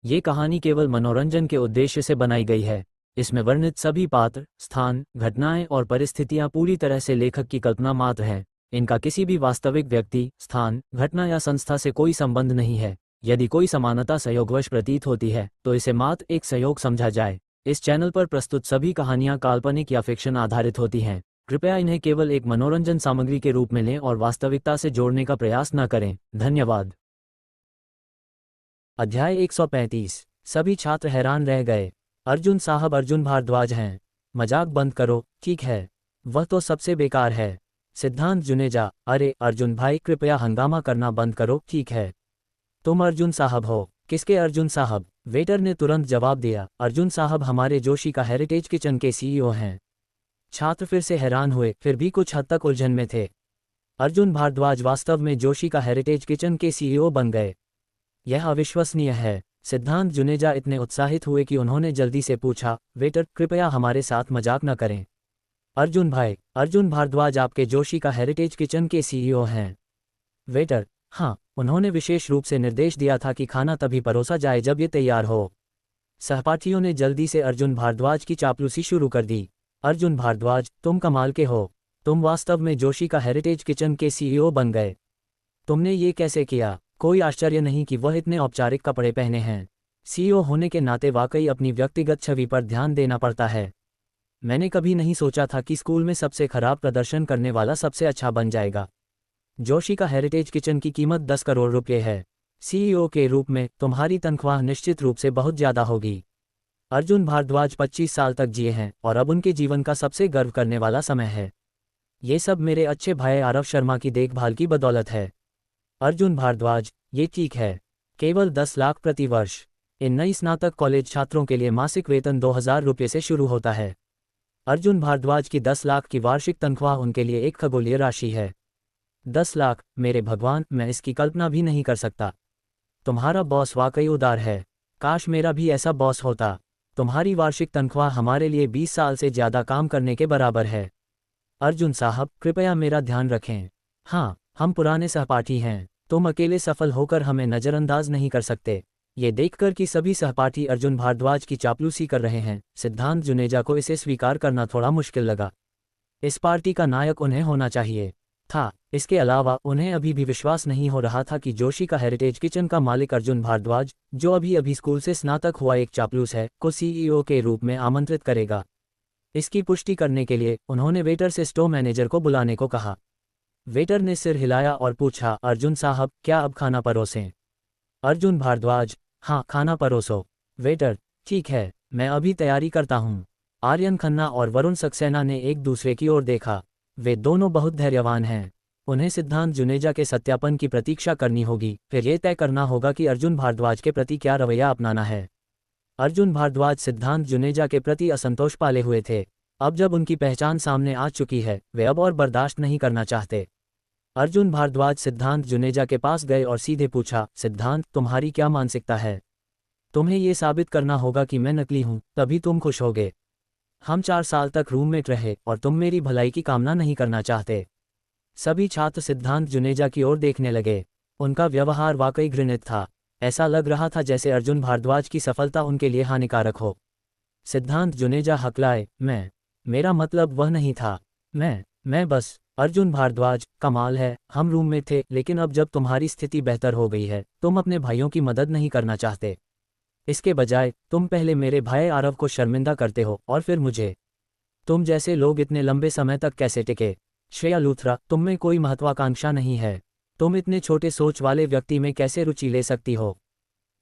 ये कहानी केवल मनोरंजन के उद्देश्य से बनाई गई है। इसमें वर्णित सभी पात्र, स्थान, घटनाएं और परिस्थितियां पूरी तरह से लेखक की कल्पना मात्र हैं। इनका किसी भी वास्तविक व्यक्ति, स्थान, घटना या संस्था से कोई संबंध नहीं है। यदि कोई समानता संयोगवश प्रतीत होती है तो इसे मात्र एक संयोग समझा जाए। इस चैनल पर प्रस्तुत सभी कहानियां काल्पनिक या फिक्शन आधारित होती हैं। कृपया इन्हें केवल एक मनोरंजन सामग्री के रूप में लें और वास्तविकता से जोड़ने का प्रयास न करें। धन्यवाद। अध्याय 135। सभी छात्र हैरान रह गए। अर्जुन साहब, अर्जुन भारद्वाज हैं। मजाक बंद करो, ठीक है? वह तो सबसे बेकार है। सिद्धांत जुनेजा, अरे अर्जुन भाई, कृपया हंगामा करना बंद करो, ठीक है? तुम अर्जुन साहब हो? किसके अर्जुन साहब? वेटर ने तुरंत जवाब दिया, अर्जुन साहब हमारे जोशी का हेरिटेज किचन के सीईओ हैं। छात्र फिर से हैरान हुए, फिर भी कुछ हद तक उलझन में थे। अर्जुन भारद्वाज वास्तव में जोशी का हेरिटेज किचन के सीईओ बन गए। यह अविश्वसनीय है। सिद्धांत जुनेजा इतने उत्साहित हुए कि उन्होंने जल्दी से पूछा, वेटर कृपया हमारे साथ मजाक न करें। अर्जुन भाई, अर्जुन भारद्वाज आपके जोशी का हेरिटेज किचन के सीईओ हैं। वेटर, हाँ, उन्होंने विशेष रूप से निर्देश दिया था कि खाना तभी परोसा जाए जब ये तैयार हो। सहपाठियों ने जल्दी से अर्जुन भारद्वाज की चापलूसी शुरू कर दी। अर्जुन भारद्वाज, तुम कमाल के हो। तुम वास्तव में जोशी का हेरिटेज किचन के सीईओ बन गए। तुमने ये कैसे किया? कोई आश्चर्य नहीं कि वह इतने औपचारिक कपड़े पहने हैं। सीईओ होने के नाते वाकई अपनी व्यक्तिगत छवि पर ध्यान देना पड़ता है। मैंने कभी नहीं सोचा था कि स्कूल में सबसे खराब प्रदर्शन करने वाला सबसे अच्छा बन जाएगा। जोशी का हेरिटेज किचन की कीमत 10 करोड़ रुपये है। सीईओ के रूप में तुम्हारी तनख्वाह निश्चित रूप से बहुत ज़्यादा होगी। अर्जुन भारद्वाज 25 साल तक जिए हैं और अब उनके जीवन का सबसे गर्व करने वाला समय है। ये सब मेरे अच्छे भाई आरव शर्मा की देखभाल की बदौलत है। अर्जुन भारद्वाज, ये ठीक है। केवल 10 लाख प्रति वर्ष। इन नई स्नातक कॉलेज छात्रों के लिए मासिक वेतन 2000 रुपये से शुरू होता है। अर्जुन भारद्वाज की 10 लाख की वार्षिक तनख्वाह उनके लिए एक खगोलीय राशि है। 10 लाख, मेरे भगवान, मैं इसकी कल्पना भी नहीं कर सकता। तुम्हारा बॉस वाकई उदार है। काश मेरा भी ऐसा बॉस होता। तुम्हारी वार्षिक तनख्वाह हमारे लिए 20 साल से ज़्यादा काम करने के बराबर है। अर्जुन साहब, कृपया मेरा ध्यान रखें। हाँ, हम पुराने सहपाठी हैं। तुम अकेले सफल होकर हमें नज़रअंदाज नहीं कर सकते। ये देखकर कि सभी सहपाठी अर्जुन भारद्वाज की चापलूसी कर रहे हैं, सिद्धांत जुनेजा को इसे स्वीकार करना थोड़ा मुश्किल लगा। इस पार्टी का नायक उन्हें होना चाहिए था। इसके अलावा उन्हें अभी भी विश्वास नहीं हो रहा था कि जोशी का हेरिटेज किचन का मालिक अर्जुन भारद्वाज, जो अभी अभी स्कूल से स्नातक हुआ एक चापलूस है, को सीईओ के रूप में आमंत्रित करेगा। इसकी पुष्टि करने के लिए उन्होंने वेटर से स्टोर मैनेजर को बुलाने को कहा। वेटर ने सिर हिलाया और पूछा, अर्जुन साहब, क्या अब खाना परोसें? अर्जुन भारद्वाज, हाँ, खाना परोसो। वेटर, ठीक है, मैं अभी तैयारी करता हूँ। आर्यन खन्ना और वरुण सक्सेना ने एक दूसरे की ओर देखा। वे दोनों बहुत धैर्यवान हैं। उन्हें सिद्धांत जुनेजा के सत्यापन की प्रतीक्षा करनी होगी, फिर यह तय करना होगा कि अर्जुन भारद्वाज के प्रति क्या रवैया अपनाना है। अर्जुन भारद्वाज सिद्धांत जुनेजा के प्रति असंतोष पाले हुए थे। अब जब उनकी पहचान सामने आ चुकी है, वे अब और बर्दाश्त नहीं करना चाहते। अर्जुन भारद्वाज सिद्धांत जुनेजा के पास गए और सीधे पूछा, सिद्धांत, तुम्हारी क्या मानसिकता है? तुम्हें ये साबित करना होगा कि मैं नकली हूँ, तभी तुम खुश होगे। हम 4 साल तक रूममेट रहे और तुम मेरी भलाई की कामना नहीं करना चाहते। सभी छात्र सिद्धांत जुनेजा की ओर देखने लगे। उनका व्यवहार वाकई घृणित था। ऐसा लग रहा था जैसे अर्जुन भारद्वाज की सफलता उनके लिए हानिकारक हो। सिद्धांत जुनेजा हकलाए, मेरा मतलब वह नहीं था। मैं बस। अर्जुन भारद्वाज, कमाल है, हम रूम में थे, लेकिन अब जब तुम्हारी स्थिति बेहतर हो गई है, तुम अपने भाइयों की मदद नहीं करना चाहते। इसके बजाय तुम पहले मेरे भाई आरव को शर्मिंदा करते हो और फिर मुझे। तुम जैसे लोग इतने लंबे समय तक कैसे टिके? श्रेया लूथरा, तुम में कोई महत्वाकांक्षा नहीं है। तुम इतने छोटे सोच वाले व्यक्ति में कैसे रुचि ले सकती हो?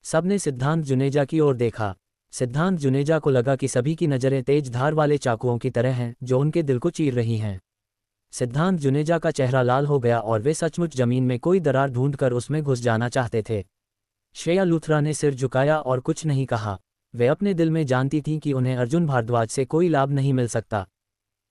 सबने सिद्धांत जुनेजा की ओर देखा। सिद्धांत जुनेजा को लगा कि सभी की नज़रें तेज धार वाले चाकुओं की तरह हैं जो उनके दिल को चीर रही हैं। सिद्धांत जुनेजा का चेहरा लाल हो गया और वे सचमुच जमीन में कोई दरार ढूंढकर उसमें घुस जाना चाहते थे। श्रेया लूथरा ने सिर झुकाया और कुछ नहीं कहा। वे अपने दिल में जानती थीं कि उन्हें अर्जुन भारद्वाज से कोई लाभ नहीं मिल सकता,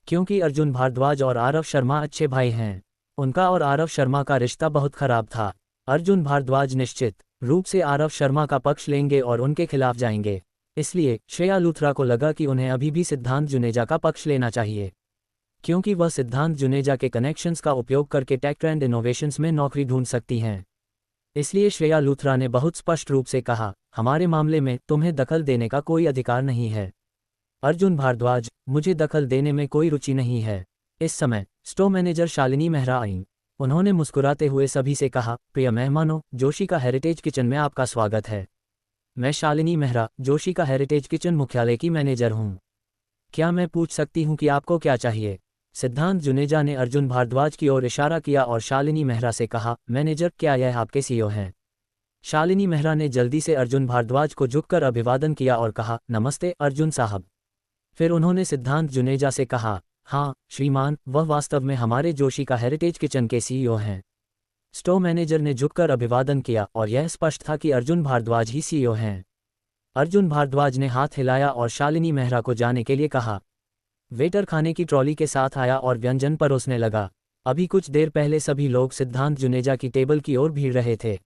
क्योंकि अर्जुन भारद्वाज और आरव शर्मा अच्छे भाई हैं। उनका और आरव शर्मा का रिश्ता बहुत खराब था। अर्जुन भारद्वाज निश्चित रूप से आरव शर्मा का पक्ष लेंगे और उनके खिलाफ जाएंगे। इसलिए श्रेया लूथरा को लगा कि उन्हें अभी भी सिद्धांत जुनेजा का पक्ष लेना चाहिए, क्योंकि वह सिद्धांत जुनेजा के कनेक्शंस का उपयोग करके टेक ट्रेंड इनोवेशंस में नौकरी ढूंढ सकती हैं। इसलिए श्रेया लूथरा ने बहुत स्पष्ट रूप से कहा, हमारे मामले में तुम्हें दखल देने का कोई अधिकार नहीं है। अर्जुन भारद्वाज, मुझे दखल देने में कोई रुचि नहीं है। इस समय स्टोर मैनेजर शालिनी मेहरा आईं। उन्होंने मुस्कुराते हुए सभी से कहा, प्रिय मेहमानों, जोशी का हेरिटेज किचन में आपका स्वागत है। मैं शालिनी मेहरा, जोशी का हेरिटेज किचन मुख्यालय की मैनेजर हूँ। क्या मैं पूछ सकती हूँ कि आपको क्या चाहिए? सिद्धांत जुनेजा ने अर्जुन भारद्वाज की ओर इशारा किया और शालिनी मेहरा से कहा, मैनेजर, क्या यह आपके सीईओ हैं? शालिनी मेहरा ने जल्दी से अर्जुन भारद्वाज को झुककर अभिवादन किया और कहा, नमस्ते अर्जुन साहब। फिर उन्होंने सिद्धांत जुनेजा से कहा, हाँ श्रीमान, वह वास्तव में हमारे जोशी का हेरिटेज किचन के सीईओ हैं। स्टोर मैनेजर ने झुककर अभिवादन किया और यह स्पष्ट था कि अर्जुन भारद्वाज ही सीईओ हैं। अर्जुन भारद्वाज ने हाथ हिलाया और शालिनी मेहरा को जाने के लिए कहा। वेटर खाने की ट्रॉली के साथ आया और व्यंजन परोसने लगा। अभी कुछ देर पहले सभी लोग सिद्धांत जुनेजा की टेबल की ओर भीड़ रहे थे।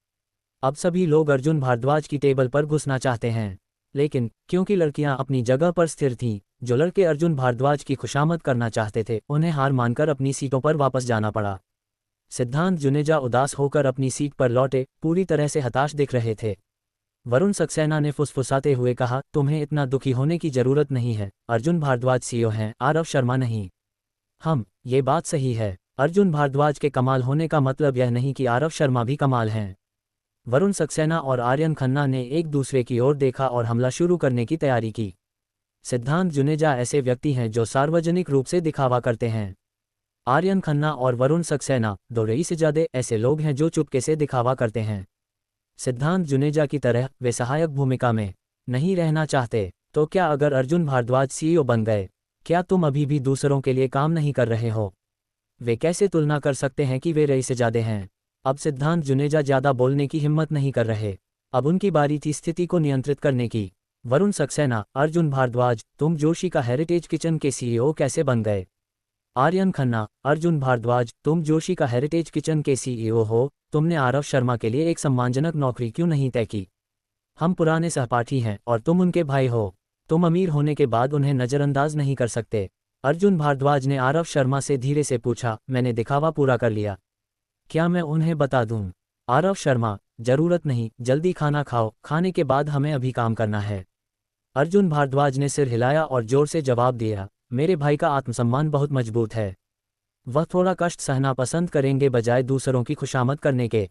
अब सभी लोग अर्जुन भारद्वाज की टेबल पर घुसना चाहते हैं, लेकिन क्योंकि लड़कियां अपनी जगह पर स्थिर थीं, जो लड़के अर्जुन भारद्वाज की खुशामद करना चाहते थे, उन्हें हार मानकर अपनी सीटों पर वापस जाना पड़ा। सिद्धांत जुनेजा उदास होकर अपनी सीट पर लौटे, पूरी तरह से हताश दिख रहे थे। वरुण सक्सेना ने फुसफुसाते हुए कहा, तुम्हें इतना दुखी होने की जरूरत नहीं है। अर्जुन भारद्वाज सीईओ हैं, आरव शर्मा नहीं। ये बात सही है। अर्जुन भारद्वाज के कमाल होने का मतलब यह नहीं कि आरव शर्मा भी कमाल हैं। वरुण सक्सेना और आर्यन खन्ना ने एक दूसरे की ओर देखा और हमला शुरू करने की तैयारी की। सिद्धांत जुनेजा ऐसे व्यक्ति हैं जो सार्वजनिक रूप से दिखावा करते हैं। आर्यन खन्ना और वरुण सक्सेना, दो रईसजादे, ऐसे लोग हैं जो चुपके से दिखावा करते हैं। सिद्धांत जुनेजा की तरह वे सहायक भूमिका में नहीं रहना चाहते। तो क्या अगर अर्जुन भारद्वाज सीईओ बन गए, क्या तुम अभी भी दूसरों के लिए काम नहीं कर रहे हो? वे कैसे तुलना कर सकते हैं कि वे रईसजादे हैं? अब सिद्धांत जुनेजा ज़्यादा बोलने की हिम्मत नहीं कर रहे। अब उनकी बारी थी स्थिति को नियंत्रित करने की। वरुण सक्सेना, अर्जुन भारद्वाज, तुम जोशी का हेरिटेज किचन के सीईओ कैसे बन गए? आर्यन खन्ना, अर्जुन भारद्वाज, तुम जोशी का हेरिटेज किचन के सीईओ हो, तुमने आरव शर्मा के लिए एक सम्मानजनक नौकरी क्यों नहीं तय की? हम पुराने सहपाठी हैं और तुम उनके भाई हो। तुम अमीर होने के बाद उन्हें नज़रअंदाज नहीं कर सकते। अर्जुन भारद्वाज ने आरव शर्मा से धीरे से पूछा, मैंने दिखावा पूरा कर लिया, क्या मैं उन्हें बता दूं? आरव शर्मा, जरूरत नहीं, जल्दी खाना खाओ, खाने के बाद हमें अभी काम करना है। अर्जुन भारद्वाज ने सिर हिलाया और जोर से जवाब दिया, मेरे भाई का आत्मसम्मान बहुत मजबूत है। वह थोड़ा कष्ट सहना पसंद करेंगे बजाय दूसरों की खुशामद करने के।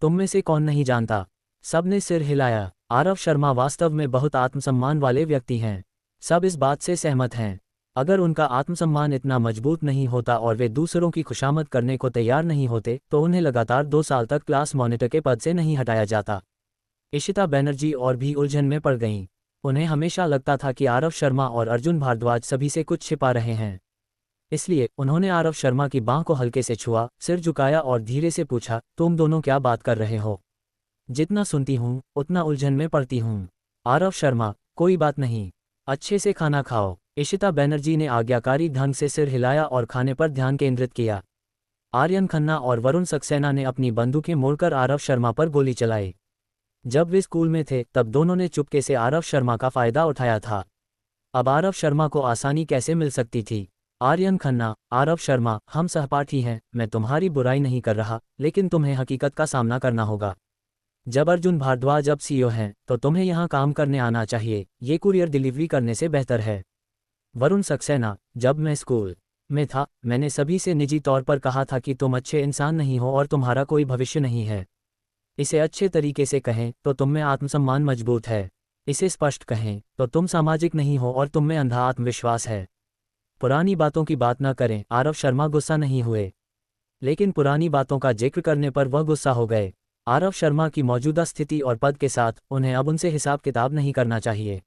तुम में से कौन नहीं जानता? सब ने सिर हिलाया। आरव शर्मा वास्तव में बहुत आत्मसम्मान वाले व्यक्ति हैं। सब इस बात से सहमत हैं। अगर उनका आत्मसम्मान इतना मजबूत नहीं होता और वे दूसरों की खुशामद करने को तैयार नहीं होते, तो उन्हें लगातार 2 साल तक क्लास मॉनिटर के पद से नहीं हटाया जाता। इशिता बनर्जी और भी उलझन में पड़ गईं। उन्हें हमेशा लगता था कि आरव शर्मा और अर्जुन भारद्वाज सभी से कुछ छिपा रहे हैं। इसलिए उन्होंने आरव शर्मा की बांह को हल्के से छुआ, सिर झुकाया और धीरे से पूछा, तुम दोनों क्या बात कर रहे हो? जितना सुनती हूँ उतना उलझन में पड़ती हूँ। आरव शर्मा, कोई बात नहीं, अच्छे से खाना खाओ। इशिता बनर्जी ने आज्ञाकारी ढंग से सिर हिलाया और खाने पर ध्यान केंद्रित किया। आर्यन खन्ना और वरुण सक्सेना ने अपनी बंदूकें मोड़कर आरव शर्मा पर गोली चलाई। जब वे स्कूल में थे तब दोनों ने चुपके से आरव शर्मा का फायदा उठाया था। अब आरव शर्मा को आसानी कैसे मिल सकती थी? आर्यन खन्ना, आरव शर्मा, हम सहपाठी हैं, मैं तुम्हारी बुराई नहीं कर रहा, लेकिन तुम्हें हकीकत का सामना करना होगा। जब अर्जुन भारद्वाज अब सीईओ हैं, तो तुम्हें यहाँ काम करने आना चाहिए, ये कुरियर डिलीवरी करने से बेहतर है। वरुण सक्सेना, जब मैं स्कूल में था, मैंने सभी से निजी तौर पर कहा था कि तुम अच्छे इंसान नहीं हो और तुम्हारा कोई भविष्य नहीं है। इसे अच्छे तरीके से कहें तो तुम में आत्मसम्मान मजबूत है। इसे स्पष्ट कहें तो तुम सामाजिक नहीं हो और तुम में अंधा आत्मविश्वास है। पुरानी बातों की बात न करें। आरव शर्मा गुस्सा नहीं हुए, लेकिन पुरानी बातों का जिक्र करने पर वह गुस्सा हो गए। आरव शर्मा की मौजूदा स्थिति और पद के साथ उन्हें अब उनसे हिसाब किताब नहीं करना चाहिए।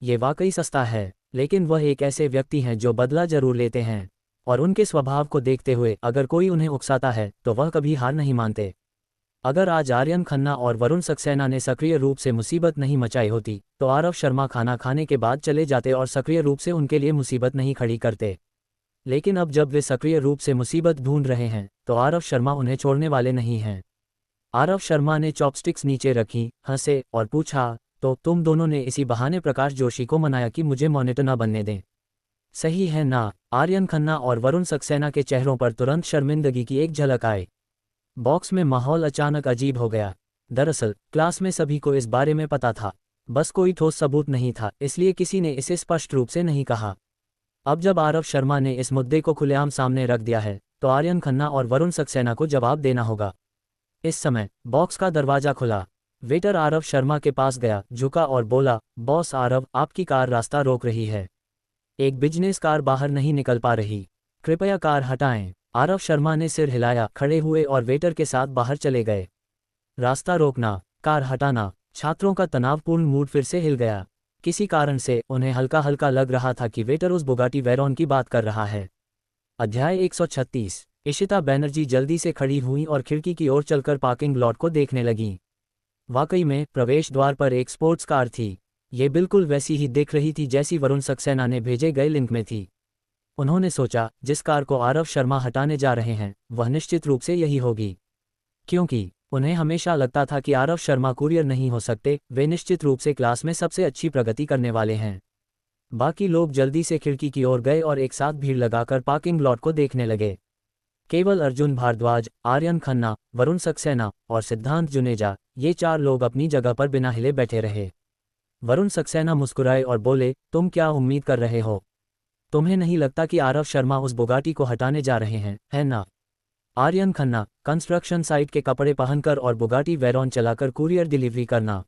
ये वाकई सस्ता है, लेकिन वह एक ऐसे व्यक्ति हैं जो बदला जरूर लेते हैं, और उनके स्वभाव को देखते हुए अगर कोई उन्हें उकसाता है तो वह कभी हार नहीं मानते। अगर आज आर्यन खन्ना और वरुण सक्सेना ने सक्रिय रूप से मुसीबत नहीं मचाई होती, तो आरव शर्मा खाना खाने के बाद चले जाते और सक्रिय रूप से उनके लिए मुसीबत नहीं खड़ी करते। लेकिन अब जब वे सक्रिय रूप से मुसीबत ढूंढ रहे हैं, तो आरव शर्मा उन्हें छोड़ने वाले नहीं हैं। आरव शर्मा ने चॉपस्टिक्स नीचे रखी, हंसे और पूछा, तो तुम दोनों ने इसी बहाने प्रकाश जोशी को मनाया कि मुझे मॉनिटर न बनने दें, सही है ना? आर्यन खन्ना और वरुण सक्सेना के चेहरों पर तुरंत शर्मिंदगी की एक झलक आई। बॉक्स में माहौल अचानक अजीब हो गया। दरअसल क्लास में सभी को इस बारे में पता था, बस कोई ठोस सबूत नहीं था, इसलिए किसी ने इसे स्पष्ट रूप से नहीं कहा। अब जब आरव शर्मा ने इस मुद्दे को खुलेआम सामने रख दिया है, तो आर्यन खन्ना और वरुण सक्सेना को जवाब देना होगा। इस समय बॉक्स का दरवाजा खुला। वेटर आरव शर्मा के पास गया, झुका और बोला, बॉस आरव, आपकी कार रास्ता रोक रही है। एक बिजनेस कार बाहर नहीं निकल पा रही, कृपया कार हटाएं। आरव शर्मा ने सिर हिलाया, खड़े हुए और वेटर के साथ बाहर चले गए। रास्ता रोकना, कार हटाना, छात्रों का तनावपूर्ण मूड फिर से हिल गया। किसी कारण से उन्हें हल्का हल्का लग रहा था कि वेटर उस बुगाटी वेरॉन की बात कर रहा है। अध्याय 136। इशिता बनर्जी जल्दी से खड़ी हुई और खिड़की की ओर चलकर पार्किंग लॉट को देखने लगीं। वाकई में प्रवेश द्वार पर एक स्पोर्ट्स कार थी। ये बिल्कुल वैसी ही दिख रही थी जैसी वरुण सक्सेना ने भेजे गए लिंक में थी। उन्होंने सोचा, जिस कार को आरव शर्मा हटाने जा रहे हैं वह निश्चित रूप से यही होगी, क्योंकि उन्हें हमेशा लगता था कि आरव शर्मा कुरियर नहीं हो सकते, वे निश्चित रूप से क्लास में सबसे अच्छी प्रगति करने वाले हैं। बाकी लोग जल्दी से खिड़की की ओर गए और एक साथ भीड़ लगाकर पार्किंग लॉट को देखने लगे। केवल अर्जुन भारद्वाज, आर्यन खन्ना, वरुण सक्सेना और सिद्धांत जुनेजा, ये 4 लोग अपनी जगह पर बिना हिले बैठे रहे। वरुण सक्सेना मुस्कुराए और बोले, तुम क्या उम्मीद कर रहे हो? तुम्हें नहीं लगता कि आरव शर्मा उस बुगाटी को हटाने जा रहे हैं, है ना? आर्यन खन्ना, कंस्ट्रक्शन साइट के कपड़े पहनकर और बुगाटी वेरॉन चलाकर कुरियर डिलीवरी करना,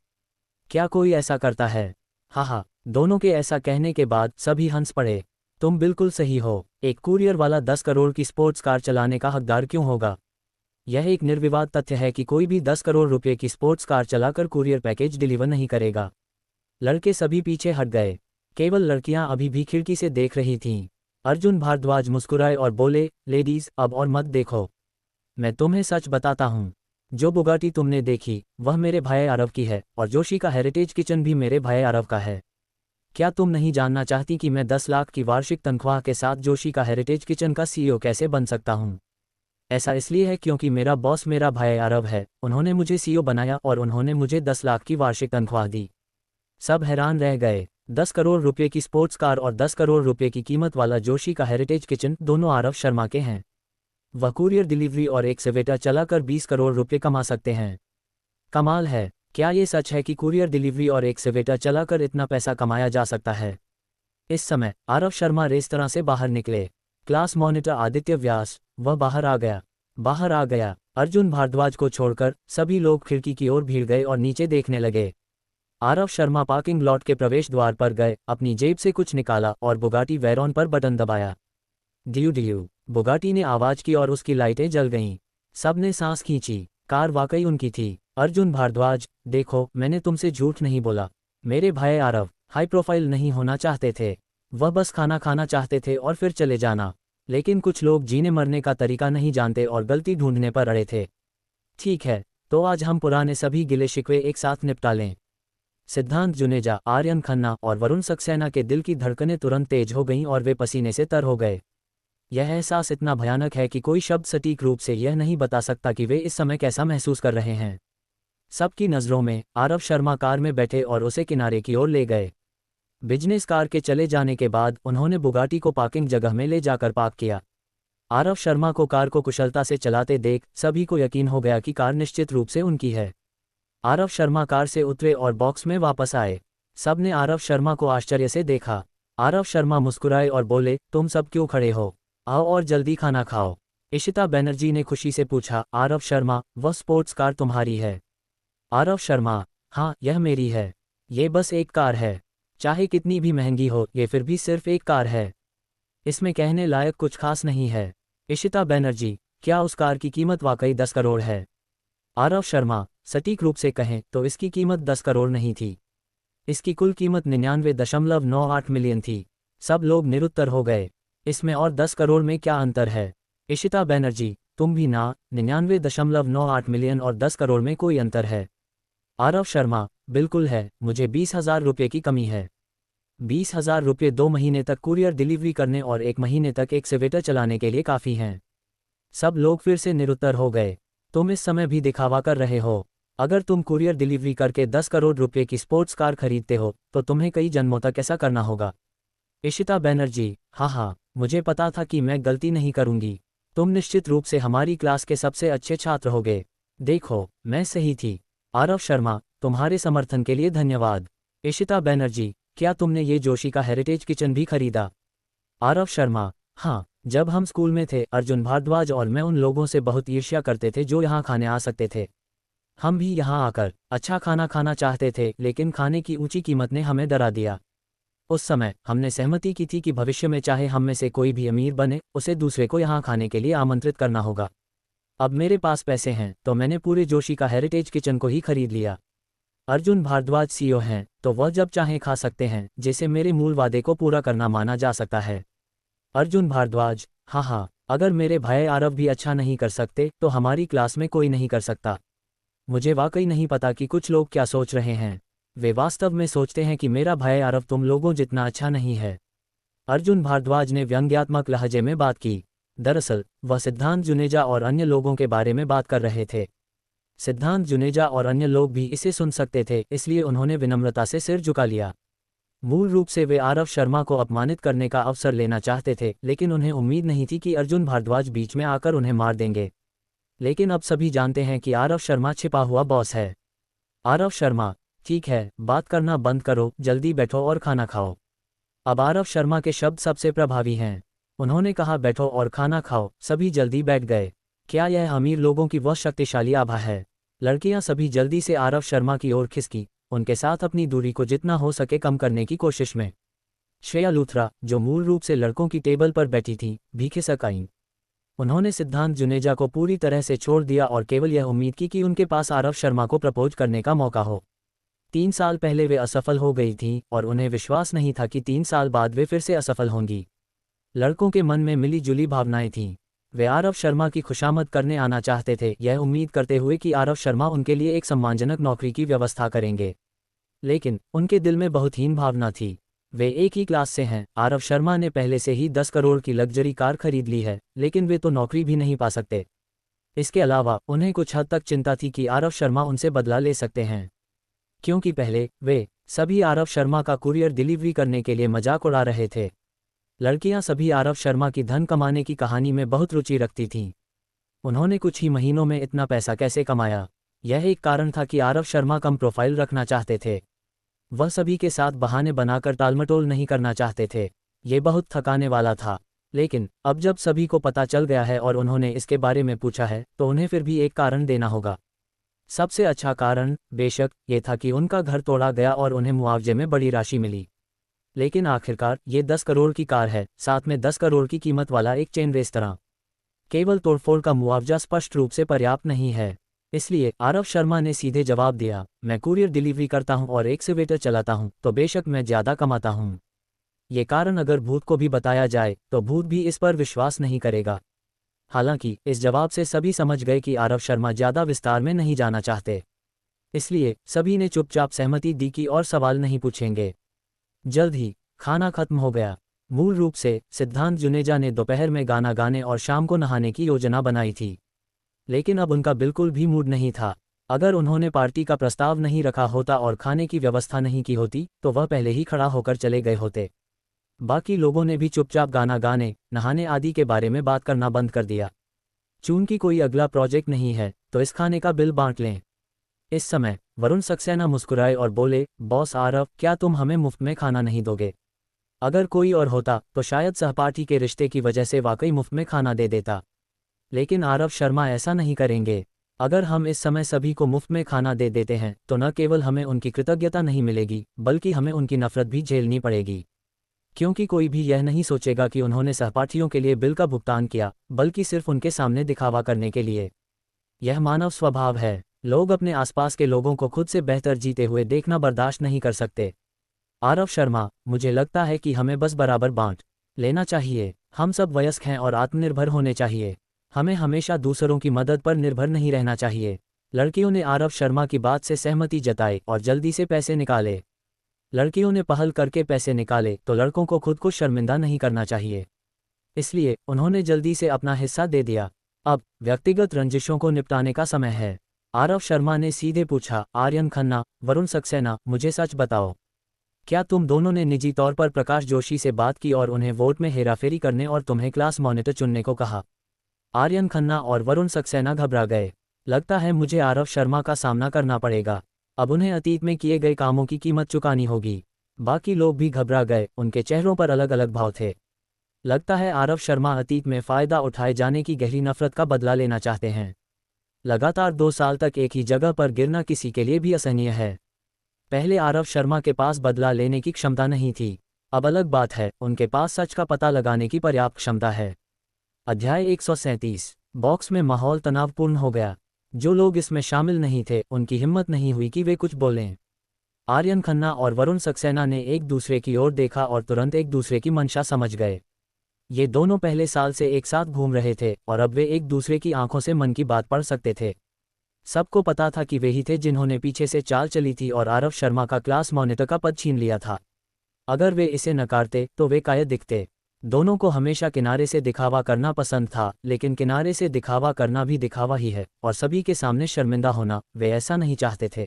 क्या कोई ऐसा करता है? हाँ, दोनों के ऐसा कहने के बाद सभी हंस पड़े। तुम बिल्कुल सही हो, एक कुरियर वाला 10 करोड़ की स्पोर्ट्स कार चलाने का हकदार क्यों होगा? यह एक निर्विवाद तथ्य है कि कोई भी 10 करोड़ रुपए की स्पोर्ट्स कार चलाकर कुरियर पैकेज डिलीवर नहीं करेगा। लड़के सभी पीछे हट गए, केवल लड़कियां अभी भी खिड़की से देख रही थीं। अर्जुन भारद्वाज मुस्कुराए और बोले, लेडीज, अब और मत देखो, मैं तुम्हें सच बताता हूँ, जो बुगाटी तुमने देखी वह मेरे भाई आरव की है और जोशी का हेरिटेज किचन भी मेरे भाई आरव का है। क्या तुम नहीं जानना चाहती कि मैं 10 लाख की वार्षिक तनख्वाह के साथ जोशी का हेरिटेज किचन का सीईओ कैसे बन सकता हूँ? ऐसा इसलिए है क्योंकि मेरा बॉस मेरा भाई आरव है, उन्होंने मुझे सीईओ बनाया और उन्होंने मुझे 10 लाख की वार्षिक तनख्वाह दी। सब हैरान रह गए। 10 करोड़ रुपये की स्पोर्ट्स कार और 10 करोड़ रुपये की कीमत वाला जोशी का हेरिटेज किचन दोनों आरव शर्मा के हैं। वह कुरियर डिलीवरी और एक एक्सवेटर चलाकर 20 करोड़ रुपये कमा सकते हैं। कमाल है, क्या ये सच है कि कुरियर डिलीवरी और एक एक्सवेटर चलाकर इतना पैसा कमाया जा सकता है? इस समय आरव शर्मा रेस्तरां से बाहर निकले। क्लास मॉनिटर आदित्य व्यास, वह बाहर आ गया। अर्जुन भारद्वाज को छोड़कर सभी लोग खिड़की की ओर भीड़ गए और नीचे देखने लगे। आरव शर्मा पार्किंग लॉट के प्रवेश द्वार पर गए, अपनी जेब से कुछ निकाला और बुगाटी वेरॉन पर बटन दबाया। ड्यू ड्यू, बुगाटी ने आवाज की और उसकी लाइटें जल गईं। सबने सांस खींची, कार वाकई उनकी थी। अर्जुन भारद्वाज, देखो, मैंने तुमसे झूठ नहीं बोला। मेरे भाई आरव हाई प्रोफाइल नहीं होना चाहते थे, वह बस खाना खाना चाहते थे और फिर चले जाना। लेकिन कुछ लोग जीने मरने का तरीका नहीं जानते और गलती ढूंढने पर अड़े थे। ठीक है, तो आज हम पुराने सभी गिले शिकवे एक साथ निपटा लें। सिद्धांत जुनेजा, आर्यन खन्ना और वरुण सक्सेना के दिल की धड़कनें तुरंत तेज हो गईं और वे पसीने से तर हो गए। यह एहसास इतना भयानक है कि कोई शब्द सटीक रूप से यह नहीं बता सकता कि वे इस समय कैसा महसूस कर रहे हैं। सबकी नज़रों में आरव शर्मा कार में बैठे और उसे किनारे की ओर ले गए। बिजनेस कार के चले जाने के बाद उन्होंने बुगाटी को पार्किंग जगह में ले जाकर पार्क किया। आरव शर्मा को कार को कुशलता से चलाते देख सभी को यकीन हो गया कि कार निश्चित रूप से उनकी है। आरव शर्मा कार से उतरे और बॉक्स में वापस आए। सबने आरव शर्मा को आश्चर्य से देखा। आरव शर्मा मुस्कुराए और बोले, तुम सब क्यों खड़े हो? आओ और जल्दी खाना खाओ। इशिता बनर्जी ने खुशी से पूछा, आरव शर्मा, वह स्पोर्ट्स कार तुम्हारी है? आरव शर्मा, हाँ, यह मेरी है। ये बस एक कार है, चाहे कितनी भी महंगी हो, ये फिर भी सिर्फ एक कार है। इसमें कहने लायक कुछ खास नहीं है। इशिता बनर्जी, क्या उस कार की कीमत वाकई 10 करोड़ है? आरव शर्मा, सटीक रूप से कहें तो इसकी कीमत 10 करोड़ नहीं थी। इसकी कुल कीमत 99.98 मिलियन थी। सब लोग निरुत्तर हो गए। इसमें और 10 करोड़ में क्या अंतर है? इशिता बनर्जी, तुम भी ना, 99.98 मिलियन और 10 करोड़ में कोई अंतर है। आरव शर्मा, बिल्कुल है, मुझे 20,000 रुपये की कमी है। 20,000 रुपये 2 महीने तक कुरियर डिलीवरी करने और 1 महीने तक एक एक्सवेटर चलाने के लिए काफ़ी हैं। सब लोग फिर से निरुत्तर हो गए। तुम इस समय भी दिखावा कर रहे हो। अगर तुम कुरियर डिलीवरी करके 10 करोड़ रुपये की स्पोर्ट्स कार खरीदते हो तो तुम्हें कई जन्मों तक ऐसा करना होगा। इशिता बनर्जी, हाँ, मुझे पता था कि मैं गलती नहीं करूंगी। तुम निश्चित रूप से हमारी क्लास के सबसे अच्छे छात्र होगे। देखो, मैं सही थी। आरव शर्मा, तुम्हारे समर्थन के लिए धन्यवाद। इशिता बनर्जी, क्या तुमने ये जोशी का हेरिटेज किचन भी खरीदा? आरव शर्मा, हाँ, जब हम स्कूल में थे अर्जुन भारद्वाज और मैं उन लोगों से बहुत ईर्ष्या करते थे जो यहाँ खाने आ सकते थे। हम भी यहाँ आकर अच्छा खाना खाना चाहते थे, लेकिन खाने की ऊंची कीमत ने हमें डरा दिया। उस समय हमने सहमति की थी कि भविष्य में चाहे हम में से कोई भी अमीर बने, उसे दूसरे को यहाँ खाने के लिए आमंत्रित करना होगा। अब मेरे पास पैसे हैं तो मैंने पूरे जोशी का हेरिटेज किचन को ही खरीद लिया। अर्जुन भारद्वाज सीईओ हैं तो वह जब चाहें खा सकते हैं, जिसे मेरे मूल वादे को पूरा करना माना जा सकता है। अर्जुन भारद्वाज, हाँ, अगर मेरे भाई आरव भी अच्छा नहीं कर सकते तो हमारी क्लास में कोई नहीं कर सकता। मुझे वाकई नहीं पता कि कुछ लोग क्या सोच रहे हैं। वे वास्तव में सोचते हैं कि मेरा भाई आरव तुम लोगों जितना अच्छा नहीं है। अर्जुन भारद्वाज ने व्यंग्यात्मक लहजे में बात की। दरअसल वह सिद्धांत जुनेजा और अन्य लोगों के बारे में बात कर रहे थे। सिद्धांत जुनेजा और अन्य लोग भी इसे सुन सकते थे, इसलिए उन्होंने विनम्रता से सिर झुका लिया। मूल रूप से वे आरव शर्मा को अपमानित करने का अवसर लेना चाहते थे, लेकिन उन्हें उम्मीद नहीं थी कि अर्जुन भारद्वाज बीच में आकर उन्हें मार देंगे। लेकिन अब सभी जानते हैं कि आरव शर्मा छिपा हुआ बॉस है। आरव शर्मा, ठीक है, बात करना बंद करो, जल्दी बैठो और खाना खाओ। अब आरव शर्मा के शब्द सबसे प्रभावी हैं। उन्होंने कहा, बैठो और खाना खाओ। सभी जल्दी बैठ गए। क्या यह अमीर लोगों की वह शक्तिशाली आभा है? लड़कियां सभी जल्दी से आरव शर्मा की ओर खिसकी, उनके साथ अपनी दूरी को जितना हो सके कम करने की कोशिश में। श्रेया लूथरा, जो मूल रूप से लड़कों की टेबल पर बैठी थीं, भी खिसक आईं। उन्होंने सिद्धांत जुनेजा को पूरी तरह से छोड़ दिया और केवल यह उम्मीद की कि उनके पास आरव शर्मा को प्रपोज करने का मौका हो। 3 साल पहले वे असफल हो गई थीं और उन्हें विश्वास नहीं था कि 3 साल बाद वे फिर से असफल होंगी। लड़कों के मन में मिली जुली भावनाएं थीं। वे आरव शर्मा की खुशामद करने आना चाहते थे, यह उम्मीद करते हुए कि आरव शर्मा उनके लिए एक सम्मानजनक नौकरी की व्यवस्था करेंगे। लेकिन उनके दिल में बहुत हीन भावना थी। वे एक ही क्लास से हैं। आरव शर्मा ने पहले से ही 10 करोड़ की लग्जरी कार खरीद ली है, लेकिन वे तो नौकरी भी नहीं पा सकते। इसके अलावा उन्हें कुछ हद तक चिंता थी कि आरव शर्मा उनसे बदला ले सकते हैं, क्योंकि पहले वे सभी आरव शर्मा का कुरियर डिलीवरी करने के लिए मजाक उड़ा रहे थे। लड़कियां सभी आरव शर्मा की धन कमाने की कहानी में बहुत रुचि रखती थीं। उन्होंने कुछ ही महीनों में इतना पैसा कैसे कमाया? यह एक कारण था कि आरव शर्मा कम प्रोफाइल रखना चाहते थे। वह सभी के साथ बहाने बनाकर टालमटोल नहीं करना चाहते थे। ये बहुत थकाने वाला था। लेकिन अब जब सभी को पता चल गया है और उन्होंने इसके बारे में पूछा है, तो उन्हें फिर भी एक कारण देना होगा। सबसे अच्छा कारण बेशक ये था कि उनका घर तोड़ा गया और उन्हें मुआवजे में बड़ी राशि मिली। लेकिन आखिरकार ये 10 करोड़ की कार है, साथ में 10 करोड़ की कीमत वाला एक चेन रेस्तरां। केवल तोड़फोड़ का मुआवजा स्पष्ट रूप से पर्याप्त नहीं है। इसलिए आरव शर्मा ने सीधे जवाब दिया, मैं कुरियर डिलीवरी करता हूं और एक्सीवेटर चलाता हूं, तो बेशक मैं ज़्यादा कमाता हूं। ये कारण अगर भूत को भी बताया जाए तो भूत भी इस पर विश्वास नहीं करेगा। हालांकि इस जवाब से सभी समझ गए कि आरव शर्मा ज़्यादा विस्तार में नहीं जाना चाहते। इसलिए सभी ने चुपचाप सहमति दी कि और सवाल नहीं पूछेंगे। जल्द ही खाना खत्म हो गया। मूल रूप से सिद्धांत जुनेजा ने दोपहर में गाना गाने और शाम को नहाने की योजना बनाई थी, लेकिन अब उनका बिल्कुल भी मूड नहीं था। अगर उन्होंने पार्टी का प्रस्ताव नहीं रखा होता और खाने की व्यवस्था नहीं की होती, तो वह पहले ही खड़ा होकर चले गए होते। बाकी लोगों ने भी चुपचाप गाना गाने, नहाने आदि के बारे में बात करना बंद कर दिया। चूंकि कोई अगला प्रोजेक्ट नहीं है, तो इस खाने का बिल बांट लें। इस समय वरुण सक्सेना मुस्कुराए और बोले, बॉस आरव, क्या तुम हमें मुफ्त में खाना नहीं दोगे? अगर कोई और होता तो शायद सहपाठी के रिश्ते की वजह से वाकई मुफ्त में खाना दे देता, लेकिन आरव शर्मा ऐसा नहीं करेंगे। अगर हम इस समय सभी को मुफ्त में खाना दे देते हैं तो न केवल हमें उनकी कृतज्ञता नहीं मिलेगी, बल्कि हमें उनकी नफरत भी झेलनी पड़ेगी। क्योंकि कोई भी यह नहीं सोचेगा कि उन्होंने सहपाठियों के लिए बिल का भुगतान किया, बल्कि सिर्फ उनके सामने दिखावा करने के लिए। यह मानव स्वभाव है। लोग अपने आसपास के लोगों को खुद से बेहतर जीते हुए देखना बर्दाश्त नहीं कर सकते। आरव शर्मा, मुझे लगता है कि हमें बस बराबर बांट लेना चाहिए। हम सब वयस्क हैं और आत्मनिर्भर होने चाहिए। हमें हमेशा दूसरों की मदद पर निर्भर नहीं रहना चाहिए। लड़कियों ने आरव शर्मा की बात से सहमति जताई और जल्दी से पैसे निकाले। लड़कियों ने पहल करके पैसे निकाले तो लड़कों को खुद को शर्मिंदा नहीं करना चाहिए, इसलिए उन्होंने जल्दी से अपना हिस्सा दे दिया। अब व्यक्तिगत रंजिशों को निपटाने का समय है। आरव शर्मा ने सीधे पूछा, आर्यन खन्ना, वरुण सक्सेना, मुझे सच बताओ, क्या तुम दोनों ने निजी तौर पर प्रकाश जोशी से बात की और उन्हें वोट में हेराफेरी करने और तुम्हें क्लास मॉनिटर चुनने को कहा? आर्यन खन्ना और वरुण सक्सेना घबरा गए। लगता है मुझे आरव शर्मा का सामना करना पड़ेगा। अब उन्हें अतीत में किए गए कामों की कीमत चुकानी होगी। बाकी लोग भी घबरा गए, उनके चेहरों पर अलग अलग भाव थे। लगता है आरव शर्मा अतीत में फ़ायदा उठाए जाने की गहरी नफरत का बदला लेना चाहते हैं। लगातार 2 साल तक एक ही जगह पर गिरना किसी के लिए भी असहनीय है। पहले आरव शर्मा के पास बदला लेने की क्षमता नहीं थी। अब अलग बात है, उनके पास सच का पता लगाने की पर्याप्त क्षमता है। अध्याय 137। बॉक्स में माहौल तनावपूर्ण हो गया। जो लोग इसमें शामिल नहीं थे उनकी हिम्मत नहीं हुई कि वे कुछ बोलें। आर्यन खन्ना और वरुण सक्सेना ने एक दूसरे की ओर देखा और तुरंत एक दूसरे की मंशा समझ गए। ये दोनों पहले साल से एक साथ घूम रहे थे और अब वे एक दूसरे की आंखों से मन की बात पढ़ सकते थे। सबको पता था कि वे ही थे जिन्होंने पीछे से चाल चली थी और आरव शर्मा का क्लास मॉनिटर का पद छीन लिया था। अगर वे इसे नकारते तो वे कायर दिखते। दोनों को हमेशा किनारे से दिखावा करना पसंद था, लेकिन किनारे से दिखावा करना भी दिखावा ही है और सभी के सामने शर्मिंदा होना वे ऐसा नहीं चाहते थे।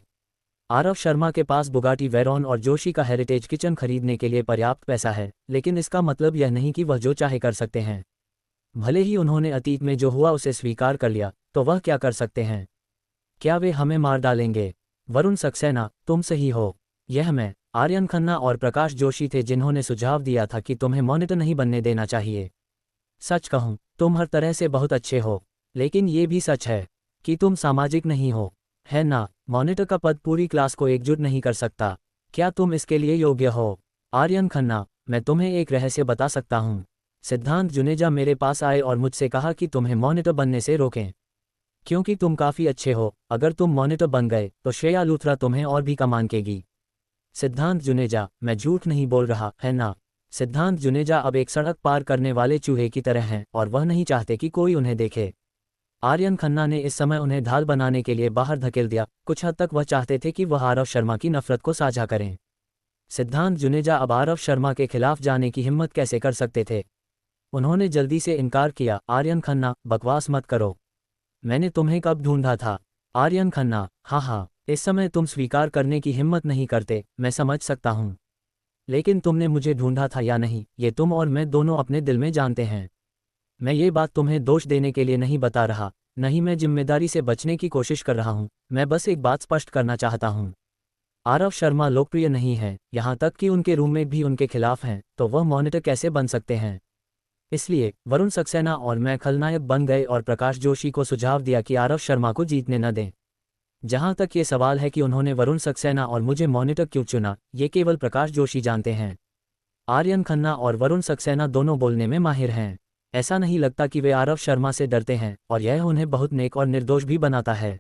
आरव शर्मा के पास बुगाटी वेरॉन और जोशी का हेरिटेज किचन खरीदने के लिए पर्याप्त पैसा है, लेकिन इसका मतलब यह नहीं कि वह जो चाहे कर सकते हैं। भले ही उन्होंने अतीत में जो हुआ उसे स्वीकार कर लिया, तो वह क्या कर सकते हैं? क्या वे हमें मार डालेंगे? वरुण सक्सेना, तुम सही हो। यह मैं, आर्यन खन्ना और प्रकाश जोशी थे जिन्होंने सुझाव दिया था कि तुम्हें मॉनिटर नहीं बनने देना चाहिए। सच कहूँ, तुम हर तरह से बहुत अच्छे हो, लेकिन ये भी सच है कि तुम सामाजिक नहीं हो, है ना? मॉनिटर का पद पूरी क्लास को एकजुट नहीं कर सकता। क्या तुम इसके लिए योग्य हो? आर्यन खन्ना, मैं तुम्हें एक रहस्य बता सकता हूँ। सिद्धांत जुनेजा मेरे पास आए और मुझसे कहा कि तुम्हें मॉनिटर बनने से रोकें, क्योंकि तुम काफ़ी अच्छे हो। अगर तुम मॉनिटर बन गए तो श्रेया लूथरा तुम्हें और भी कम आंकेगी। सिद्धांत जुनेजा, मैं झूठ नहीं बोल रहा, है ना? सिद्धांत जुनेजा अब एक सड़क पार करने वाले चूहे की तरह हैं और वह नहीं चाहते कि कोई उन्हें देखे। आर्यन खन्ना ने इस समय उन्हें ढाल बनाने के लिए बाहर धकेल दिया। कुछ हद तक वह चाहते थे कि वह आरव शर्मा की नफरत को साझा करें। सिद्धांत जुनेजा अब आरव शर्मा के खिलाफ जाने की हिम्मत कैसे कर सकते थे? उन्होंने जल्दी से इनकार किया। आर्यन खन्ना, बकवास मत करो। मैंने तुम्हें कब ढूंढा था? आर्यन खन्ना, हाँ, इस समय तुम स्वीकार करने की हिम्मत नहीं करते, मैं समझ सकता हूँ। लेकिन तुमने मुझे ढूंढा था या नहीं, ये तुम और मैं दोनों अपने दिल में जानते हैं। मैं ये बात तुम्हें दोष देने के लिए नहीं बता रहा, नहीं, मैं जिम्मेदारी से बचने की कोशिश कर रहा हूँ। मैं बस एक बात स्पष्ट करना चाहता हूँ। आरव शर्मा लोकप्रिय नहीं है, यहाँ तक कि उनके रूममेट भी उनके खिलाफ हैं, तो वह मॉनिटर कैसे बन सकते हैं? इसलिए वरुण सक्सेना और मैं खलनायक बन गए और प्रकाश जोशी को सुझाव दिया कि आरव शर्मा को जीतने न दें। जहां तक ये सवाल है कि उन्होंने वरुण सक्सेना और मुझे मॉनिटर क्यों चुना, ये केवल प्रकाश जोशी जानते हैं। आर्यन खन्ना और वरुण सक्सेना दोनों बोलने में माहिर हैं। ऐसा नहीं लगता कि वे आरव शर्मा से डरते हैं और यह उन्हें बहुत नेक और निर्दोष भी बनाता है।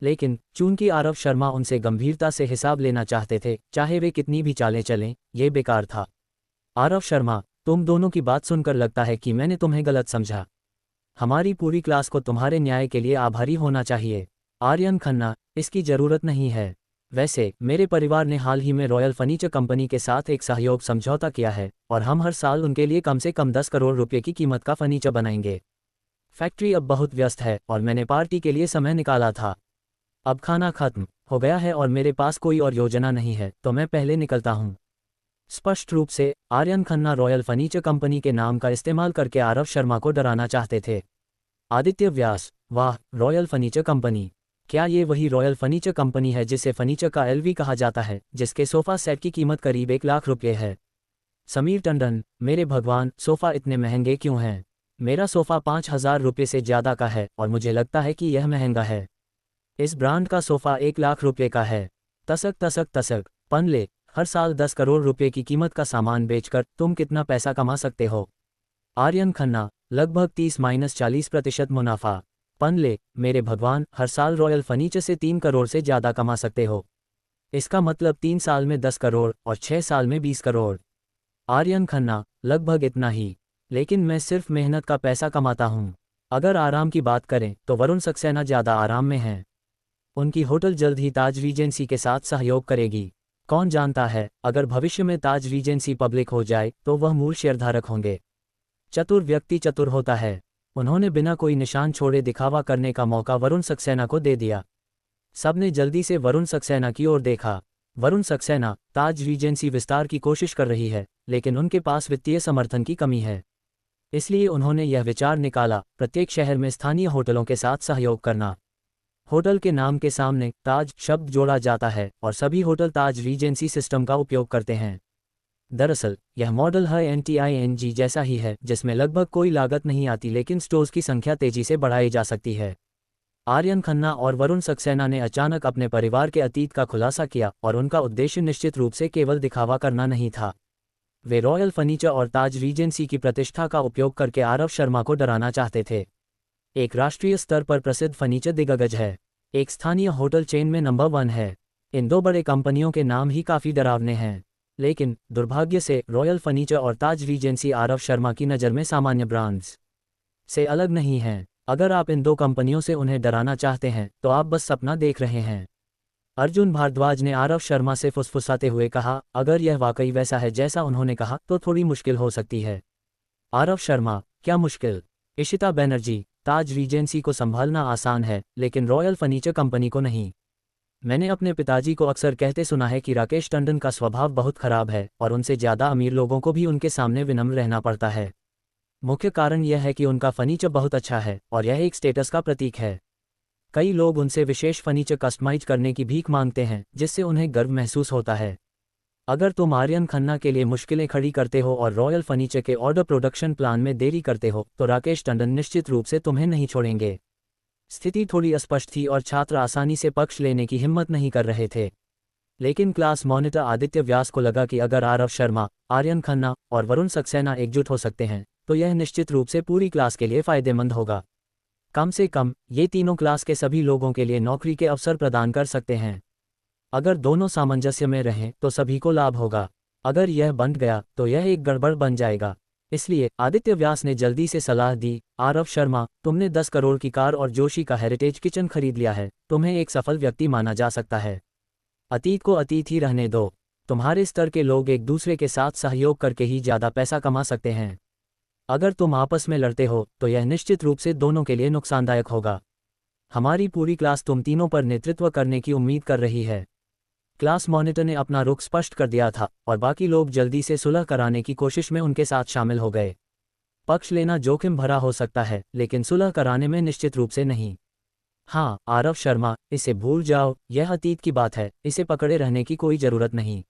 लेकिन चूंकि आरव शर्मा उनसे गंभीरता से हिसाब लेना चाहते थे, चाहे वे कितनी भी चालें चलें, ये बेकार था। आरव शर्मा, तुम दोनों की बात सुनकर लगता है कि मैंने तुम्हें गलत समझा। हमारी पूरी क्लास को तुम्हारे न्याय के लिए आभारी होना चाहिए। आर्यन खन्ना, इसकी जरूरत नहीं है। वैसे मेरे परिवार ने हाल ही में रॉयल फर्नीचर कंपनी के साथ एक सहयोग समझौता किया है और हम हर साल उनके लिए कम से कम 10 करोड़ रुपए की कीमत का फर्नीचर बनाएंगे। फैक्ट्री अब बहुत व्यस्त है और मैंने पार्टी के लिए समय निकाला था। अब खाना खत्म हो गया है और मेरे पास कोई और योजना नहीं है, तो मैं पहले निकलता हूँ। स्पष्ट रूप से Aryan Khanna Royal Furniture Company के नाम का इस्तेमाल करके आरव शर्मा को डराना चाहते थे। आदित्य व्यास, वाह, रॉयल फर्नीचर कंपनी। क्या ये वही रॉयल फर्नीचर कंपनी है जिसे फर्नीचर का एलवी कहा जाता है, जिसके सोफा सेट की कीमत करीब 1 लाख रुपये है? समीर टंडन, मेरे भगवान, सोफा इतने महंगे क्यों हैं? मेरा सोफा 5,000 रुपये से ज़्यादा का है और मुझे लगता है कि यह महंगा है। इस ब्रांड का सोफा 1 लाख रुपये का है। तसक तसक तसक, पनले, हर साल 10 करोड़ रुपये की कीमत का सामान बेचकर तुम कितना पैसा कमा सकते हो? आर्यन खन्ना, लगभग 30-40% मुनाफा। पनले, मेरे भगवान, हर साल रॉयल फर्नीचर से 3 करोड़ से ज़्यादा कमा सकते हो। इसका मतलब 3 साल में 10 करोड़ और 6 साल में 20 करोड़। आर्यन खन्ना, लगभग इतना ही, लेकिन मैं सिर्फ मेहनत का पैसा कमाता हूँ। अगर आराम की बात करें तो वरुण सक्सेना ज़्यादा आराम में हैं। उनकी होटल जल्द ही ताज रीजेंसी के साथ सहयोग करेगी। कौन जानता है, अगर भविष्य में ताज रीजेंसी पब्लिक हो जाए तो वह मूल शेयरधारक होंगे। चतुर व्यक्ति चतुर होता है। उन्होंने बिना कोई निशान छोड़े दिखावा करने का मौका वरुण सक्सेना को दे दिया। सबने जल्दी से वरुण सक्सेना की ओर देखा। वरुण सक्सेना, ताज रीजेंसी विस्तार की कोशिश कर रही है, लेकिन उनके पास वित्तीय समर्थन की कमी है। इसलिए उन्होंने यह विचार निकाला, प्रत्येक शहर में स्थानीय होटलों के साथ सहयोग करना। होटल के नाम के सामने ताज शब्द जोड़ा जाता है और सभी होटल ताज रीजेंसी सिस्टम का उपयोग करते हैं। दरअसल यह मॉडल है NTING जैसा ही है, जिसमें लगभग कोई लागत नहीं आती लेकिन स्टोर्स की संख्या तेजी से बढ़ाई जा सकती है। आर्यन खन्ना और वरुण सक्सेना ने अचानक अपने परिवार के अतीत का खुलासा किया और उनका उद्देश्य निश्चित रूप से केवल दिखावा करना नहीं था। वे रॉयल फर्नीचर और ताज रीजेंसी की प्रतिष्ठा का उपयोग करके आरव शर्मा को डराना चाहते थे। एक राष्ट्रीय स्तर पर प्रसिद्ध फर्नीचर दिग्गज है, एक स्थानीय होटल चेन में नंबर 1 है। इन दो बड़े कंपनियों के नाम ही काफ़ी डरावने हैं, लेकिन दुर्भाग्य से रॉयल फर्नीचर और ताज रीजेंसी आरव शर्मा की नज़र में सामान्य ब्रांड्स से अलग नहीं हैं। अगर आप इन दो कंपनियों से उन्हें डराना चाहते हैं तो आप बस सपना देख रहे हैं। अर्जुन भारद्वाज ने आरव शर्मा से फुसफुसाते हुए कहा, अगर यह वाकई वैसा है जैसा उन्होंने कहा तो थोड़ी मुश्किल हो सकती है। आरव शर्मा, क्या मुश्किल? इशिता बनर्जी, ताज रीजेंसी को संभालना आसान है लेकिन रॉयल फर्नीचर कंपनी को नहीं। मैंने अपने पिताजी को अक्सर कहते सुना है कि राकेश टंडन का स्वभाव बहुत खराब है और उनसे ज़्यादा अमीर लोगों को भी उनके सामने विनम्र रहना पड़ता है। मुख्य कारण यह है कि उनका फर्नीचर बहुत अच्छा है और यह एक स्टेटस का प्रतीक है। कई लोग उनसे विशेष फर्नीचर कस्टमाइज करने की भीख मांगते हैं, जिससे उन्हें गर्व महसूस होता है। अगर तुम आर्यन खन्ना के लिए मुश्किलें खड़ी करते हो और रॉयल फर्नीचर के ऑर्डर प्रोडक्शन प्लान में देरी करते हो तो राकेश टंडन निश्चित रूप से तुम्हें नहीं छोड़ेंगे। स्थिति थोड़ी अस्पष्ट थी और छात्र आसानी से पक्ष लेने की हिम्मत नहीं कर रहे थे। लेकिन क्लास मॉनिटर आदित्य व्यास को लगा कि अगर आरव शर्मा, आर्यन खन्ना और वरुण सक्सेना एकजुट हो सकते हैं तो यह निश्चित रूप से पूरी क्लास के लिए फायदेमंद होगा। कम से कम ये तीनों क्लास के सभी लोगों के लिए नौकरी के अवसर प्रदान कर सकते हैं। अगर दोनों सामंजस्य में रहें तो सभी को लाभ होगा। अगर यह बंट गया तो यह एक गड़बड़ बन जाएगा। इसलिए आदित्य व्यास ने जल्दी से सलाह दी, आरव शर्मा, तुमने 10 करोड़ की कार और जोशी का हेरिटेज किचन खरीद लिया है, तुम्हें एक सफल व्यक्ति माना जा सकता है। अतीत को अतीत ही रहने दो। तुम्हारे स्तर के लोग एक दूसरे के साथ सहयोग करके ही ज़्यादा पैसा कमा सकते हैं। अगर तुम आपस में लड़ते हो तो यह निश्चित रूप से दोनों के लिए नुकसानदायक होगा। हमारी पूरी क्लास तुम तीनों पर नेतृत्व करने की उम्मीद कर रही है। क्लास मॉनिटर ने अपना रुख स्पष्ट कर दिया था और बाकी लोग जल्दी से सुलह कराने की कोशिश में उनके साथ शामिल हो गए। पक्ष लेना जोखिम भरा हो सकता है लेकिन सुलह कराने में निश्चित रूप से नहीं। हाँ आरव शर्मा, इसे भूल जाओ, यह अतीत की बात है, इसे पकड़े रहने की कोई ज़रूरत नहीं।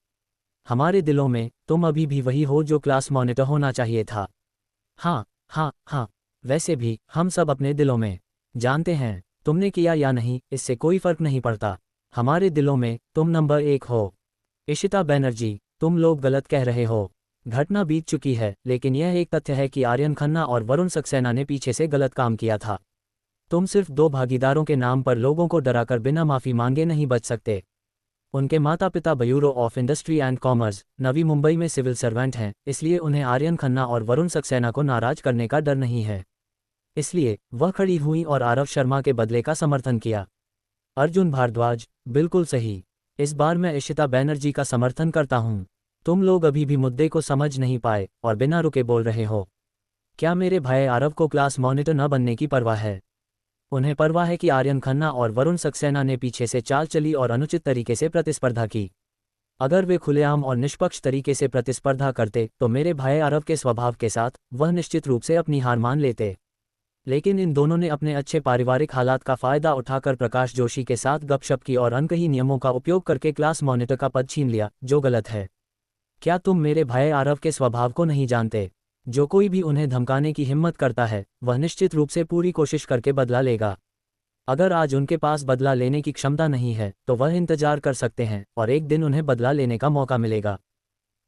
हमारे दिलों में तुम अभी भी वही हो जो क्लास मॉनिटर होना चाहिए था। हाँ हाँ हाँ, वैसे भी हम सब अपने दिलों में। जानते हैं तुमने किया या नहीं, इससे कोई फर्क नहीं पड़ता। हमारे दिलों में तुम नंबर 1 हो। इशिता बनर्जी, तुम लोग गलत कह रहे हो। घटना बीत चुकी है लेकिन यह एक तथ्य है कि आर्यन खन्ना और वरुण सक्सेना ने पीछे से गलत काम किया था। तुम सिर्फ 2 भागीदारों के नाम पर लोगों को डराकर बिना माफ़ी मांगे नहीं बच सकते। उनके माता पिता bureau of industry and commerce, Navi Mumbai में सिविल सर्वेंट हैं, इसलिए उन्हें आर्यन खन्ना और वरुण सक्सेना को नाराज करने का डर नहीं है। इसलिए वह खड़ी हुई और आरव शर्मा के बदले का समर्थन किया। अर्जुन भारद्वाज, बिल्कुल सही। इस बार मैं इशिता बनर्जी का समर्थन करता हूँ। तुम लोग अभी भी मुद्दे को समझ नहीं पाए और बिना रुके बोल रहे हो। क्या मेरे भाई आरव को क्लास मॉनिटर न बनने की परवाह है? उन्हें परवाह है कि आर्यन खन्ना और वरुण सक्सेना ने पीछे से चाल चली और अनुचित तरीके से प्रतिस्पर्धा की। अगर वे खुलेआम और निष्पक्ष तरीके से प्रतिस्पर्धा करते तो मेरे भाई आरव के स्वभाव के साथ वह निश्चित रूप से अपनी हार मान लेते। लेकिन इन दोनों ने अपने अच्छे पारिवारिक हालात का फायदा उठाकर प्रकाश जोशी के साथ गपशप की और अनकही नियमों का उपयोग करके क्लास मॉनिटर का पद छीन लिया, जो गलत है। क्या तुम मेरे भाई आरव के स्वभाव को नहीं जानते? जो कोई भी उन्हें धमकाने की हिम्मत करता है वह निश्चित रूप से पूरी कोशिश करके बदला लेगा। अगर आज उनके पास बदला लेने की क्षमता नहीं है तो वह इंतजार कर सकते हैं और एक दिन उन्हें बदला लेने का मौका मिलेगा।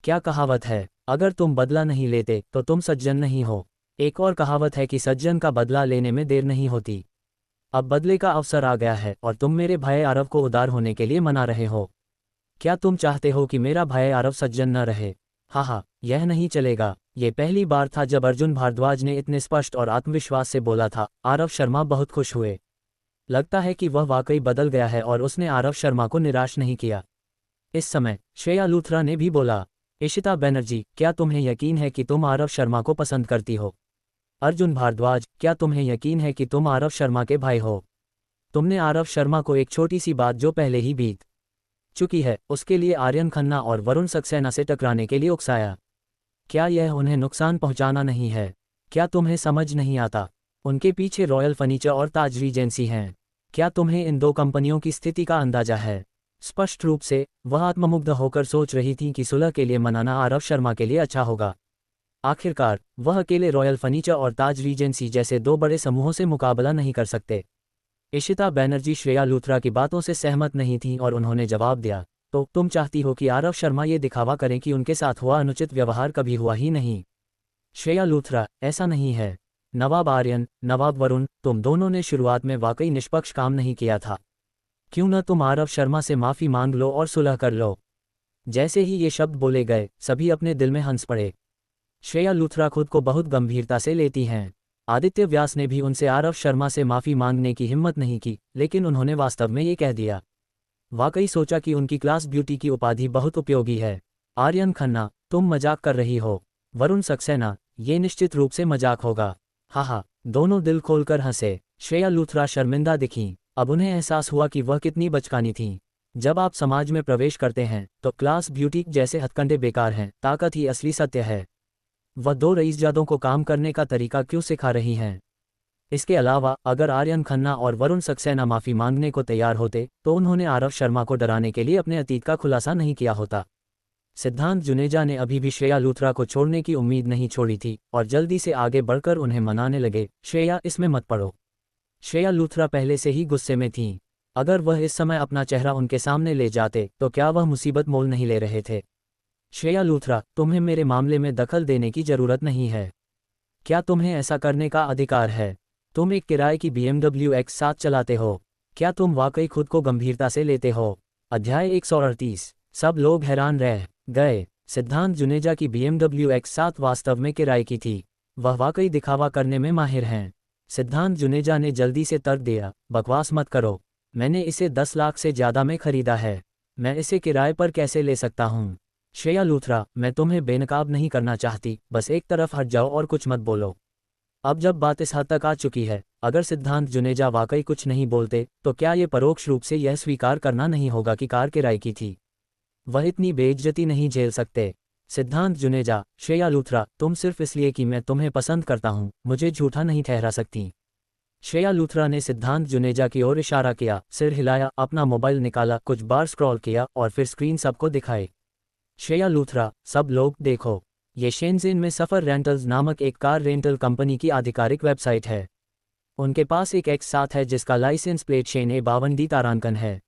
क्या कहावत है, अगर तुम बदला नहीं लेते तो तुम सज्जन नहीं हो। एक और कहावत है कि सज्जन का बदला लेने में देर नहीं होती। अब बदले का अवसर आ गया है और तुम मेरे भाई आरव को उदार होने के लिए मना रहे हो। क्या तुम चाहते हो कि मेरा भाई आरव सज्जन न रहे? हाँ, यह नहीं चलेगा। ये पहली बार था जब अर्जुन भारद्वाज ने इतने स्पष्ट और आत्मविश्वास से बोला था। आरव शर्मा बहुत खुश हुए। लगता है कि वह वाकई बदल गया है और उसने आरव शर्मा को निराश नहीं किया। इस समय श्रेया लूथरा ने भी बोला, इशिता बनर्जी, क्या तुम्हें यकीन है कि तुम आरव शर्मा को पसंद करती हो? अर्जुन भारद्वाज, क्या तुम्हें यकीन है कि तुम आरव शर्मा के भाई हो? तुमने आरव शर्मा को एक छोटी सी बात जो पहले ही बीत चुकी है उसके लिए आर्यन खन्ना और वरुण सक्सेना से टकराने के लिए उकसाया। क्या यह उन्हें नुकसान पहुंचाना नहीं है? क्या तुम्हें समझ नहीं आता? उनके पीछे रॉयल फर्नीचर और ताज रीजेंसी हैं। क्या तुम्हें इन दो कंपनियों की स्थिति का अंदाजा है? स्पष्ट रूप से वह आत्ममुग्ध होकर सोच रही थी कि सुलह के लिए मनाना आरव शर्मा के लिए अच्छा होगा। आखिरकार वह अकेले रॉयल फर्नीचर और ताज रीजेंसी जैसे दो बड़े समूहों से मुकाबला नहीं कर सकते। इशिता बनर्जी श्रेया लूथरा की बातों से सहमत नहीं थीं और उन्होंने जवाब दिया, तो तुम चाहती हो कि आरव शर्मा ये दिखावा करें कि उनके साथ हुआ अनुचित व्यवहार कभी हुआ ही नहीं? श्रेया लूथरा, ऐसा नहीं है। नवाब आर्यन, नवाब वरुण, तुम दोनों ने शुरुआत में वाकई निष्पक्ष काम नहीं किया था। क्यों न तुम आरव शर्मा से माफ़ी मांग लो और सुलह कर लो? जैसे ही ये शब्द बोले गए सभी अपने दिल में हंस पड़े। श्रेया लूथरा खुद को बहुत गंभीरता से लेती हैं। आदित्य व्यास ने भी उनसे आरव शर्मा से माफ़ी मांगने की हिम्मत नहीं की, लेकिन उन्होंने वास्तव में ये कह दिया। वाकई सोचा कि उनकी क्लास ब्यूटी की उपाधि बहुत उपयोगी है। आर्यन खन्ना, तुम मजाक कर रही हो। वरुण सक्सेना, ये निश्चित रूप से मजाक होगा। हा, दोनों दिल खोलकर हंसे। श्रेया लूथरा शर्मिंदा दिखीं। अब उन्हें एहसास हुआ कि वह कितनी बचकानी थीं। जब आप समाज में प्रवेश करते हैं तो क्लास ब्यूटी जैसे हथकंडे बेकार हैं, ताकत ही असली सत्य है। वह दो रईसजादों को काम करने का तरीका क्यों सिखा रही हैं? इसके अलावा अगर आर्यन खन्ना और वरुण सक्सेना माफ़ी मांगने को तैयार होते तो उन्होंने आरव शर्मा को डराने के लिए अपने अतीत का खुलासा नहीं किया होता। सिद्धांत जुनेजा ने अभी भी श्रेया लूथरा को छोड़ने की उम्मीद नहीं छोड़ी थी और जल्दी से आगे बढ़कर उन्हें मनाने लगे, श्रेया इसमें मत पड़ो। श्रेया लूथरा पहले से ही गुस्से में थीं। अगर वह इस समय अपना चेहरा उनके सामने ले जाते तो क्या वह मुसीबत मोल नहीं ले रहे थे? श्रेया लूथरा, तुम्हें मेरे मामले में दखल देने की जरूरत नहीं है। क्या तुम्हें ऐसा करने का अधिकार है? तुम एक किराए की BMW X7 चलाते हो। क्या तुम वाकई खुद को गंभीरता से लेते हो? अध्याय 138। सब लोग हैरान रह गए। सिद्धांत जुनेजा की BMW X7 वास्तव में किराए की थी। वह वाकई दिखावा करने में माहिर हैं। सिद्धांत जुनेजा ने जल्दी से तर्क दिया, बकवास मत करो। मैंने इसे 10 लाख से ज़्यादा में खरीदा है। मैं इसे किराए पर कैसे ले सकता हूँ? श्रेया लूथरा, मैं तुम्हें बेनकाब नहीं करना चाहती, बस एक तरफ हट जाओ और कुछ मत बोलो। अब जब बात इस हद तक आ चुकी है, अगर सिद्धांत जुनेजा वाकई कुछ नहीं बोलते तो क्या ये परोक्ष रूप से यह स्वीकार करना नहीं होगा कि कार किराए की थी? वह इतनी बेइज्जती नहीं झेल सकते। सिद्धांत जुनेजा, श्रेया लूथरा, तुम सिर्फ इसलिए कि मैं तुम्हें पसंद करता हूँ मुझे झूठा नहीं ठहरा सकती। श्रेया लूथरा ने सिद्धांत जुनेजा की ओर इशारा किया, सिर हिलाया, अपना मोबाइल निकाला, कुछ बार स्क्रॉल किया और फिर स्क्रीन सबको दिखाई। श्रेया लूथरा, सब लोग देखो, ये शेनज़ेन में सफ़र रेंटल्स नामक एक कार रेंटल कंपनी की आधिकारिक वेबसाइट है। उनके पास एक X7 है जिसका लाइसेंस प्लेट शेन A52D तारांकन है।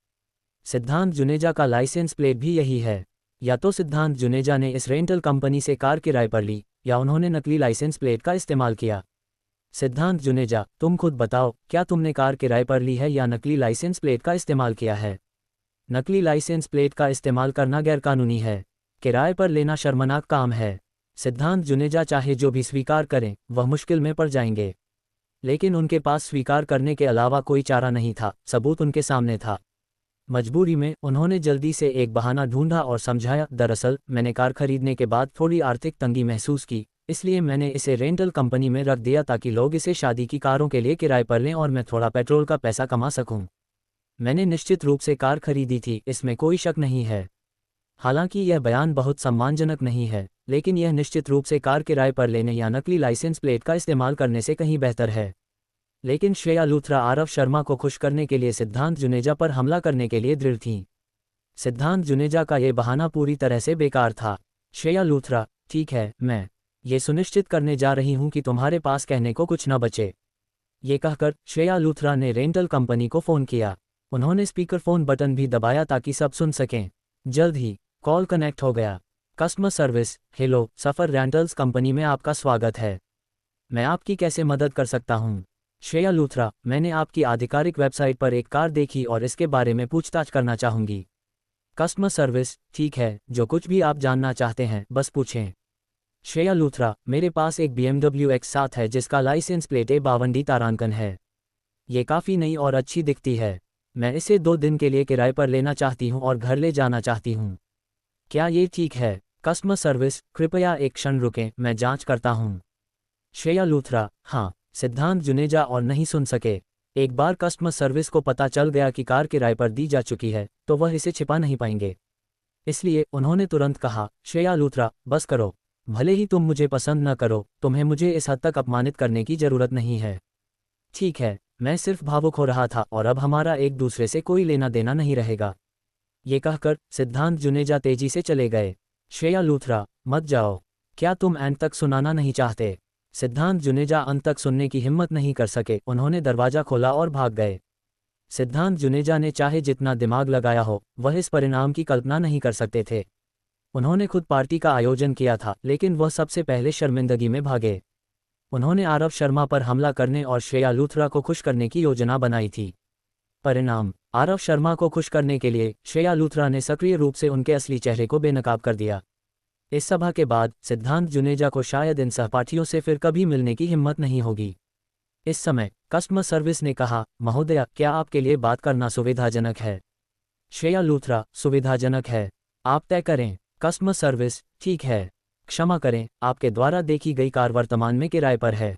सिद्धांत जुनेजा का लाइसेंस प्लेट भी यही है। या तो सिद्धांत जुनेजा ने इस रेंटल कंपनी से कार किराए पर ली या उन्होंने नकली लाइसेंस प्लेट का इस्तेमाल किया। सिद्धांत जुनेजा, तुम खुद बताओ, क्या तुमने कार किराए पर ली है या नकली लाइसेंस प्लेट का इस्तेमाल किया है? नकली लाइसेंस प्लेट का इस्तेमाल करना गैरकानूनी है। किराए पर लेना शर्मनाक काम है। सिद्धांत जुनेजा चाहे जो भी स्वीकार करें वह मुश्किल में पड़ जाएंगे, लेकिन उनके पास स्वीकार करने के अलावा कोई चारा नहीं था। सबूत उनके सामने था। मजबूरी में उन्होंने जल्दी से एक बहाना ढूंढा और समझाया, दरअसल मैंने कार खरीदने के बाद थोड़ी आर्थिक तंगी महसूस की, इसलिए मैंने इसे रेंटल कंपनी में रख दिया ताकि लोग इसे शादी की कारों के लिए किराए पर लें और मैं थोड़ा पेट्रोल का पैसा कमा सकूं। मैंने निश्चित रूप से कार खरीदी थी, इसमें कोई शक नहीं है। हालांकि यह बयान बहुत सम्मानजनक नहीं है, लेकिन यह निश्चित रूप से कार किराए पर लेने या नकली लाइसेंस प्लेट का इस्तेमाल करने से कहीं बेहतर है। लेकिन श्रेया लूथरा आरव शर्मा को खुश करने के लिए सिद्धांत जुनेजा पर हमला करने के लिए दृढ़ थीं। सिद्धांत जुनेजा का यह बहाना पूरी तरह से बेकार था। श्रेया लूथरा, ठीक है, मैं ये सुनिश्चित करने जा रही हूं कि तुम्हारे पास कहने को कुछ न बचे। ये कहकर श्रेया लूथरा ने रेंटल कंपनी को फ़ोन किया। उन्होंने स्पीकरफोन बटन भी दबाया ताकि सब सुन सकें। जल्द ही कॉल कनेक्ट हो गया। कस्टमर सर्विस, हेलो, सफ़र रेंटल्स कंपनी में आपका स्वागत है। मैं आपकी कैसे मदद कर सकता हूँ? श्रेया लूथरा, मैंने आपकी आधिकारिक वेबसाइट पर एक कार देखी और इसके बारे में पूछताछ करना चाहूँगी। कस्टमर सर्विस, ठीक है, जो कुछ भी आप जानना चाहते हैं बस पूछें। श्रेया लूथरा, मेरे पास एक BMW X7 है जिसका लाइसेंस प्लेट A52D तारांकन है। ये काफ़ी नई और अच्छी दिखती है। मैं इसे 2 दिन के लिए किराए पर लेना चाहती हूँ और घर ले जाना चाहती हूँ। क्या ये ठीक है? कस्टमर सर्विस, कृपया एक क्षण रुकें, मैं जांच करता हूँ। श्रेया लूथरा, हाँ। सिद्धांत जुनेजा और नहीं सुन सके। एक बार कस्टमर सर्विस को पता चल गया कि कार किराए पर दी जा चुकी है तो वह इसे छिपा नहीं पाएंगे। इसलिए उन्होंने तुरंत कहा, श्रेया लूथरा, बस करो। भले ही तुम मुझे पसंद न करो, तुम्हें मुझे इस हद तक अपमानित करने की जरूरत नहीं है। ठीक है, मैं सिर्फ भावुक हो रहा था और अब हमारा एक दूसरे से कोई लेना देना नहीं रहेगा। ये कहकर सिद्धांत जुनेजा तेजी से चले गए। श्रेया लूथरा, मत जाओ। क्या तुम अंत तक सुनाना नहीं चाहते? सिद्धांत जुनेजा अंत तक सुनने की हिम्मत नहीं कर सके, उन्होंने दरवाजा खोला और भाग गए। सिद्धांत जुनेजा ने चाहे जितना दिमाग लगाया हो, वह इस परिणाम की कल्पना नहीं कर सकते थे। उन्होंने खुद पार्टी का आयोजन किया था, लेकिन वह सबसे पहले शर्मिंदगी में भागे। उन्होंने आरव शर्मा पर हमला करने और श्रेया लूथरा को खुश करने की योजना बनाई थी। परिणाम, आरव शर्मा को खुश करने के लिए श्रेया लूथरा ने सक्रिय रूप से उनके असली चेहरे को बेनकाब कर दिया। इस सभा के बाद सिद्धांत जुनेजा को शायद इन सहपाठियों से फिर कभी मिलने की हिम्मत नहीं होगी। इस समय कस्टमर सर्विस ने कहा, महोदया, क्या आपके लिए बात करना सुविधाजनक है? श्रेया लूथरा, सुविधाजनक है। आप तय करें। कस्टमर सर्विस, ठीक है। क्षमा करें, आपके द्वारा देखी गई कार वर्तमान में किराए पर है।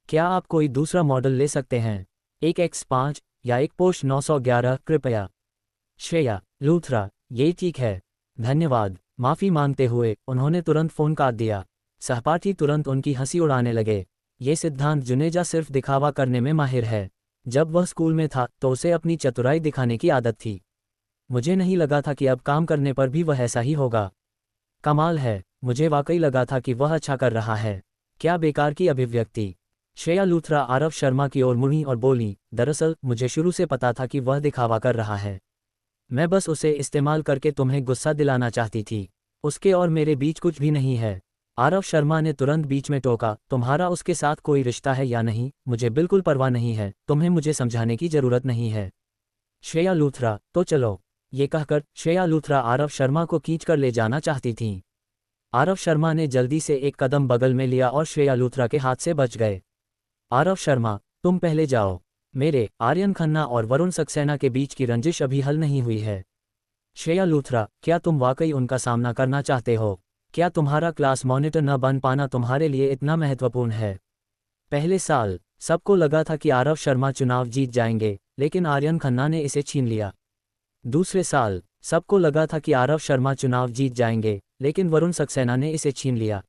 क्या आप कोई दूसरा मॉडल ले सकते हैं? एक X5 या एक पोर्श 911 कृपया। श्रेया लूथरा, ये ठीक है, धन्यवाद। माफ़ी मांगते हुए उन्होंने तुरंत फ़ोन काट दिया। सहपाठी तुरंत उनकी हंसी उड़ाने लगे। ये सिद्धांत जुनेजा सिर्फ दिखावा करने में माहिर है। जब वह स्कूल में था तो उसे अपनी चतुराई दिखाने की आदत थी। मुझे नहीं लगा था कि अब काम करने पर भी वह ऐसा ही होगा। कमाल है, मुझे वाकई लगा था कि वह अच्छा कर रहा है। क्या बेकार की अभिव्यक्ति। श्रेया लूथरा आरव शर्मा की ओर मुड़ी और बोली, दरअसल मुझे शुरू से पता था कि वह दिखावा कर रहा है। मैं बस उसे इस्तेमाल करके तुम्हें गुस्सा दिलाना चाहती थी। उसके और मेरे बीच कुछ भी नहीं है। आरव शर्मा ने तुरंत बीच में टोका, तुम्हारा उसके साथ कोई रिश्ता है या नहीं, मुझे बिल्कुल परवाह नहीं है, तुम्हें मुझे समझाने की जरूरत नहीं है। श्रेया लूथरा, तो चलो। ये कहकर श्रेया लूथरा आरव शर्मा को खींचकर ले जाना चाहती थीं। आरव शर्मा ने जल्दी से एक कदम बगल में लिया और श्रेया लूथरा के हाथ से बच गए। आरव शर्मा, तुम पहले जाओ। मेरे, आर्यन खन्ना और वरुण सक्सेना के बीच की रंजिश अभी हल नहीं हुई है। श्रेया लूथरा, क्या तुम वाकई उनका सामना करना चाहते हो? क्या तुम्हारा क्लास मॉनिटर न बन पाना तुम्हारे लिए इतना महत्वपूर्ण है? पहले साल सबको लगा था कि आरव शर्मा चुनाव जीत जाएंगे, लेकिन आर्यन खन्ना ने इसे छीन लिया। दूसरे साल सबको लगा था कि आरव शर्मा चुनाव जीत जाएंगे, लेकिन वरुण सक्सेना ने इसे छीन लिया।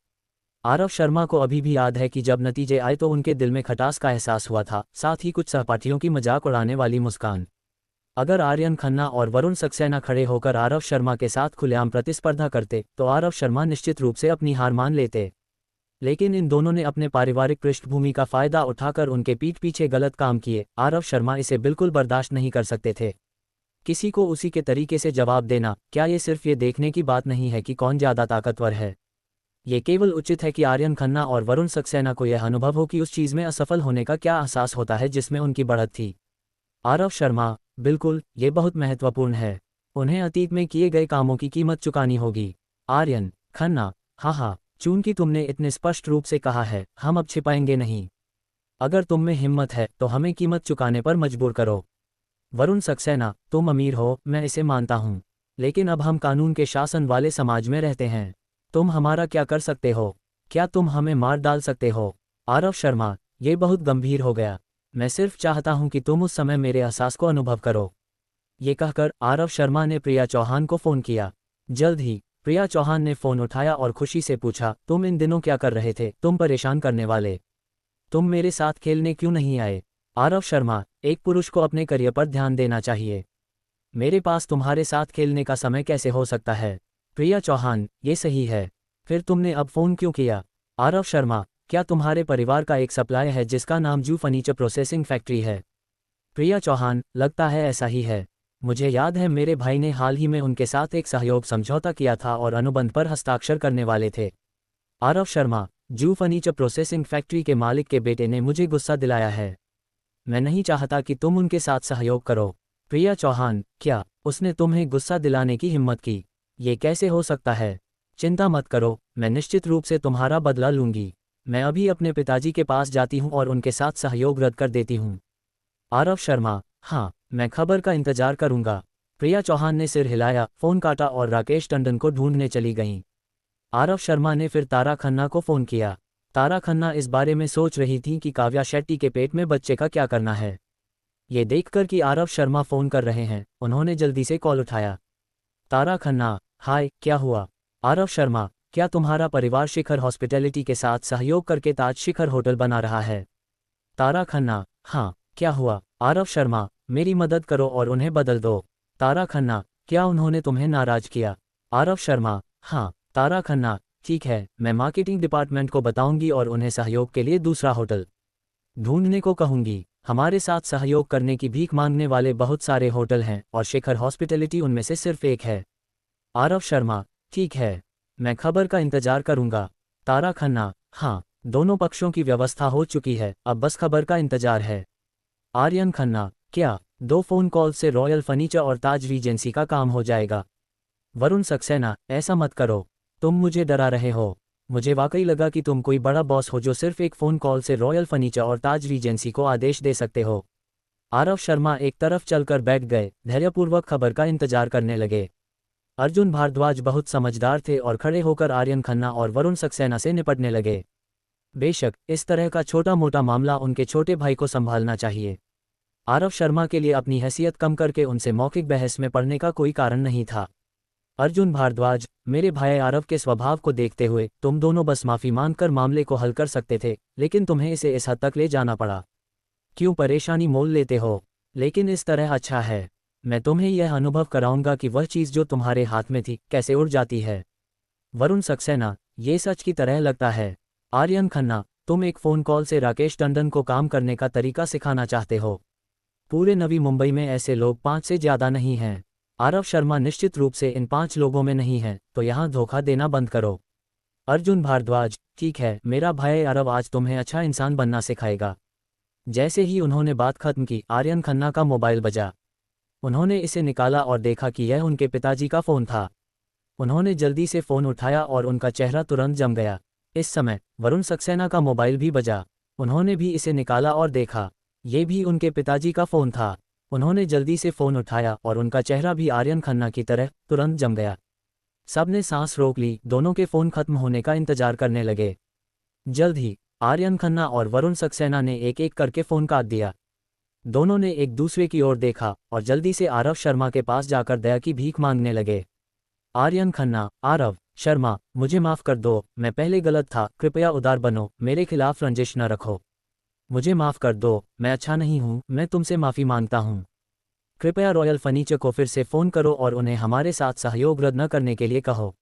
आरव शर्मा को अभी भी याद है कि जब नतीजे आए तो उनके दिल में खटास का एहसास हुआ था, साथ ही कुछ सहपाठियों की मजाक उड़ाने वाली मुस्कान। अगर आर्यन खन्ना और वरुण सक्सेना खड़े होकर आरव शर्मा के साथ खुलेआम प्रतिस्पर्धा करते तो आरव शर्मा निश्चित रूप से अपनी हार मान लेते। लेकिन इन दोनों ने अपने पारिवारिक पृष्ठभूमि का फायदा उठाकर उनके पीठ पीछे गलत काम किए। आरव शर्मा इसे बिल्कुल बर्दाश्त नहीं कर सकते थे। किसी को उसी के तरीके से जवाब देना, क्या ये सिर्फ ये देखने की बात नहीं है कि कौन ज़्यादा ताकतवर है? ये केवल उचित है कि आर्यन खन्ना और वरुण सक्सेना को यह अनुभव हो कि उस चीज़ में असफल होने का क्या एहसास होता है जिसमें उनकी बढ़त थी। आरव शर्मा, बिल्कुल, ये बहुत महत्वपूर्ण है। उन्हें अतीत में किए गए कामों की कीमत चुकानी होगी। आर्यन खन्ना, हाँ, चूंकि तुमने इतने स्पष्ट रूप से कहा है, हम अब छिपाएंगे नहीं। अगर तुम में हिम्मत है तो हमें कीमत चुकाने पर मजबूर करो। वरुण सक्सेना, तुम अमीर हो, मैं इसे मानता हूँ, लेकिन अब हम कानून के शासन वाले समाज में रहते हैं। तुम हमारा क्या कर सकते हो? क्या तुम हमें मार डाल सकते हो? आरव शर्मा, ये बहुत गंभीर हो गया। मैं सिर्फ चाहता हूं कि तुम उस समय मेरे एहसास को अनुभव करो। ये कहकर आरव शर्मा ने प्रिया चौहान को फ़ोन किया। जल्द ही प्रिया चौहान ने फ़ोन उठाया और खुशी से पूछा, तुम इन दिनों क्या कर रहे थे? तुम परेशान करने वाले। तुम मेरे साथ खेलने क्यों नहीं आए? आरव शर्मा, एक पुरुष को अपने करियर पर ध्यान देना चाहिए। मेरे पास तुम्हारे साथ खेलने का समय कैसे हो सकता है? प्रिया चौहान, ये सही है। फिर तुमने अब फ़ोन क्यों किया? आरव शर्मा, क्या तुम्हारे परिवार का एक सप्लायर है जिसका नाम जू फर्नीचर प्रोसेसिंग फैक्ट्री है? प्रिया चौहान, लगता है ऐसा ही है। मुझे याद है मेरे भाई ने हाल ही में उनके साथ एक सहयोग समझौता किया था और अनुबंध पर हस्ताक्षर करने वाले थे। आरव शर्मा, जू फर्नीचर प्रोसेसिंग फैक्ट्री के मालिक के बेटे ने मुझे गुस्सा दिलाया है। मैं नहीं चाहता कि तुम उनके साथ सहयोग करो। प्रिया चौहान, क्या उसने तुम्हें गुस्सा दिलाने की हिम्मत की? ये कैसे हो सकता है? चिंता मत करो, मैं निश्चित रूप से तुम्हारा बदला लूंगी। मैं अभी अपने पिताजी के पास जाती हूँ और उनके साथ सहयोग रद्द कर देती हूँ। आरव शर्मा, हाँ, मैं खबर का इंतजार करूंगा। प्रिया चौहान ने सिर हिलाया, फ़ोन काटा और राकेश टंडन को ढूंढने चली गईं। आरव शर्मा ने फिर तारा खन्ना को फ़ोन किया। तारा खन्ना इस बारे में सोच रही थी कि काव्या शेट्टी के पेट में बच्चे का क्या करना है। ये देखकर कि आरव शर्मा फ़ोन कर रहे हैं, उन्होंने जल्दी से कॉल उठाया। तारा खन्ना, हाय, क्या हुआ? आरव शर्मा, क्या तुम्हारा परिवार शिखर हॉस्पिटैलिटी के साथ सहयोग करके ताज शिखर होटल बना रहा है? तारा खन्ना, हाँ, क्या हुआ? आरव शर्मा, मेरी मदद करो और उन्हें बदल दो। तारा खन्ना, क्या उन्होंने तुम्हें नाराज किया? आरव शर्मा, हाँ। तारा खन्ना, ठीक है, मैं मार्केटिंग डिपार्टमेंट को बताऊंगी और उन्हें सहयोग के लिए दूसरा होटल ढूंढने को कहूंगी। हमारे साथ सहयोग करने की भीख मांगने वाले बहुत सारे होटल हैं और शिखर हॉस्पिटैलिटी उनमें से सिर्फ एक है। आरव शर्मा, ठीक है, मैं खबर का इंतजार करूंगा। तारा खन्ना, हाँ, दोनों पक्षों की व्यवस्था हो चुकी है, अब बस खबर का इंतजार है। आर्यन खन्ना, क्या 2 फोन कॉल से रॉयल फर्नीचर और ताज रीजेंसी का काम हो जाएगा? वरुण सक्सेना, ऐसा मत करो, तुम मुझे डरा रहे हो। मुझे वाकई लगा कि तुम कोई बड़ा बॉस हो जो सिर्फ एक फ़ोन कॉल से रॉयल फर्नीचर और ताज रीजेंसी को आदेश दे सकते हो। आरव शर्मा एक तरफ चलकर बैठ गए, धैर्यपूर्वक खबर का इंतजार करने लगे। अर्जुन भारद्वाज बहुत समझदार थे और खड़े होकर आर्यन खन्ना और वरुण सक्सेना से निपटने लगे। बेशक इस तरह का छोटा मोटा मामला उनके छोटे भाई को संभालना चाहिए। आरव शर्मा के लिए अपनी हैसियत कम करके उनसे मौखिक बहस में पड़ने का कोई कारण नहीं था। अर्जुन भारद्वाज, मेरे भाई आरव के स्वभाव को देखते हुए तुम दोनों बस माफी मांगकर मामले को हल कर सकते थे, लेकिन तुम्हें इसे इस हद तक ले जाना पड़ा। क्यों परेशानी मोल लेते हो? लेकिन इस तरह अच्छा है, मैं तुम्हें यह अनुभव कराऊंगा कि वह चीज़ जो तुम्हारे हाथ में थी कैसे उड़ जाती है। वरुण सक्सेना, ये सच की तरह लगता है। आर्यन खन्ना, तुम एक फ़ोन कॉल से राकेश टंडन को काम करने का तरीका सिखाना चाहते हो? पूरे नवी मुंबई में ऐसे लोग 5 से ज़्यादा नहीं हैं। आरव शर्मा, निश्चित रूप से इन 5 लोगों में नहीं हैं, तो यहाँ धोखा देना बंद करो। अर्जुन भारद्वाज, ठीक है, मेरा भाई आरव आज तुम्हें अच्छा इंसान बनना सिखाएगा। जैसे ही उन्होंने बात खत्म की, आर्यन खन्ना का मोबाइल बजा। उन्होंने इसे निकाला और देखा कि यह उनके पिताजी का फ़ोन था। उन्होंने जल्दी से फ़ोन उठाया और उनका चेहरा तुरंत जम गया। इस समय वरुण सक्सेना का मोबाइल भी बजा। उन्होंने भी इसे निकाला और देखा, ये भी उनके पिताजी का फ़ोन था। उन्होंने जल्दी से फ़ोन उठाया और उनका चेहरा भी आर्यन खन्ना की तरह तुरंत जम गया। सबने सांस रोक ली, दोनों के फ़ोन खत्म होने का इंतजार करने लगे। जल्द ही आर्यन खन्ना और वरुण सक्सेना ने एक एक करके फ़ोन काट दिया। दोनों ने एक दूसरे की ओर देखा और जल्दी से आरव शर्मा के पास जाकर दया की भीख मांगने लगे। आर्यन खन्ना, आरव शर्मा, मुझे माफ़ कर दो, मैं पहले गलत था, कृपया उदार बनो, मेरे खिलाफ रंजिश न रखो। मुझे माफ़ कर दो, मैं अच्छा नहीं हूँ, मैं तुमसे माफ़ी मांगता हूँ। कृपया रॉयल फर्नीचर को फिर से फ़ोन करो और उन्हें हमारे साथ सहयोग रद्द न करने के लिए कहो।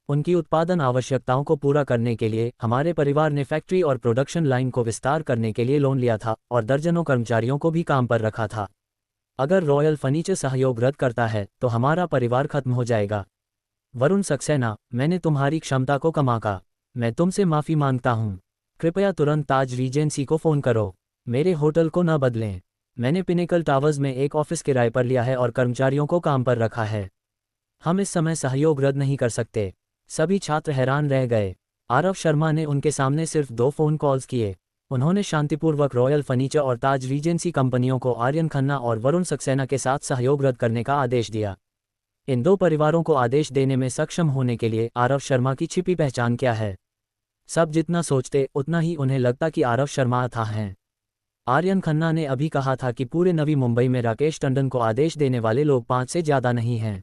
उनकी उत्पादन आवश्यकताओं को पूरा करने के लिए हमारे परिवार ने फैक्ट्री और प्रोडक्शन लाइन को विस्तार करने के लिए लोन लिया था और दर्जनों कर्मचारियों को भी काम पर रखा था। अगर रॉयल फर्नीचर सहयोग रद्द करता है तो हमारा परिवार खत्म हो जाएगा। वरुण सक्सेना, मैंने तुम्हारी क्षमता को कम आंका। मैं तुमसे माफ़ी मांगता हूँ। कृपया तुरंत ताज रीजेंसी को फ़ोन करो। मेरे होटल को न बदलें। मैंने पिनेकल टावर्स में एक ऑफिस किराए पर लिया है और कर्मचारियों को काम पर रखा है। हम इस समय सहयोग रद्द नहीं कर सकते। सभी छात्र हैरान रह गए। आरव शर्मा ने उनके सामने सिर्फ 2 फ़ोन कॉल्स किए। उन्होंने शांतिपूर्वक रॉयल फर्नीचर और ताज रीजेंसी कंपनियों को आर्यन खन्ना और वरुण सक्सेना के साथ सहयोग रद्द करने का आदेश दिया। इन 2 परिवारों को आदेश देने में सक्षम होने के लिए आरव शर्मा की छिपी पहचान क्या है? सब जितना सोचते उतना ही उन्हें लगता कि आरव शर्मा अथाह हैं। आर्यन खन्ना ने अभी कहा था कि पूरे नवी मुंबई में राकेश टंडन को आदेश देने वाले लोग 5 से ज़्यादा नहीं हैं।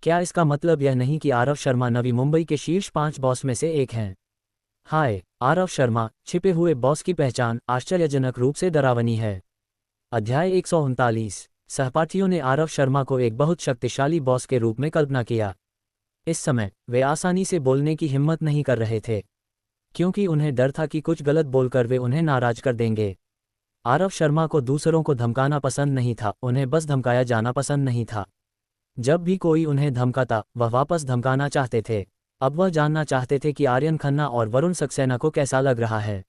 क्या इसका मतलब यह नहीं कि आरव शर्मा नवी मुंबई के शीर्ष 5 बॉस में से एक हैं? हाय, आरव शर्मा, छिपे हुए बॉस की पहचान आश्चर्यजनक रूप से डरावनी है। अध्याय 139। सहपाठियों ने आरव शर्मा को एक बहुत शक्तिशाली बॉस के रूप में कल्पना किया। इस समय वे आसानी से बोलने की हिम्मत नहीं कर रहे थे, क्योंकि उन्हें डर था कि कुछ गलत बोलकर वे उन्हें नाराज कर देंगे। आरव शर्मा को दूसरों को धमकाना पसंद नहीं था, उन्हें बस धमकाया जाना पसंद नहीं था। जब भी कोई उन्हें धमकाता वह वापस धमकाना चाहते थे। अब वह जानना चाहते थे कि आर्यन खन्ना और वरुण सक्सेना को कैसा लग रहा है।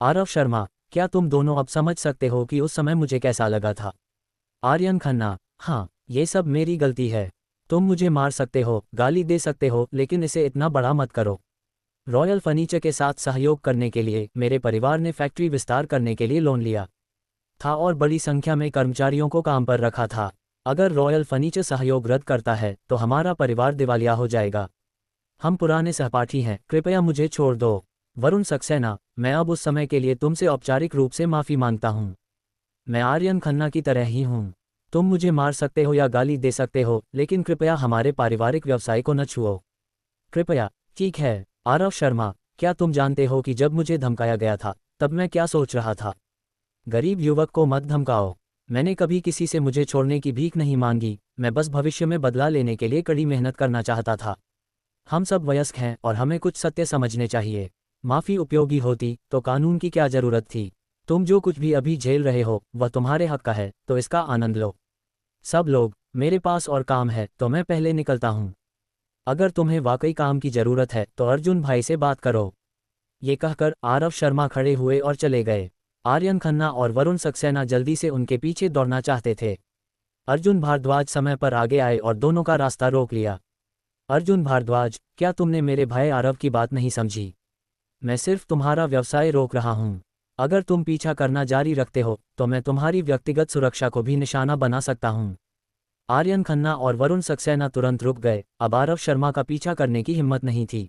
आरव शर्मा, क्या तुम दोनों अब समझ सकते हो कि उस समय मुझे कैसा लगा था? आर्यन खन्ना, हाँ, ये सब मेरी गलती है। तुम मुझे मार सकते हो, गाली दे सकते हो, लेकिन इसे इतना बड़ा मत करो। रॉयल फर्नीचर के साथ सहयोग करने के लिए मेरे परिवार ने फैक्ट्री विस्तार करने के लिए लोन लिया था और बड़ी संख्या में कर्मचारियों को काम पर रखा था। अगर रॉयल फर्नीचर सहयोग रद्द करता है तो हमारा परिवार दिवालिया हो जाएगा। हम पुराने सहपाठी हैं, कृपया मुझे छोड़ दो। वरुण सक्सेना, मैं अब उस समय के लिए तुमसे औपचारिक रूप से माफ़ी मांगता हूँ। मैं आर्यन खन्ना की तरह ही हूँ। तुम मुझे मार सकते हो या गाली दे सकते हो, लेकिन कृपया हमारे पारिवारिक व्यवसाय को न छुओ। कृपया ठीक है आरव शर्मा, क्या तुम जानते हो कि जब मुझे धमकाया गया था तब मैं क्या सोच रहा था? गरीब युवक को मत धमकाओ। मैंने कभी किसी से मुझे छोड़ने की भीख नहीं मांगी, मैं बस भविष्य में बदला लेने के लिए कड़ी मेहनत करना चाहता था। हम सब वयस्क हैं और हमें कुछ सत्य समझने चाहिए। माफ़ी उपयोगी होती तो कानून की क्या ज़रूरत थी? तुम जो कुछ भी अभी झेल रहे हो वह तुम्हारे हक का है, तो इसका आनंद लो। सब लोग, मेरे पास और काम है तो मैं पहले निकलता हूँ। अगर तुम्हें वाकई काम की ज़रूरत है तो अर्जुन भाई से बात करो। ये कहकर आरव शर्मा खड़े हुए और चले गए। आर्यन खन्ना और वरुण सक्सेना जल्दी से उनके पीछे दौड़ना चाहते थे। अर्जुन भारद्वाज समय पर आगे आए और दोनों का रास्ता रोक लिया। अर्जुन भारद्वाज, क्या तुमने मेरे भाई आरव की बात नहीं समझी? मैं सिर्फ तुम्हारा व्यवसाय रोक रहा हूँ। अगर तुम पीछा करना जारी रखते हो तो मैं तुम्हारी व्यक्तिगत सुरक्षा को भी निशाना बना सकता हूँ। आर्यन खन्ना और वरुण सक्सेना तुरंत रुक गए। अब आरव शर्मा का पीछा करने की हिम्मत नहीं थी।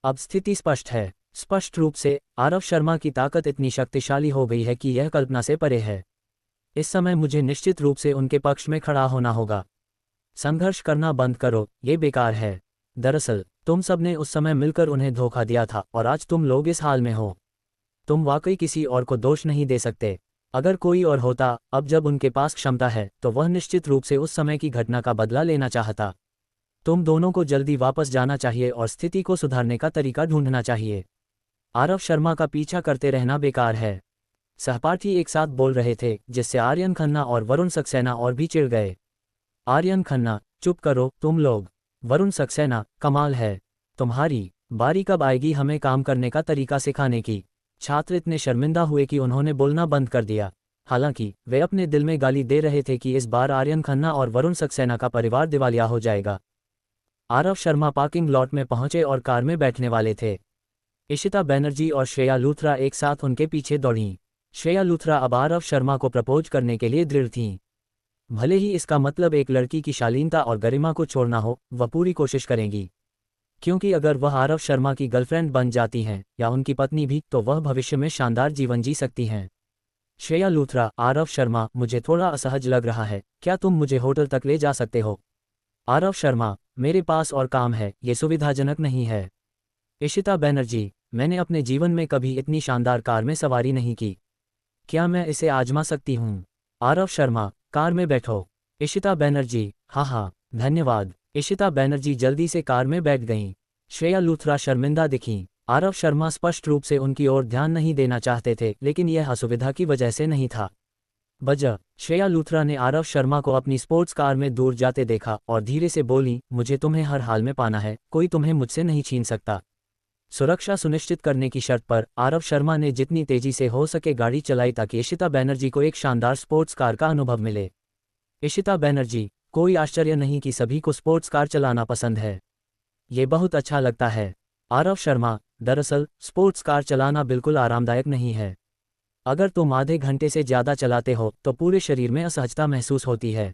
अब स्थिति स्पष्ट है। स्पष्ट रूप से आरव शर्मा की ताकत इतनी शक्तिशाली हो गई है कि यह कल्पना से परे है। इस समय मुझे निश्चित रूप से उनके पक्ष में खड़ा होना होगा। संघर्ष करना बंद करो, ये बेकार है। दरअसल तुम सबने उस समय मिलकर उन्हें धोखा दिया था और आज तुम लोग इस हाल में हो। तुम वाकई किसी और को दोष नहीं दे सकते। अगर कोई और होता, अब जब उनके पास क्षमता है, तो वह निश्चित रूप से उस समय की घटना का बदला लेना चाहता। तुम दोनों को जल्दी वापस जाना चाहिए और स्थिति को सुधारने का तरीका ढूंढना चाहिए। आरव शर्मा का पीछा करते रहना बेकार है। सहपाठी एक साथ बोल रहे थे, जिससे आर्यन खन्ना और वरुण सक्सेना और भी चिढ़ गए। आर्यन खन्ना, चुप करो तुम लोग। वरुण सक्सेना, कमाल है। तुम्हारी बारी कब आएगी हमें काम करने का तरीका सिखाने की? छात्र इतने शर्मिंदा हुए कि उन्होंने बोलना बंद कर दिया। हालांकि वे अपने दिल में गाली दे रहे थे कि इस बार आर्यन खन्ना और वरुण सक्सेना का परिवार दिवालिया हो जाएगा। आरव शर्मा पार्किंग लॉट में पहुंचे और कार में बैठने वाले थे। इशिता बनर्जी और श्रेया लूथरा एक साथ उनके पीछे दौड़ीं। श्रेया लूथरा अब आरव शर्मा को प्रपोज करने के लिए दृढ़ थीं। भले ही इसका मतलब एक लड़की की शालीनता और गरिमा को छोड़ना हो, वह पूरी कोशिश करेंगी। क्योंकि अगर वह आरव शर्मा की गर्लफ्रेंड बन जाती हैं या उनकी पत्नी भी, तो वह भविष्य में शानदार जीवन जी सकती हैं। श्रेया लूथरा, आरव शर्मा, मुझे थोड़ा असहज लग रहा है, क्या तुम मुझे होटल तक ले जा सकते हो? आरव शर्मा, मेरे पास और काम है, ये सुविधाजनक नहीं है। इशिता बनर्जी, मैंने अपने जीवन में कभी इतनी शानदार कार में सवारी नहीं की। क्या मैं इसे आजमा सकती हूँ? आरव शर्मा, कार में बैठो। इशिता बनर्जी, हाँ हाँ, धन्यवाद। इशिता बनर्जी जल्दी से कार में बैठ गईं। श्रेया लूथरा शर्मिंदा दिखीं। आरव शर्मा स्पष्ट रूप से उनकी ओर ध्यान नहीं देना चाहते थे, लेकिन यह असुविधा की वजह से नहीं था। वजह, श्रेया लूथरा ने आरव शर्मा को अपनी स्पोर्ट्स कार में दूर जाते देखा और धीरे से बोली, मुझे तुम्हें हर हाल में पाना है, कोई तुम्हें मुझसे नहीं छीन सकता। सुरक्षा सुनिश्चित करने की शर्त पर आरव शर्मा ने जितनी तेजी से हो सके गाड़ी चलाई ताकि इशिता बनर्जी को एक शानदार स्पोर्ट्स कार का अनुभव मिले। इशिता बनर्जी, कोई आश्चर्य नहीं कि सभी को स्पोर्ट्स कार चलाना पसंद है। ये बहुत अच्छा लगता है। आरव शर्मा, दरअसल स्पोर्ट्स कार चलाना बिल्कुल आरामदायक नहीं है। अगर तुम आधे घंटे से ज़्यादा चलाते हो तो पूरे शरीर में असहजता महसूस होती है।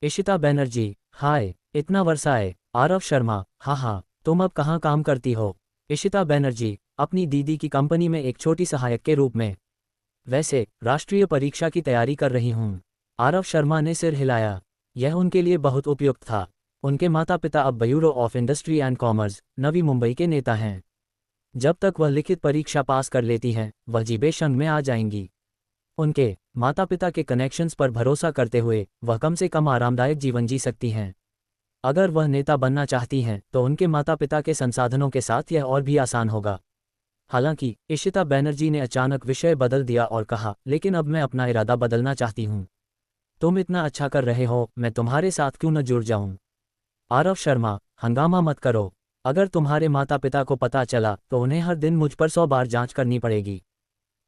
इशिता बनर्जी, हाय, इतना वर्षाए। आरव शर्मा, हाँ हाँ, तुम अब कहाँ काम करती हो? इशिता बनर्जी, अपनी दीदी की कंपनी में एक छोटी सहायक के रूप में। वैसे राष्ट्रीय परीक्षा की तैयारी कर रही हूँ। आरव शर्मा ने सिर हिलाया। यह उनके लिए बहुत उपयुक्त था। उनके माता पिता अब bureau of industry and commerce, Navi Mumbai के नेता हैं। जब तक वह लिखित परीक्षा पास कर लेती हैं, वह जीबेशंग में आ जाएंगी। उनके माता पिता के कनेक्शंस पर भरोसा करते हुए वह कम से कम आरामदायक जीवन जी सकती हैं। अगर वह नेता बनना चाहती हैं तो उनके माता पिता के संसाधनों के साथ यह और भी आसान होगा। हालांकि इशिता बनर्जी ने अचानक विषय बदल दिया और कहा, लेकिन अब मैं अपना इरादा बदलना चाहती हूँ। तुम इतना अच्छा कर रहे हो, मैं तुम्हारे साथ क्यों न जुड़ जाऊं? आरव शर्मा, हंगामा मत करो। अगर तुम्हारे माता पिता को पता चला तो उन्हें हर दिन मुझ पर 100 बार जांच करनी पड़ेगी।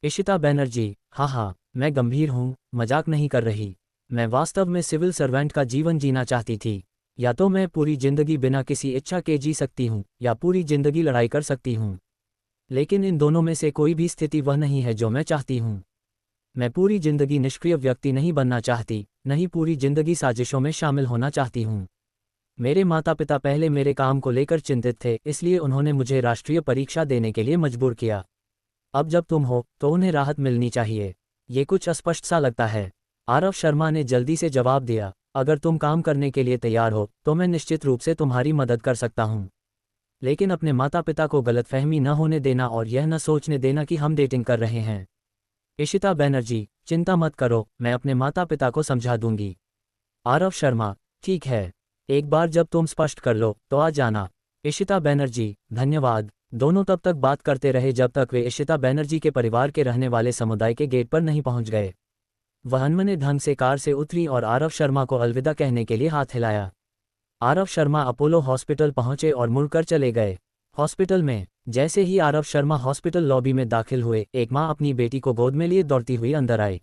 इशिता बनर्जी, हाँ हाँ, मैं गंभीर हूँ, मजाक नहीं कर रही। मैं वास्तव में सिविल सर्वेंट का जीवन जीना चाहती थी। या तो मैं पूरी जिंदगी बिना किसी इच्छा के जी सकती हूँ, या पूरी जिंदगी लड़ाई कर सकती हूँ। लेकिन इन दोनों में से कोई भी स्थिति वह नहीं है जो मैं चाहती हूँ। मैं पूरी जिंदगी निष्क्रिय व्यक्ति नहीं बनना चाहती, नहीं पूरी जिंदगी साजिशों में शामिल होना चाहती हूँ। मेरे माता पिता पहले मेरे काम को लेकर चिंतित थे, इसलिए उन्होंने मुझे राष्ट्रीय परीक्षा देने के लिए मजबूर किया। अब जब तुम हो तो उन्हें राहत मिलनी चाहिए। ये कुछ अस्पष्ट सा लगता है। आरव शर्मा ने जल्दी से जवाब दिया, अगर तुम काम करने के लिए तैयार हो तो मैं निश्चित रूप से तुम्हारी मदद कर सकता हूँ। लेकिन अपने माता पिता को गलतफहमी न होने देना और यह न सोचने देना कि हम डेटिंग कर रहे हैं। इशिता बनर्जी, चिंता मत करो, मैं अपने माता पिता को समझा दूंगी। आरव शर्मा, ठीक है, एक बार जब तुम स्पष्ट कर लो तो आ जाना। इशिता बनर्जी, धन्यवाद। दोनों तब तक बात करते रहे जब तक वे इशिता बनर्जी के परिवार के रहने वाले समुदाय के गेट पर नहीं पहुंच गए। वह अनमने ढंग से कार से उतरी और आरव शर्मा को अलविदा कहने के लिए हाथ हिलाया। आरव शर्मा अपोलो हॉस्पिटल पहुंचे और मुड़कर चले गए। हॉस्पिटल में जैसे ही आरव शर्मा हॉस्पिटल लॉबी में दाखिल हुए, एक माँ अपनी बेटी को गोद में लिए दौड़ती हुई अंदर आई।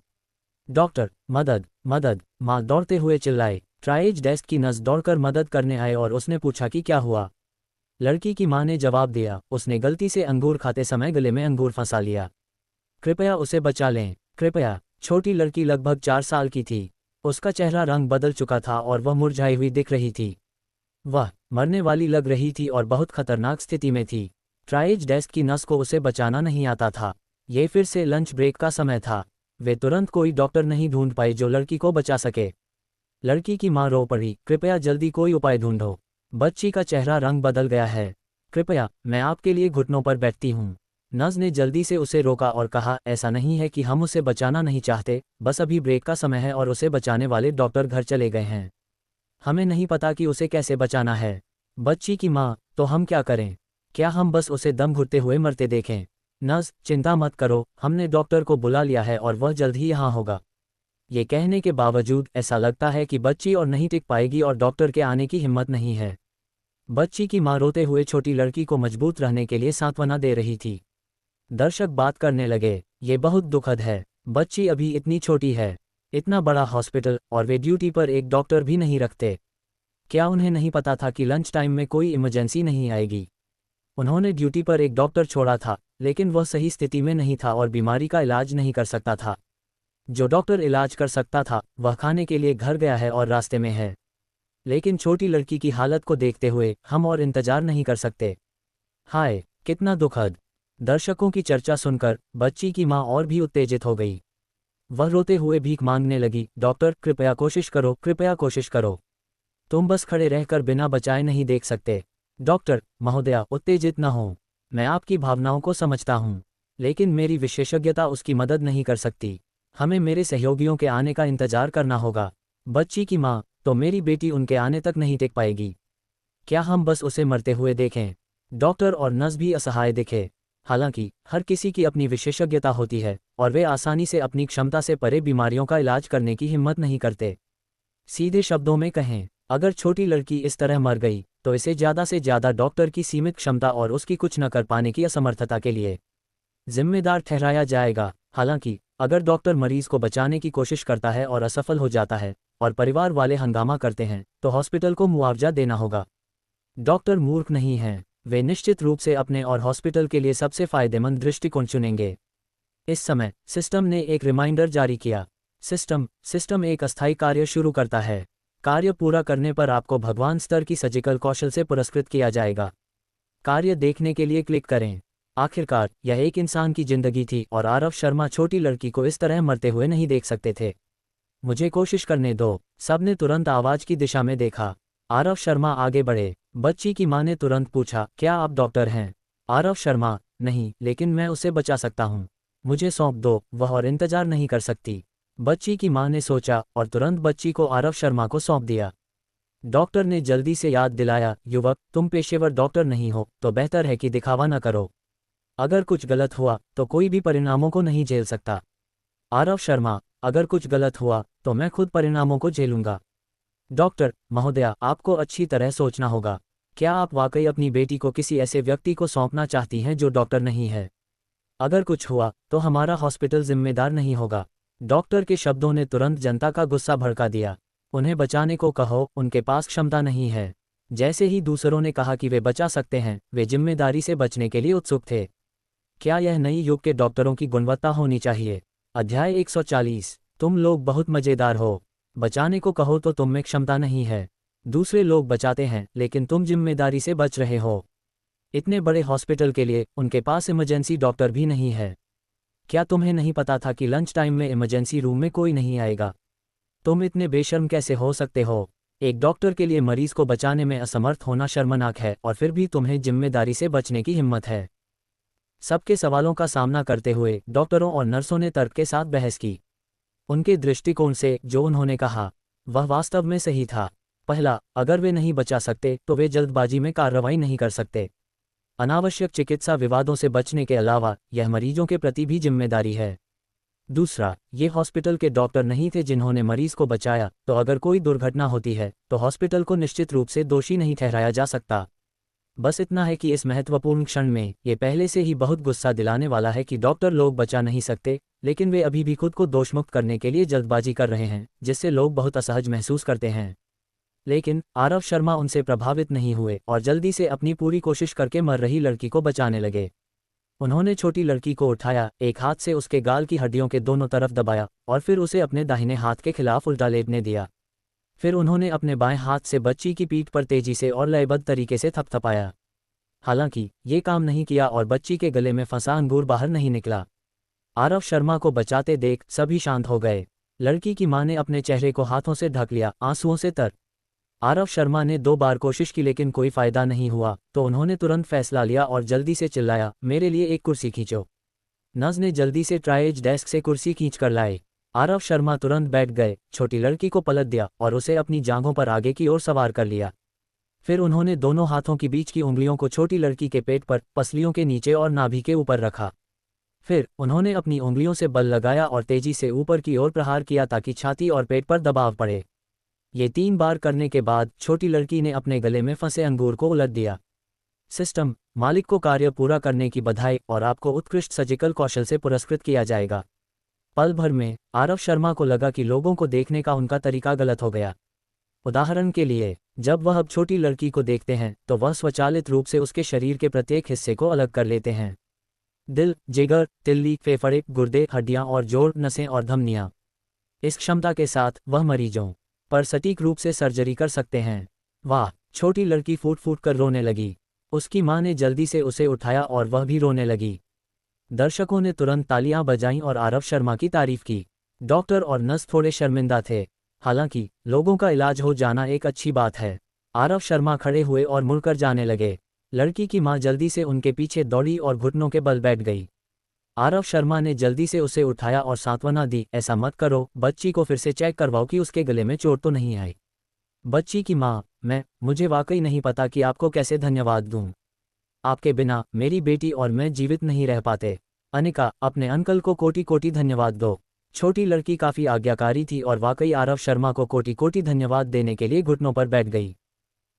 डॉक्टर, मदद मदद, माँ दौड़ते हुए चिल्लाई। ट्राइएज डेस्क की नर्स दौड़कर मदद करने आए और उसने पूछा कि क्या हुआ। लड़की की माँ ने जवाब दिया, उसने गलती से अंगूर खाते समय गले में अंगूर फंसा लिया। कृपया उसे बचा लें, कृपया। छोटी लड़की लगभग 4 साल की थी। उसका चेहरा रंग बदल चुका था और वह मुरझाई हुई दिख रही थी। वह मरने वाली लग रही थी और बहुत खतरनाक स्थिति में थी। ट्राइएज डेस्क की नर्स को उसे बचाना नहीं आता था। ये फिर से लंच ब्रेक का समय था। वे तुरंत कोई डॉक्टर नहीं ढूंढ पाए जो लड़की को बचा सके। लड़की की मां रो पड़ी, कृपया जल्दी कोई उपाय ढूंढो। बच्ची का चेहरा रंग बदल गया है। कृपया, मैं आपके लिए घुटनों पर बैठती हूँ। नर्स ने जल्दी से उसे रोका और कहा, ऐसा नहीं है कि हम उसे बचाना नहीं चाहते, बस अभी ब्रेक का समय है और उसे बचाने वाले डॉक्टर घर चले गए हैं। हमें नहीं पता कि उसे कैसे बचाना है। बच्ची की माँ, तो हम क्या करें? क्या हम बस उसे दम घुटते हुए मरते देखें? नर्स, चिंता मत करो, हमने डॉक्टर को बुला लिया है और वह जल्द ही यहाँ होगा। ये कहने के बावजूद ऐसा लगता है कि बच्ची और नहीं टिक पाएगी और डॉक्टर के आने की हिम्मत नहीं है। बच्ची की माँ रोते हुए छोटी लड़की को मजबूत रहने के लिए सांत्वना दे रही थी। दर्शक बात करने लगे, ये बहुत दुखद है। बच्ची अभी इतनी छोटी है, इतना बड़ा हॉस्पिटल, और वे ड्यूटी पर एक डॉक्टर भी नहीं रखते। क्या उन्हें नहीं पता था कि लंच टाइम में कोई इमरजेंसी नहीं आएगी? उन्होंने ड्यूटी पर एक डॉक्टर छोड़ा था, लेकिन वह सही स्थिति में नहीं था और बीमारी का इलाज नहीं कर सकता था। जो डॉक्टर इलाज कर सकता था वह खाने के लिए घर गया है और रास्ते में है। लेकिन छोटी लड़की की हालत को देखते हुए हम और इंतजार नहीं कर सकते। हाय, कितना दुखद। दर्शकों की चर्चा सुनकर बच्ची की माँ और भी उत्तेजित हो गई। वह रोते हुए भीख मांगने लगी, डॉक्टर, कृपया कोशिश करो, कृपया कोशिश करो। तुम बस खड़े रहकर बिना बचाए नहीं देख सकते। डॉक्टर महोदया, उत्तेजित न हो, मैं आपकी भावनाओं को समझता हूँ, लेकिन मेरी विशेषज्ञता उसकी मदद नहीं कर सकती। हमें मेरे सहयोगियों के आने का इंतजार करना होगा। बच्ची की माँ, तो मेरी बेटी उनके आने तक नहीं टिक पाएगी। क्या हम बस उसे मरते हुए देखें? डॉक्टर और नर्स भी असहाय दिखे। हालांकि हर किसी की अपनी विशेषज्ञता होती है और वे आसानी से अपनी क्षमता से परे बीमारियों का इलाज करने की हिम्मत नहीं करते। सीधे शब्दों में कहें, अगर छोटी लड़की इस तरह मर गई तो इसे ज़्यादा से ज़्यादा डॉक्टर की सीमित क्षमता और उसकी कुछ न कर पाने की असमर्थता के लिए जिम्मेदार ठहराया जाएगा। हालांकि अगर डॉक्टर मरीज को बचाने की कोशिश करता है और असफल हो जाता है और परिवार वाले हंगामा करते हैं तो हॉस्पिटल को मुआवजा देना होगा। डॉक्टर मूर्ख नहीं हैं, वे निश्चित रूप से अपने और हॉस्पिटल के लिए सबसे फायदेमंद दृष्टिकोण चुनेंगे। इस समय सिस्टम ने एक रिमाइंडर जारी किया। सिस्टम एक अस्थायी कार्य शुरू करता है। कार्य पूरा करने पर आपको भगवान स्तर की सर्जिकल कौशल से पुरस्कृत किया जाएगा। कार्य देखने के लिए क्लिक करें। आखिरकार यह एक इंसान की जिंदगी थी और आरव शर्मा छोटी लड़की को इस तरह मरते हुए नहीं देख सकते थे। मुझे कोशिश करने दो। सबने तुरंत आवाज की दिशा में देखा। आरव शर्मा आगे बढ़े। बच्ची की मां ने तुरंत पूछा, क्या आप डॉक्टर हैं? आरव शर्मा, नहीं, लेकिन मैं उसे बचा सकता हूं। मुझे सौंप दो, वह और इंतजार नहीं कर सकती। बच्ची की मां ने सोचा और तुरंत बच्ची को आरव शर्मा को सौंप दिया। डॉक्टर ने जल्दी से याद दिलाया, युवक, तुम पेशेवर डॉक्टर नहीं हो तो बेहतर है कि दिखावा न करो। अगर कुछ गलत हुआ तो कोई भी परिणामों को नहीं झेल सकता। आरव शर्मा, अगर कुछ गलत हुआ तो मैं खुद परिणामों को झेलूंगा। डॉक्टर महोदया, आपको अच्छी तरह सोचना होगा। क्या आप वाकई अपनी बेटी को किसी ऐसे व्यक्ति को सौंपना चाहती हैं जो डॉक्टर नहीं है? अगर कुछ हुआ तो हमारा हॉस्पिटल जिम्मेदार नहीं होगा। डॉक्टर के शब्दों ने तुरंत जनता का गुस्सा भड़का दिया। उन्हें बचाने को कहो, उनके पास क्षमता नहीं है। जैसे ही दूसरों ने कहा कि वे बचा सकते हैं, वे जिम्मेदारी से बचने के लिए उत्सुक थे। क्या यह नई युग के डॉक्टरों की गुणवत्ता होनी चाहिए? अध्याय 140। तुम लोग बहुत मजेदार हो। बचाने को कहो तो तुम में क्षमता नहीं है। दूसरे लोग बचाते हैं लेकिन तुम जिम्मेदारी से बच रहे हो। इतने बड़े हॉस्पिटल के लिए उनके पास इमरजेंसी डॉक्टर भी नहीं है। क्या तुम्हें नहीं पता था कि लंच टाइम में इमरजेंसी रूम में कोई नहीं आएगा? तुम इतने बेशर्म कैसे हो सकते हो? एक डॉक्टर के लिए मरीज को बचाने में असमर्थ होना शर्मनाक है, और फिर भी तुम्हें जिम्मेदारी से बचने की हिम्मत है। सबके सवालों का सामना करते हुए डॉक्टरों और नर्सों ने तर्क के साथ बहस की। उनके दृष्टिकोण से जो उन्होंने कहा वह वास्तव में सही था। पहला, अगर वे नहीं बचा सकते तो वे जल्दबाजी में कार्रवाई नहीं कर सकते। अनावश्यक चिकित्सा विवादों से बचने के अलावा यह मरीजों के प्रति भी जिम्मेदारी है। दूसरा, ये हॉस्पिटल के डॉक्टर नहीं थे जिन्होंने मरीज को बचाया, तो अगर कोई दुर्घटना होती है तो हॉस्पिटल को निश्चित रूप से दोषी नहीं ठहराया जा सकता। बस इतना है कि इस महत्वपूर्ण क्षण में ये पहले से ही बहुत गुस्सा दिलाने वाला है कि डॉक्टर लोग बचा नहीं सकते, लेकिन वे अभी भी खुद को दोषमुक्त करने के लिए जल्दबाजी कर रहे हैं, जिससे लोग बहुत असहज महसूस करते हैं। लेकिन आरव शर्मा उनसे प्रभावित नहीं हुए और जल्दी से अपनी पूरी कोशिश करके मर रही लड़की को बचाने लगे। उन्होंने छोटी लड़की को उठाया, एक हाथ से उसके गाल की हड्डियों के दोनों तरफ दबाया और फिर उसे अपने दाहिने हाथ के खिलाफ उल्टा लेटने दिया। फिर उन्होंने अपने बाएं हाथ से बच्ची की पीठ पर तेजी से और लयबद्ध तरीके से थपथपाया। हालांकि ये काम नहीं किया और बच्ची के गले में फंसा अंगूर बाहर नहीं निकला। आरव शर्मा को बचाते देख सभी शांत हो गए। लड़की की मां ने अपने चेहरे को हाथों से ढक लिया, आंसुओं से तर। आरव शर्मा ने 2 बार कोशिश की लेकिन कोई फायदा नहीं हुआ, तो उन्होंने तुरंत फैसला लिया और जल्दी से चिल्लाया, मेरे लिए एक कुर्सी खींचो। नज ने जल्दी से ट्राइएज डेस्क से कुर्सी खींच कर लाए। आरव शर्मा तुरंत बैठ गए, छोटी लड़की को पलट दिया और उसे अपनी जांघों पर आगे की ओर सवार कर लिया। फिर उन्होंने दोनों हाथों की बीच की उंगलियों को छोटी लड़की के पेट पर, पसलियों के नीचे और नाभि के ऊपर रखा। फिर उन्होंने अपनी उंगलियों से बल लगाया और तेजी से ऊपर की ओर प्रहार किया ताकि छाती और पेट पर दबाव पड़े। ये 3 बार करने के बाद छोटी लड़की ने अपने गले में फंसे अंगूर को उलट दिया। सिस्टम मालिक को कार्य पूरा करने की बधाई और आपको उत्कृष्ट सर्जिकल कौशल से पुरस्कृत किया जाएगा। पल भर में आरव शर्मा को लगा कि लोगों को देखने का उनका तरीका गलत हो गया। उदाहरण के लिए, जब वह अब छोटी लड़की को देखते हैं तो वह स्वचालित रूप से उसके शरीर के प्रत्येक हिस्से को अलग कर लेते हैं। दिल, जिगर, तिल्ली, फेफड़े, गुर्दे, हड्डियां और जोड़, नसें और धमनियां। इस क्षमता के साथ वह मरीजों पर सटीक रूप से सर्जरी कर सकते हैं। वाह! छोटी लड़की फूट फूट कर रोने लगी। उसकी मां ने जल्दी से उसे उठाया और वह भी रोने लगी। दर्शकों ने तुरंत तालियां बजाईं और आरव शर्मा की तारीफ की। डॉक्टर और नर्स थोड़े शर्मिंदा थे। हालांकि लोगों का इलाज हो जाना एक अच्छी बात है। आरव शर्मा खड़े हुए और मुड़कर जाने लगे। लड़की की मां जल्दी से उनके पीछे दौड़ी और घुटनों के बल बैठ गई। आरव शर्मा ने जल्दी से उसे उठाया और सांत्वना दी, ऐसा मत करो, बच्ची को फिर से चेक करवाओ कि उसके गले में चोट तो नहीं आई। बच्ची की मां, मुझे वाकई नहीं पता कि आपको कैसे धन्यवाद दूं। आपके बिना मेरी बेटी और मैं जीवित नहीं रह पाते। अनिका, अपने अंकल को कोटि कोटि धन्यवाद दो। छोटी लड़की काफी आज्ञाकारी थी और वाकई आरव शर्मा को कोटि कोटि धन्यवाद देने के लिए घुटनों पर बैठ गई।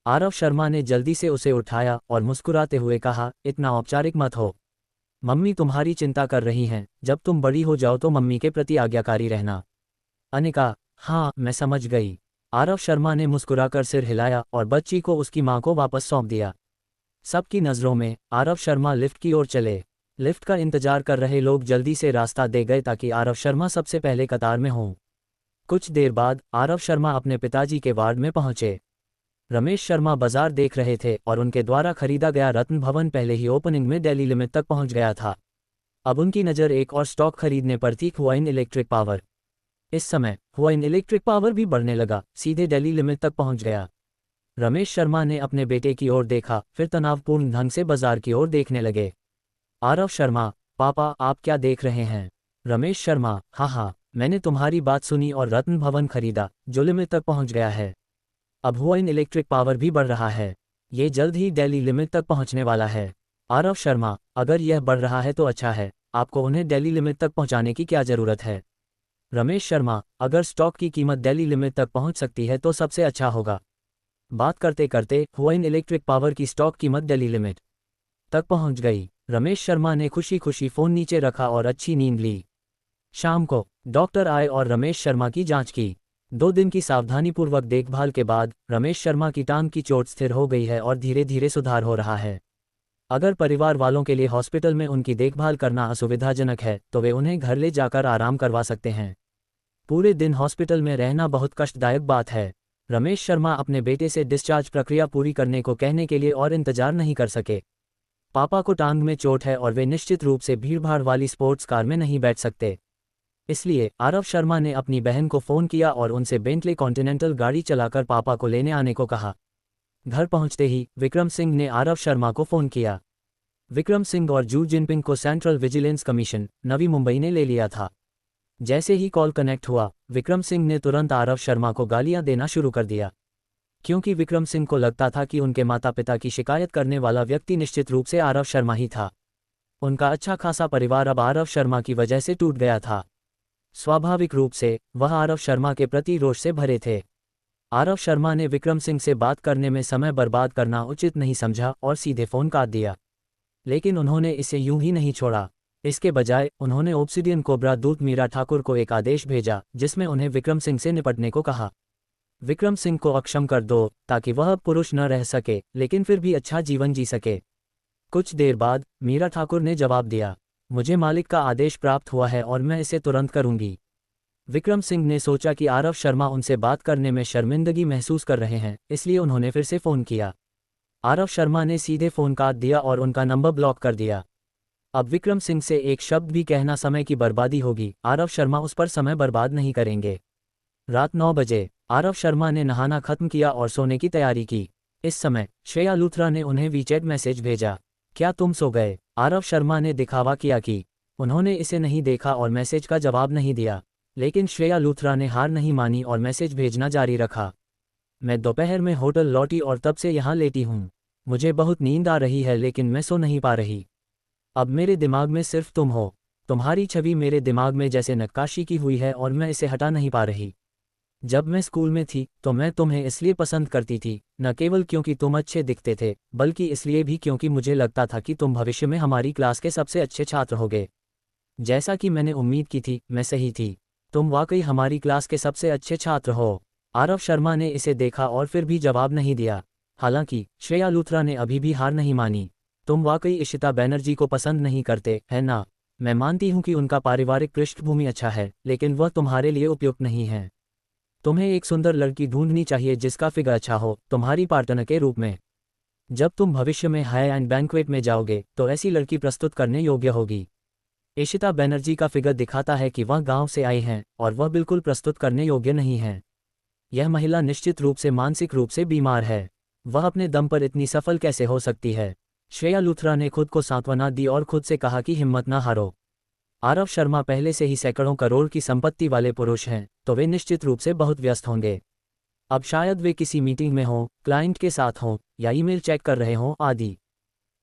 आरव शर्मा ने जल्दी से उसे उठाया और मुस्कुराते हुए कहा, इतना औपचारिक मत हो। मम्मी तुम्हारी चिंता कर रही हैं, जब तुम बड़ी हो जाओ तो मम्मी के प्रति आज्ञाकारी रहना। अनिका, हाँ मैं समझ गई। आरव शर्मा ने मुस्कुराकर सिर हिलाया और बच्ची को उसकी मां को वापस सौंप दिया। सबकी नज़रों में आरव शर्मा लिफ्ट की ओर चले। लिफ्ट का इंतजार कर रहे लोग जल्दी से रास्ता दे गए ताकि आरव शर्मा सबसे पहले कतार में हों। कुछ देर बाद आरव शर्मा अपने पिताजी के वार्ड में पहुंचे। रमेश शर्मा बाजार देख रहे थे और उनके द्वारा खरीदा गया रत्न भवन पहले ही ओपनिंग में दिल्ली लिमिट तक पहुंच गया था। अब उनकी नज़र एक और स्टॉक खरीदने पर थी, हुआइन इलेक्ट्रिक पावर। इस समय हुआइन इलेक्ट्रिक पावर भी बढ़ने लगा, सीधे दिल्ली लिमिट तक पहुंच गया। रमेश शर्मा ने अपने बेटे की ओर देखा, फिर तनावपूर्ण ढंग से बाजार की ओर देखने लगे। आरव शर्मा, पापा आप क्या देख रहे हैं? रमेश शर्मा, हाँ, मैंने तुम्हारी बात सुनी और रत्न भवन खरीदा, जो लिमिट तक पहुंच गया है। अब हुआइन इलेक्ट्रिक पावर भी बढ़ रहा है, ये जल्द ही दिल्ली लिमिट तक पहुंचने वाला है। आरव शर्मा, अगर यह बढ़ रहा है तो अच्छा है, आपको उन्हें दिल्ली लिमिट तक पहुंचाने की क्या ज़रूरत है? रमेश शर्मा, अगर स्टॉक की कीमत दिल्ली लिमिट तक पहुंच सकती है तो सबसे अच्छा होगा। बात करते करते हुआइन इलेक्ट्रिक पावर की स्टॉक कीमत दिल्ली लिमिट तक पहुंच गई। रमेश शर्मा ने खुशी खुशी फ़ोन नीचे रखा और अच्छी नींद ली। शाम को डॉक्टर आए और रमेश शर्मा की जांच की। 2 दिन की सावधानीपूर्वक देखभाल के बाद रमेश शर्मा की टांग की चोट स्थिर हो गई है और धीरे धीरे सुधार हो रहा है। अगर परिवार वालों के लिए हॉस्पिटल में उनकी देखभाल करना असुविधाजनक है तो वे उन्हें घर ले जाकर आराम करवा सकते हैं। पूरे दिन हॉस्पिटल में रहना बहुत कष्टदायक बात है। रमेश शर्मा अपने बेटे से डिस्चार्ज प्रक्रिया पूरी करने को कहने के लिए और इंतजार नहीं कर सके। पापा को टांग में चोट है और वे निश्चित रूप से भीड़भाड़ वाली स्पोर्ट्स कार में नहीं बैठ सकते। इसलिए आरव शर्मा ने अपनी बहन को फ़ोन किया और उनसे बेंटले कॉन्टिनेंटल गाड़ी चलाकर पापा को लेने आने को कहा। घर पहुंचते ही विक्रम सिंह ने आरव शर्मा को फ़ोन किया। विक्रम सिंह और जू जिनपिंग को central vigilance commission Navi Mumbai ने ले लिया था। जैसे ही कॉल कनेक्ट हुआ, विक्रम सिंह ने तुरंत आरव शर्मा को गालियां देना शुरू कर दिया, क्योंकि विक्रम सिंह को लगता था कि उनके माता पिता की शिकायत करने वाला व्यक्ति निश्चित रूप से आरव शर्मा ही था। उनका अच्छा खासा परिवार अब आरव शर्मा की वजह से टूट गया था। स्वाभाविक रूप से वह आरव शर्मा के प्रति रोष से भरे थे। आरव शर्मा ने विक्रम सिंह से बात करने में समय बर्बाद करना उचित नहीं समझा और सीधे फ़ोन काट दिया। लेकिन उन्होंने इसे यूं ही नहीं छोड़ा। इसके बजाय उन्होंने ऑब्सिडियन कोबरा दूत मीरा ठाकुर को एक आदेश भेजा, जिसमें उन्हें विक्रम सिंह से निपटने को कहा। विक्रम सिंह को अक्षम कर दो ताकि वह अब पुरुष न रह सके लेकिन फिर भी अच्छा जीवन जी सके। कुछ देर बाद मीरा ठाकुर ने जवाब दिया, मुझे मालिक का आदेश प्राप्त हुआ है और मैं इसे तुरंत करूंगी। विक्रम सिंह ने सोचा कि आरव शर्मा उनसे बात करने में शर्मिंदगी महसूस कर रहे हैं, इसलिए उन्होंने फिर से फ़ोन किया। आरव शर्मा ने सीधे फ़ोन काट दिया और उनका नंबर ब्लॉक कर दिया। अब विक्रम सिंह से एक शब्द भी कहना समय की बर्बादी होगी। आरव शर्मा उस पर समय बर्बाद नहीं करेंगे। रात 9 बजे आरव शर्मा ने नहाना खत्म किया और सोने की तैयारी की। इस समय श्रेया लूथरा ने उन्हें वीचैट मैसेज भेजा, क्या तुम सो गए? आरव शर्मा ने दिखावा किया कि उन्होंने इसे नहीं देखा और मैसेज का जवाब नहीं दिया, लेकिन श्रेया लूथरा ने हार नहीं मानी और मैसेज भेजना जारी रखा। मैं दोपहर में होटल लौटी और तब से यहाँ लेटी हूँ। मुझे बहुत नींद आ रही है लेकिन मैं सो नहीं पा रही। अब मेरे दिमाग में सिर्फ तुम हो। तुम्हारी छवि मेरे दिमाग में जैसे नक्काशी की हुई है और मैं इसे हटा नहीं पा रही। जब मैं स्कूल में थी तो मैं तुम्हें इसलिए पसंद करती थी, न केवल क्योंकि तुम अच्छे दिखते थे, बल्कि इसलिए भी क्योंकि मुझे लगता था कि तुम भविष्य में हमारी क्लास के सबसे अच्छे छात्र होगे। जैसा कि मैंने उम्मीद की थी, मैं सही थी। तुम वाकई हमारी क्लास के सबसे अच्छे छात्र हो। आरव शर्मा ने इसे देखा और फिर भी जवाब नहीं दिया। हालांकि श्रेया लूथरा ने अभी भी हार नहीं मानी। तुम वाकई इशिता बनर्जी को पसंद नहीं करते, है ना? मैं मानती हूं कि उनका पारिवारिक पृष्ठभूमि अच्छा है, लेकिन वह तुम्हारे लिए उपयुक्त नहीं है। तुम्हें एक सुंदर लड़की ढूंढनी चाहिए जिसका फिगर अच्छा हो, तुम्हारी पार्टनर के रूप में। जब तुम भविष्य में हाई एंड बैंक्वेट में जाओगे तो ऐसी लड़की प्रस्तुत करने योग्य होगी। इशिता बनर्जी का फिगर दिखाता है कि वह गांव से आई हैं और वह बिल्कुल प्रस्तुत करने योग्य नहीं है। यह महिला निश्चित रूप से मानसिक रूप से बीमार है। वह अपने दम पर इतनी सफल कैसे हो सकती है? श्रेया लूथरा ने खुद को सांत्वना दी और खुद से कहा कि हिम्मत ना हारो। आरव शर्मा पहले से ही सैकड़ों करोड़ की संपत्ति वाले पुरुष हैं, तो वे निश्चित रूप से बहुत व्यस्त होंगे। अब शायद वे किसी मीटिंग में हों, क्लाइंट के साथ हों या ईमेल चेक कर रहे हों आदि।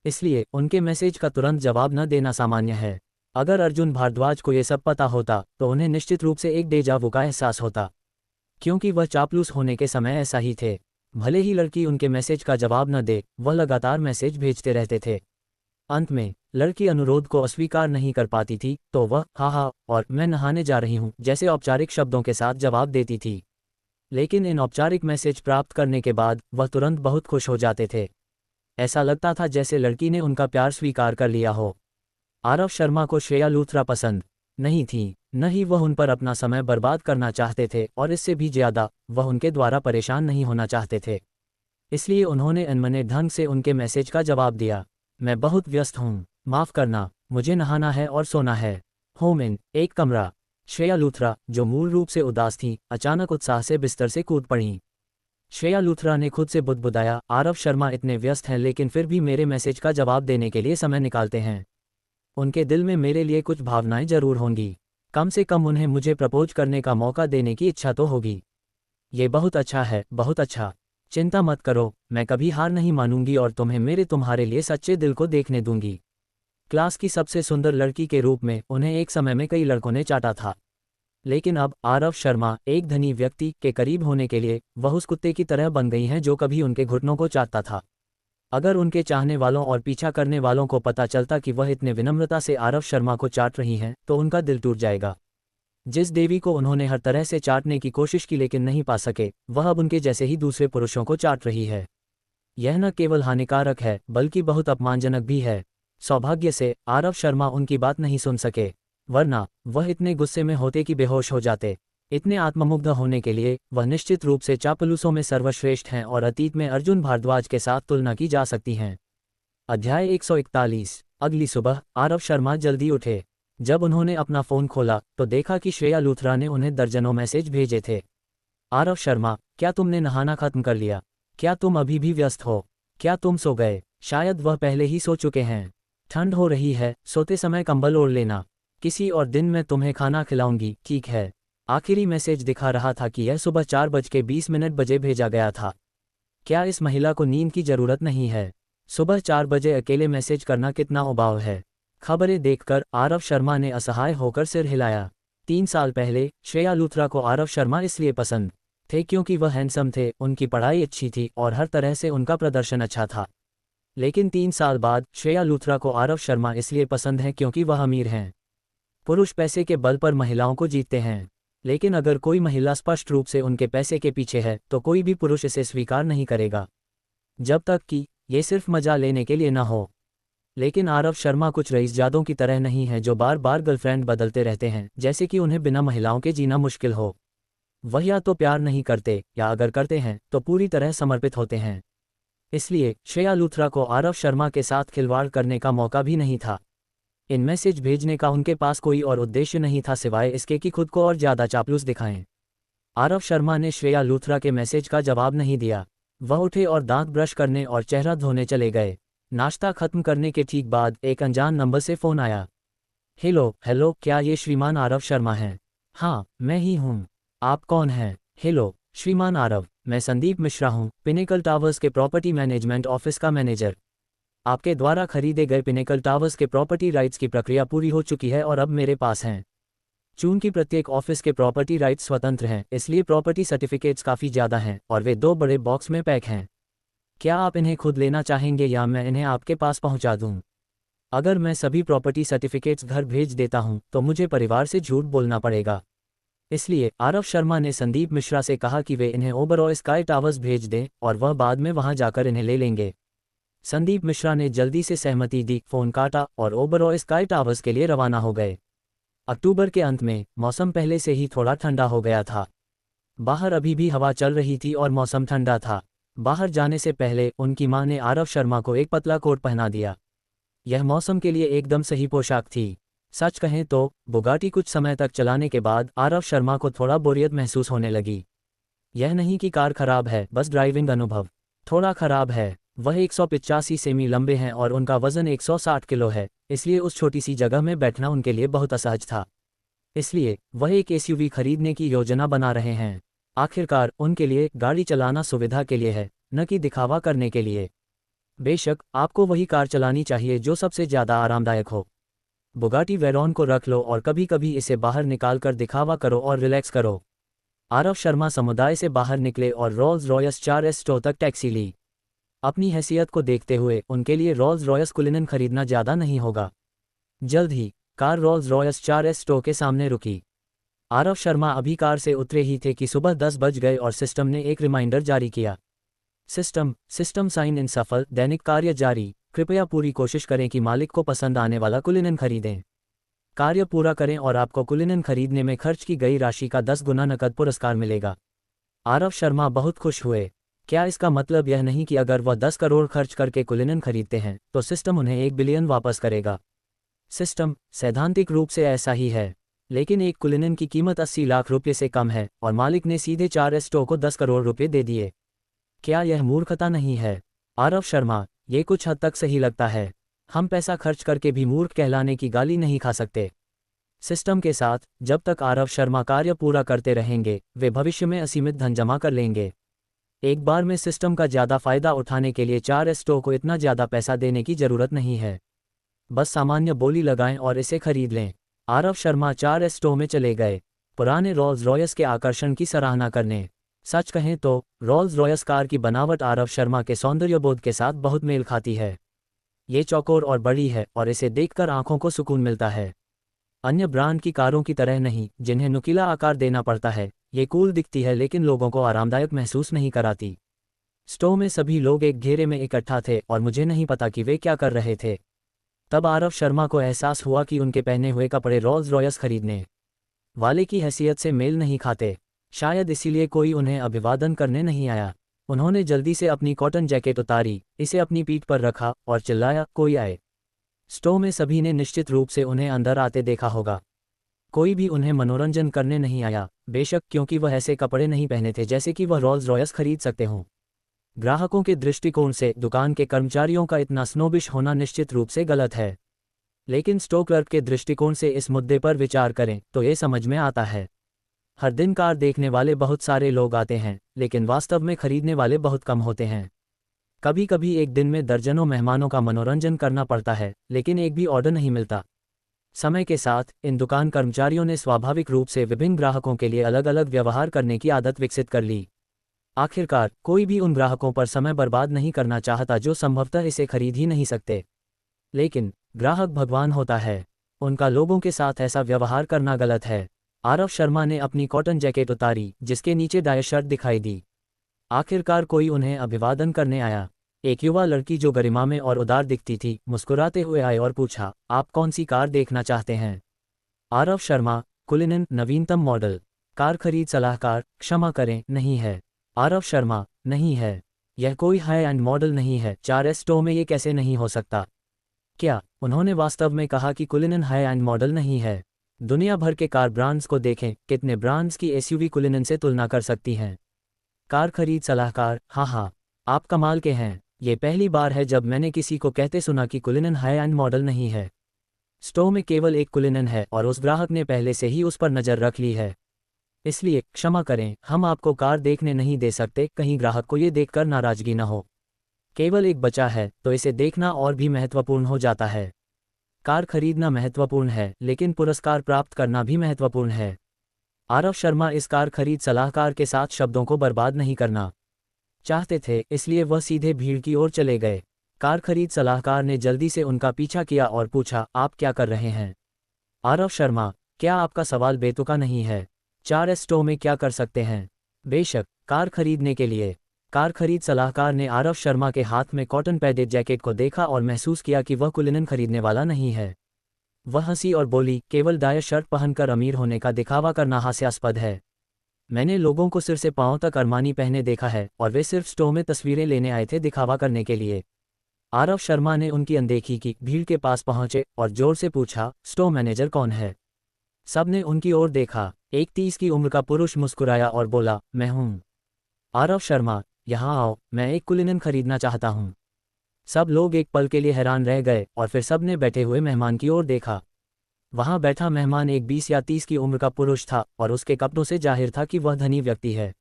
इसलिए उनके मैसेज का तुरंत जवाब न देना सामान्य है। अगर अर्जुन भारद्वाज को ये सब पता होता तो उन्हें निश्चित रूप से एक डेजा वू का एहसास होता, क्योंकि वह चापलूस होने के समय ऐसा ही थे। भले ही लड़की उनके मैसेज का जवाब न दे, वह लगातार मैसेज भेजते रहते थे। अंत में लड़की अनुरोध को अस्वीकार नहीं कर पाती थी तो वह हाँ और मैं नहाने जा रही हूँ जैसे औपचारिक शब्दों के साथ जवाब देती थी। लेकिन इन औपचारिक मैसेज प्राप्त करने के बाद वह तुरंत बहुत खुश हो जाते थे। ऐसा लगता था जैसे लड़की ने उनका प्यार स्वीकार कर लिया हो। आरव शर्मा को श्रेया लूथरा पसंद नहीं थी, न ही वह उन पर अपना समय बर्बाद करना चाहते थे और इससे भी ज्यादा वह उनके द्वारा परेशान नहीं होना चाहते थे। इसलिए उन्होंने अनमने ढंग से उनके मैसेज का जवाब दिया, मैं बहुत व्यस्त हूँ, माफ़ करना, मुझे नहाना है और सोना है। होम इन एक कमरा। श्रेया लूथरा, जो मूल रूप से उदास थी, अचानक उत्साह से बिस्तर से कूद पड़ी। श्रेया लूथरा ने खुद से बुदबुदाया, आरव शर्मा इतने व्यस्त हैं लेकिन फिर भी मेरे मैसेज का जवाब देने के लिए समय निकालते हैं। उनके दिल में मेरे लिए कुछ भावनाएं जरूर होंगी। कम से कम उन्हें मुझे प्रपोज करने का मौका देने की इच्छा तो होगी। ये बहुत अच्छा है, बहुत अच्छा। चिंता मत करो, मैं कभी हार नहीं मानूंगी और तुम्हें तुम्हारे लिए सच्चे दिल को देखने दूंगी। क्लास की सबसे सुंदर लड़की के रूप में उन्हें एक समय में कई लड़कों ने चाटा था, लेकिन अब आरव शर्मा एक धनी व्यक्ति के करीब होने के लिए वह उस कुत्ते की तरह बन गई हैं जो कभी उनके घुटनों को चाटता था। अगर उनके चाहने वालों और पीछा करने वालों को पता चलता कि वह इतने विनम्रता से आरव शर्मा को चाट रही हैं तो उनका दिल टूट जाएगा। जिस देवी को उन्होंने हर तरह से चाटने की कोशिश की लेकिन नहीं पा सके, वह अब उनके जैसे ही दूसरे पुरुषों को चाट रही है। यह न केवल हानिकारक है बल्कि बहुत अपमानजनक भी है। सौभाग्य से आरव शर्मा उनकी बात नहीं सुन सके, वरना वह इतने गुस्से में होते कि बेहोश हो जाते। इतने आत्ममुग्ध होने के लिए वह निश्चित रूप से चापलूसों में सर्वश्रेष्ठ हैं और अतीत में अर्जुन भारद्वाज के साथ तुलना की जा सकती हैं। अध्याय 141। अगली सुबह आरव शर्मा जल्दी उठे। जब उन्होंने अपना फ़ोन खोला तो देखा कि श्रेया लूथरा ने उन्हें दर्जनों मैसेज भेजे थे। आरव शर्मा, क्या तुमने नहाना खत्म कर लिया? क्या तुम अभी भी व्यस्त हो? क्या तुम सो गए? शायद वह पहले ही सो चुके हैं। ठंड हो रही है, सोते समय कंबल ओढ़ लेना। किसी और दिन मैं तुम्हें खाना खिलाऊंगी, ठीक है? आखिरी मैसेज दिखा रहा था कि यह सुबह 4:20 बजे भेजा गया था। क्या इस महिला को नींद की जरूरत नहीं है? सुबह 4 बजे अकेले मैसेज करना कितना उबाऊ है। खबरें देखकर आरव शर्मा ने असहाय होकर सिर हिलाया। 3 साल पहले श्रेया लूथरा को आरव शर्मा इसलिए पसंद थे क्योंकि वह हैंडसम थे, उनकी पढ़ाई अच्छी थी और हर तरह से उनका प्रदर्शन अच्छा था। लेकिन 3 साल बाद श्रेया लूथरा को आरव शर्मा इसलिए पसंद है क्योंकि वह अमीर हैं। पुरुष पैसे के बल पर महिलाओं को जीतते हैं, लेकिन अगर कोई महिला स्पष्ट रूप से उनके पैसे के पीछे है तो कोई भी पुरुष इसे स्वीकार नहीं करेगा, जब तक कि ये सिर्फ मजा लेने के लिए न हो। लेकिन आरव शर्मा कुछ रईसजादों की तरह नहीं है जो बार बार गर्लफ्रेंड बदलते रहते हैं, जैसे कि उन्हें बिना महिलाओं के जीना मुश्किल हो। वह या तो प्यार नहीं करते या अगर करते हैं तो पूरी तरह समर्पित होते हैं। इसलिए श्रेया लूथरा को आरव शर्मा के साथ खिलवाड़ करने का मौका भी नहीं था। इन मैसेज भेजने का उनके पास कोई और उद्देश्य नहीं था सिवाय इसके कि खुद को और ज़्यादा चापलूस दिखाएं। आरव शर्मा ने श्रेया लूथरा के मैसेज का जवाब नहीं दिया। वह उठे और दांत ब्रश करने और चेहरा धोने चले गए। नाश्ता खत्म करने के ठीक बाद एक अनजान नंबर से फ़ोन आया। हेलो हेलो, क्या ये श्रीमान आरव शर्मा हैं? हाँ, मैं ही हूँ। आप कौन हैं? हेलो श्रीमान आरव, मैं संदीप मिश्रा हूँ, पिनेकल टावर्स के प्रॉपर्टी मैनेजमेंट ऑफिस का मैनेजर। आपके द्वारा खरीदे गए पिनेकल टावर्स के प्रॉपर्टी राइट्स की प्रक्रिया पूरी हो चुकी है और अब मेरे पास हैं। चूंकि प्रत्येक ऑफिस के प्रॉपर्टी राइट्स स्वतंत्र हैं, इसलिए प्रॉपर्टी सर्टिफिकेट्स काफ़ी ज़्यादा हैं और वे 2 बड़े बॉक्स में पैक हैं। क्या आप इन्हें खुद लेना चाहेंगे या मैं इन्हें आपके पास पहुंचा दूं? अगर मैं सभी प्रॉपर्टी सर्टिफिकेट्स घर भेज देता हूं तो मुझे परिवार से झूठ बोलना पड़ेगा। इसलिए आरव शर्मा ने संदीप मिश्रा से कहा कि वे इन्हें ओबरॉय स्काई टावर्स भेज दें और वह बाद में वहां जाकर इन्हें ले लेंगे। संदीप मिश्रा ने जल्दी से सहमति दी, फोन काटा और ओबरॉय स्काई टावर्स के लिए रवाना हो गए। अक्टूबर के अंत में मौसम पहले से ही थोड़ा ठंडा हो गया था। बाहर अभी भी हवा चल रही थी और मौसम ठंडा था। बाहर जाने से पहले उनकी मां ने आरव शर्मा को एक पतला कोट पहना दिया। यह मौसम के लिए एकदम सही पोशाक थी। सच कहें तो बुगाटी कुछ समय तक चलाने के बाद आरव शर्मा को थोड़ा बोरियत महसूस होने लगी। यह नहीं कि कार खराब है, बस ड्राइविंग अनुभव थोड़ा खराब है। वह 185 सेमी लंबे हैं और उनका वजन 160 किलो है, इसलिए उस छोटी सी जगह में बैठना उनके लिए बहुत असहज था। इसलिए वह एक एसयूवी खरीदने की योजना बना रहे हैं। आखिरकार उनके लिए गाड़ी चलाना सुविधा के लिए है, न कि दिखावा करने के लिए। बेशक आपको वही कार चलानी चाहिए जो सबसे ज़्यादा आरामदायक हो। बुगाटी वेरॉन को रख लो और कभी कभी इसे बाहर निकाल कर दिखावा करो और रिलैक्स करो। आरव शर्मा समुदाय से बाहर निकले और रोल्स रॉयस 4S स्टो तक टैक्सी ली। अपनी हैसियत को देखते हुए उनके लिए रोल्स रॉयस कुलिनन खरीदना ज़्यादा नहीं होगा। जल्द ही कार रोल्स रॉयस 4S स्टो के सामने रुकी। आरव शर्मा अभी कार से उतरे ही थे कि सुबह 10 बज गए और सिस्टम ने एक रिमाइंडर जारी किया। सिस्टम साइन इन सफल, दैनिक कार्य जारी। कृपया पूरी कोशिश करें कि मालिक को पसंद आने वाला कुलिनन खरीदें। कार्य पूरा करें और आपको कुलिनन खरीदने में खर्च की गई राशि का 10 गुना नकद पुरस्कार मिलेगा। आरव शर्मा बहुत खुश हुए। क्या इसका मतलब यह नहीं कि अगर वह 10 करोड़ खर्च करके कुलिनन खरीदते हैं तो सिस्टम उन्हें 1 बिलियन वापस करेगा? सिस्टम सैद्धांतिक रूप से ऐसा ही है, लेकिन एक कुलिनन की कीमत 80 लाख रुपये से कम है और मालिक ने सीधे 4S स्टो को 10 करोड़ रुपये दे दिए। क्या यह मूर्खता नहीं है? आरव शर्मा, ये कुछ हद तक सही लगता है। हम पैसा खर्च करके भी मूर्ख कहलाने की गाली नहीं खा सकते। सिस्टम के साथ जब तक आरव शर्मा कार्य पूरा करते रहेंगे वे भविष्य में असीमित धन जमा कर लेंगे। एक बार में सिस्टम का ज़्यादा फायदा उठाने के लिए 4S स्टो को इतना ज़्यादा पैसा देने की ज़रूरत नहीं है। बस सामान्य बोली लगाएं और इसे खरीद लें। आरव शर्मा 4S स्टो में चले गए, पुराने रोल्स रॉयस के आकर्षण की सराहना करने। सच कहें तो रोल्स रॉयस कार की बनावट आरव शर्मा के सौंदर्यबोध के साथ बहुत मेल खाती है। ये चौकोर और बड़ी है और इसे देखकर आंखों को सुकून मिलता है। अन्य ब्रांड की कारों की तरह नहीं, जिन्हें नुकीला आकार देना पड़ता है। ये कूल दिखती है लेकिन लोगों को आरामदायक महसूस नहीं कराती। स्टो में सभी लोग एक घेरे में इकट्ठा थे और मुझे नहीं पता कि वे क्या कर रहे थे। तब आरव शर्मा को एहसास हुआ कि उनके पहने हुए कपड़े रोल्स रॉयस खरीदने वाले की हैसियत से मेल नहीं खाते। शायद इसीलिए कोई उन्हें अभिवादन करने नहीं आया। उन्होंने जल्दी से अपनी कॉटन जैकेट उतारी, इसे अपनी पीठ पर रखा और चिल्लाया, कोई आए। स्टोर में सभी ने निश्चित रूप से उन्हें अंदर आते देखा होगा। कोई भी उन्हें मनोरंजन करने नहीं आया, बेशक क्योंकि वह ऐसे कपड़े नहीं पहने थे जैसे कि वह रोल्स रॉयस खरीद सकते हों। ग्राहकों के दृष्टिकोण से दुकान के कर्मचारियों का इतना स्नोबिश होना निश्चित रूप से गलत है। लेकिन स्टोर क्लर्क के दृष्टिकोण से इस मुद्दे पर विचार करें तो ये समझ में आता है। हर दिन कार देखने वाले बहुत सारे लोग आते हैं, लेकिन वास्तव में खरीदने वाले बहुत कम होते हैं। कभी कभी एक दिन में दर्जनों मेहमानों का मनोरंजन करना पड़ता है, लेकिन एक भी ऑर्डर नहीं मिलता। समय के साथ इन दुकान कर्मचारियों ने स्वाभाविक रूप से विभिन्न ग्राहकों के लिए अलग अलग व्यवहार करने की आदत विकसित कर ली। आखिरकार कोई भी उन ग्राहकों पर समय बर्बाद नहीं करना चाहता जो संभवतः इसे खरीद ही नहीं सकते। लेकिन ग्राहक भगवान होता है, उनका लोगों के साथ ऐसा व्यवहार करना गलत है। आरव शर्मा ने अपनी कॉटन जैकेट उतारी जिसके नीचे डाई शर्ट दिखाई दी। आखिरकार कोई उन्हें अभिवादन करने आया। एक युवा लड़की जो गरिमा में और उदार दिखती थी मुस्कुराते हुए आई और पूछा, आप कौन सी कार देखना चाहते हैं? आरव शर्मा, कुलिनन नवीनतम मॉडल। कार खरीद सलाहकार, क्षमा करें, नहीं है। आरव शर्मा, नहीं है, यह कोई हाई एंड मॉडल नहीं है। 4S स्टोर में ये कैसे नहीं हो सकता? क्या उन्होंने वास्तव में कहा कि कुलिनन हाई एंड मॉडल नहीं है? दुनिया भर के कार ब्रांड्स को देखें, कितने ब्रांड्स की एसयूवी कुलिनन से तुलना कर सकती हैं? कार खरीद सलाहकार, हाँ, आप कमाल के हैं। ये पहली बार है जब मैंने किसी को कहते सुना कि कुलिनन हाई एंड मॉडल नहीं है। स्टोर में केवल एक कुलिनन है और उस ग्राहक ने पहले से ही उस पर नज़र रख ली है। इसलिए क्षमा करें, हम आपको कार देखने नहीं दे सकते। कहीं ग्राहक को ये देखकर नाराजगी न हो। केवल एक बचा है तो इसे देखना और भी महत्वपूर्ण हो जाता है। कार खरीदना महत्वपूर्ण है, लेकिन पुरस्कार प्राप्त करना भी महत्वपूर्ण है। आरव शर्मा इस कार खरीद सलाहकार के साथ शब्दों को बर्बाद नहीं करना चाहते थे, इसलिए वह सीधे भीड़ की ओर चले गए। कार खरीद सलाहकार ने जल्दी से उनका पीछा किया और पूछा, आप क्या कर रहे हैं? आरव शर्मा, क्या आपका सवाल बेतुका नहीं है? 4S स्टोर में क्या कर सकते हैं? बेशक, कार खरीदने के लिए। कार खरीद सलाहकार ने आरव शर्मा के हाथ में कॉटन पैडेड जैकेट को देखा और महसूस किया कि वह कुलिनन खरीदने वाला नहीं है। वह हंसी और बोली, केवल डाई शर्ट पहनकर अमीर होने का दिखावा करना हास्यास्पद है। मैंने लोगों को सिर से पांव तक अरमानी पहने देखा है और वे सिर्फ स्टोर में तस्वीरें लेने आए थे दिखावा करने के लिए। आरव शर्मा ने उनकी अनदेखी की, भीड़ के पास पहुंचे और जोर से पूछा, स्टोर मैनेजर कौन है? सबने उनकी ओर देखा। एक 30 की उम्र का पुरुष मुस्कुराया और बोला, मैं हूं। आरव शर्मा, यहाँ आओ, मैं एक कुलिनन खरीदना चाहता हूँ। सब लोग एक पल के लिए हैरान रह गए और फिर सबने बैठे हुए मेहमान की ओर देखा। वहाँ बैठा मेहमान एक 20 या 30 की उम्र का पुरुष था और उसके कपड़ों से जाहिर था कि वह धनी व्यक्ति है।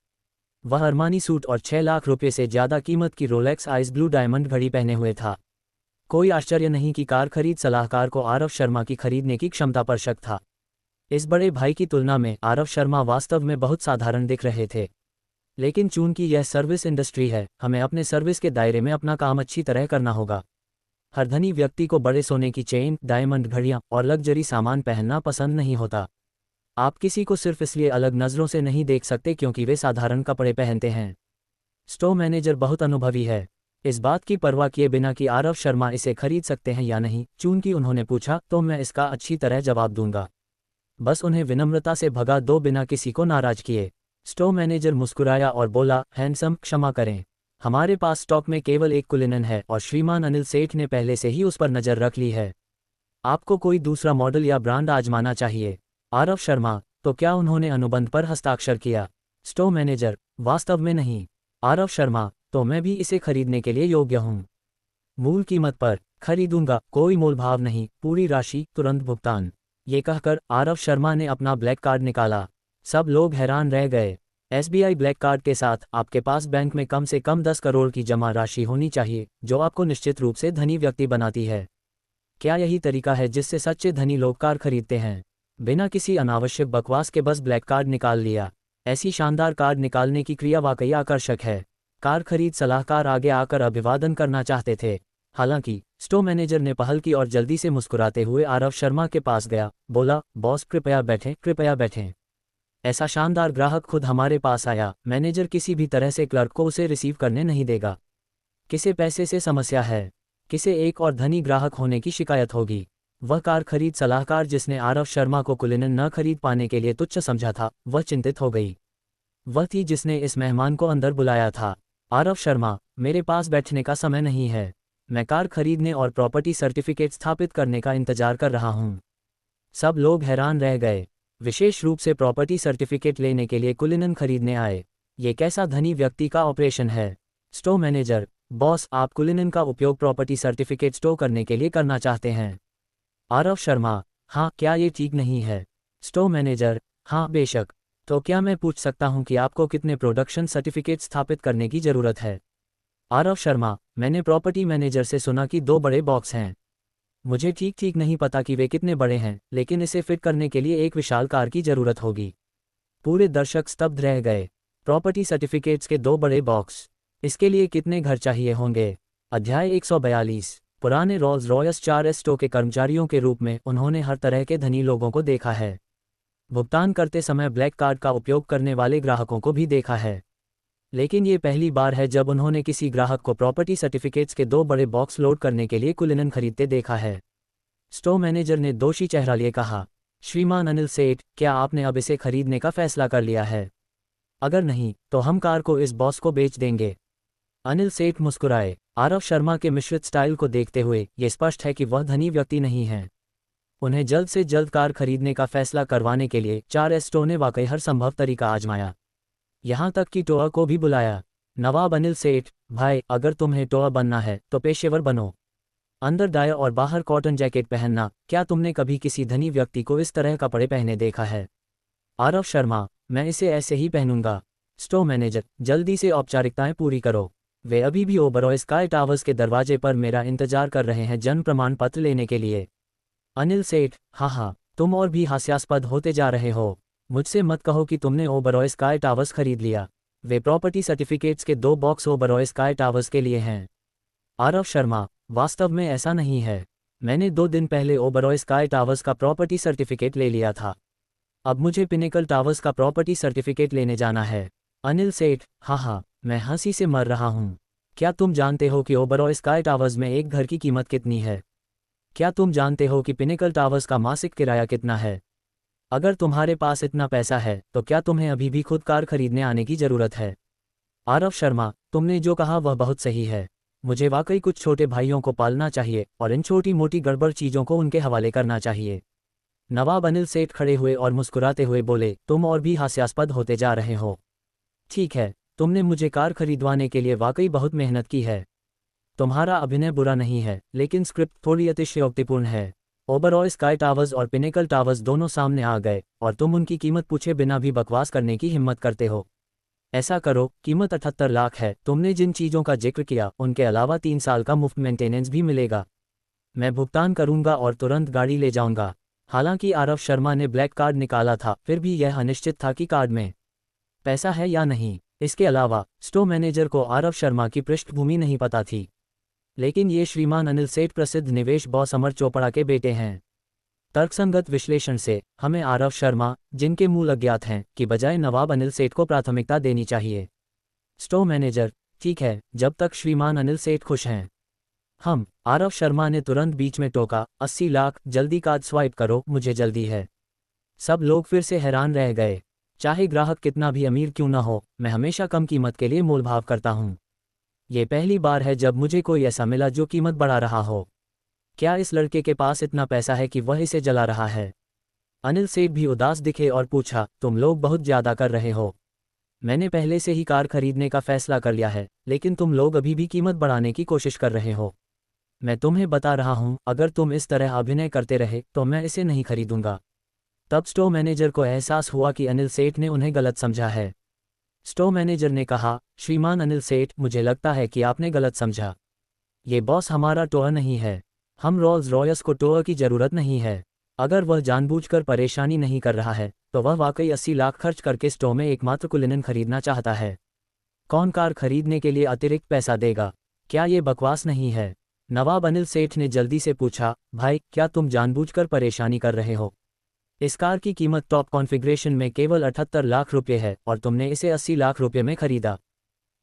वह अरमानी सूट और 6 लाख रुपये से ज़्यादा कीमत की रोलेक्स आइस ब्लू डायमंड घड़ी पहने हुए था। कोई आश्चर्य नहीं कि कार खरीद सलाहकार को आरव शर्मा की खरीदने की क्षमता पर शक था। इस बड़े भाई की तुलना में आरव शर्मा वास्तव में बहुत साधारण दिख रहे थे। लेकिन चूंकि यह सर्विस इंडस्ट्री है, हमें अपने सर्विस के दायरे में अपना काम अच्छी तरह करना होगा। हर धनी व्यक्ति को बड़े सोने की चेन, डायमंड घड़ियां और लग्जरी सामान पहनना पसंद नहीं होता। आप किसी को सिर्फ इसलिए अलग नज़रों से नहीं देख सकते क्योंकि वे साधारण कपड़े पहनते हैं। स्टोर मैनेजर बहुत अनुभवी है। इस बात की परवाह किए बिना कि आरव शर्मा इसे खरीद सकते हैं या नहीं, चूंकि उन्होंने पूछा, तो मैं इसका अच्छी तरह जवाब दूंगा। बस उन्हें विनम्रता से भगा दो बिना किसी को नाराज किए। स्टोर मैनेजर मुस्कुराया और बोला, हैंडसम, क्षमा करें, हमारे पास स्टॉक में केवल एक कुलिनन है और श्रीमान अनिल सेठ ने पहले से ही उस पर नज़र रख ली है। आपको कोई दूसरा मॉडल या ब्रांड आजमाना चाहिए। आरव शर्मा, तो क्या उन्होंने अनुबंध पर हस्ताक्षर किया? स्टोर मैनेजर, वास्तव में नहीं। आरव शर्मा, तो मैं भी इसे खरीदने के लिए योग्य हूँ। मूल कीमत पर खरीदूंगा, कोई मोलभाव नहीं, पूरी राशि, तुरंत भुगतान। ये कहकर आरव शर्मा ने अपना ब्लैक कार्ड निकाला। सब लोग हैरान रह गए। SBI ब्लैक कार्ड के साथ आपके पास बैंक में कम से कम 10 करोड़ की जमा राशि होनी चाहिए, जो आपको निश्चित रूप से धनी व्यक्ति बनाती है। क्या यही तरीका है जिससे सच्चे धनी लोग कार खरीदते हैं? बिना किसी अनावश्यक बकवास के बस ब्लैक कार्ड निकाल लिया। ऐसी शानदार कार्ड निकालने की क्रिया वाकई आकर्षक है। कार खरीद सलाहकार आगे आकर अभिवादन करना चाहते थे। हालांकि स्टोर मैनेजर ने पहल की और जल्दी से मुस्कुराते हुए आरव शर्मा के पास गया, बोला, बॉस कृपया बैठें, कृपया बैठें। ऐसा शानदार ग्राहक खुद हमारे पास आया। मैनेजर किसी भी तरह से क्लर्क को उसे रिसीव करने नहीं देगा। किसे पैसे से समस्या है, किसे एक और धनी ग्राहक होने की शिकायत होगी। वह कार खरीद सलाहकार जिसने आरव शर्मा को कुलिनन न खरीद पाने के लिए तुच्छ समझा था, वह चिंतित हो गई। वह थी जिसने इस मेहमान को अंदर बुलाया था। आरव शर्मा, मेरे पास बैठने का समय नहीं है। मैं कार खरीदने और प्रॉपर्टी सर्टिफिकेट स्थापित करने का इंतजार कर रहा हूँ। सब लोग हैरान रह गए, विशेष रूप से प्रॉपर्टी सर्टिफिकेट लेने के लिए कुलिनन खरीदने आए। ये कैसा धनी व्यक्ति का ऑपरेशन है? स्टोर मैनेजर: बॉस, आप कुलिनन का उपयोग प्रॉपर्टी सर्टिफिकेट स्टोर करने के लिए करना चाहते हैं। आरव शर्मा: हाँ, क्या ये ठीक नहीं है? स्टोर मैनेजर: हाँ बेशक। तो क्या मैं पूछ सकता हूँ कि आपको कितने प्रोडक्शन सर्टिफिकेट स्थापित करने की ज़रूरत है? आरव शर्मा: मैंने प्रॉपर्टी मैनेजर से सुना कि 2 बड़े बॉक्स हैं। मुझे ठीक नहीं पता कि वे कितने बड़े हैं, लेकिन इसे फिट करने के लिए एक विशाल कार की ज़रूरत होगी। पूरे दर्शक स्तब्ध रह गए। प्रॉपर्टी सर्टिफिकेट्स के 2 बड़े बॉक्स, इसके लिए कितने घर चाहिए होंगे? अध्याय 142। पुराने रोल्स रॉयस 4S स्टो के कर्मचारियों के रूप में उन्होंने हर तरह के धनी लोगों को देखा है। भुगतान करते समय ब्लैक कार्ड का उपयोग करने वाले ग्राहकों को भी देखा है। लेकिन ये पहली बार है जब उन्होंने किसी ग्राहक को प्रॉपर्टी सर्टिफिकेट्स के 2 बड़े बॉक्स लोड करने के लिए कुलिनन खरीदते देखा है। स्टोर मैनेजर ने दोषी चेहरा लिए कहा: श्रीमान अनिल सेठ, क्या आपने अब इसे खरीदने का फैसला कर लिया है? अगर नहीं, तो हम कार को इस बॉस को बेच देंगे। अनिल सेठ मुस्कुराए। आरव शर्मा के मिश्रित स्टाइल को देखते हुए ये स्पष्ट है कि वह धनी व्यक्ति नहीं है। उन्हें जल्द से जल्द कार खरीदने का फैसला करवाने के लिए 4S स्टो ने वाकई हर संभव तरीका आजमाया, यहाँ तक कि टोआ को भी बुलाया। नवाब अनिल सेठ: भाई, अगर तुम्हें टोआ बनना है तो पेशेवर बनो। अंदर डाय और बाहर कॉटन जैकेट पहनना। क्या तुमने कभी किसी धनी व्यक्ति को इस तरह कपड़े पहने देखा है? आरव शर्मा: मैं इसे ऐसे ही पहनूंगा। स्टोर मैनेजर: जल्दी से औपचारिकताएं पूरी करो। वे अभी भी ओबरॉय स्काई टावर्स के दरवाजे पर मेरा इंतजार कर रहे हैं जन्म प्रमाण पत्र लेने के लिए। अनिल सेठ: हाँ, तुम और भी हास्यास्पद होते जा रहे हो। मुझसे मत कहो कि तुमने ओबरॉय स्काई टावर्स खरीद लिया। वे प्रॉपर्टी सर्टिफिकेट्स के 2 बॉक्स ओबरॉय स्काई टावर्स के लिए हैं। आरव शर्मा: वास्तव में ऐसा नहीं है। मैंने 2 दिन पहले ओबरॉय स्काई टावर्स का प्रॉपर्टी सर्टिफिकेट ले लिया था। अब मुझे पिनेकल टावर्स का प्रॉपर्टी सर्टिफिकेट लेने जाना है। अनिल सेठ: हाँ, मैं हंसी से मर रहा हूँ। क्या तुम जानते हो कि ओबरॉय स्काई टावर्स में एक घर की कीमत कितनी है? क्या तुम जानते हो कि पिनेकल टावर्स का मासिक किराया कितना है? अगर तुम्हारे पास इतना पैसा है तो क्या तुम्हें अभी भी खुद कार खरीदने आने की ज़रूरत है? आरव शर्मा: तुमने जो कहा वह बहुत सही है। मुझे वाकई कुछ छोटे भाइयों को पालना चाहिए और इन छोटी मोटी गड़बड़ चीज़ों को उनके हवाले करना चाहिए। नवाब अनिल सेठ खड़े हुए और मुस्कुराते हुए बोले: तुम और भी हास्यास्पद होते जा रहे हो। ठीक है, तुमने मुझे कार खरीदवाने के लिए वाकई बहुत मेहनत की है। तुम्हारा अभिनय बुरा नहीं है, लेकिन स्क्रिप्ट थोड़ी अतिशयोक्तिपूर्ण है। ओबरॉय स्काई टावर्स और पिनेकल टावर्स दोनों सामने आ गए और तुम उनकी कीमत पूछे बिना भी बकवास करने की हिम्मत करते हो। ऐसा करो, कीमत 78 लाख है। तुमने जिन चीज़ों का जिक्र किया उनके अलावा 3 साल का मुफ्त मेंटेनेंस भी मिलेगा। मैं भुगतान करूंगा और तुरंत गाड़ी ले जाऊंगा। हालांकि आरव शर्मा ने ब्लैक कार्ड निकाला था, फिर भी यह अनिश्चित था कि कार्ड में पैसा है या नहीं। इसके अलावा स्टोर मैनेजर को आरव शर्मा की पृष्ठभूमि नहीं पता थी, लेकिन ये श्रीमान अनिल सेठ प्रसिद्ध निवेश बॉस अमर चोपड़ा के बेटे हैं। तर्कसंगत विश्लेषण से हमें आरव शर्मा, जिनके मूल अज्ञात हैं, की बजाय नवाब अनिल सेठ को प्राथमिकता देनी चाहिए। स्टोर मैनेजर: ठीक है, जब तक श्रीमान अनिल सेठ खुश हैं। हम आरव शर्मा ने तुरंत बीच में टोका: 80 लाख, जल्दी कार्ड स्वाइप करो, मुझे जल्दी है। सब लोग फिर से हैरान रह गए। चाहे ग्राहक कितना भी अमीर क्यों ना हो, मैं हमेशा कम कीमत के लिए मोलभाव करता हूँ। ये पहली बार है जब मुझे कोई ऐसा मिला जो कीमत बढ़ा रहा हो। क्या इस लड़के के पास इतना पैसा है कि वह इसे जला रहा है? अनिल सेठ भी उदास दिखे और पूछा: तुम लोग बहुत ज़्यादा कर रहे हो। मैंने पहले से ही कार खरीदने का फैसला कर लिया है, लेकिन तुम लोग अभी भी कीमत बढ़ाने की कोशिश कर रहे हो। मैं तुम्हें बता रहा हूँ, अगर तुम इस तरह अभिनय करते रहे तो मैं इसे नहीं खरीदूंगा। तब स्टोर मैनेजर को एहसास हुआ कि अनिल सेठ ने उन्हें गलत समझा है। स्टोर मैनेजर ने कहा: श्रीमान अनिल सेठ, मुझे लगता है कि आपने गलत समझा। ये बॉस हमारा टोआ नहीं है। हम रोल्स रॉयस को टोआ की ज़रूरत नहीं है। अगर वह जानबूझकर परेशानी नहीं कर रहा है तो वह वाकई 80 लाख खर्च करके स्टोर में एकमात्र कुलिनन खरीदना चाहता है। कौन कार खरीदने के लिए अतिरिक्त पैसा देगा? क्या ये बकवास नहीं है? नवाब अनिल सेठ ने जल्दी से पूछा: भाई, क्या तुम जानबूझकर परेशानी कर रहे हो? इस कार की कीमत टॉप कॉन्फ़िगरेशन में केवल 78 लाख रुपये है और तुमने इसे 80 लाख रुपये में खरीदा।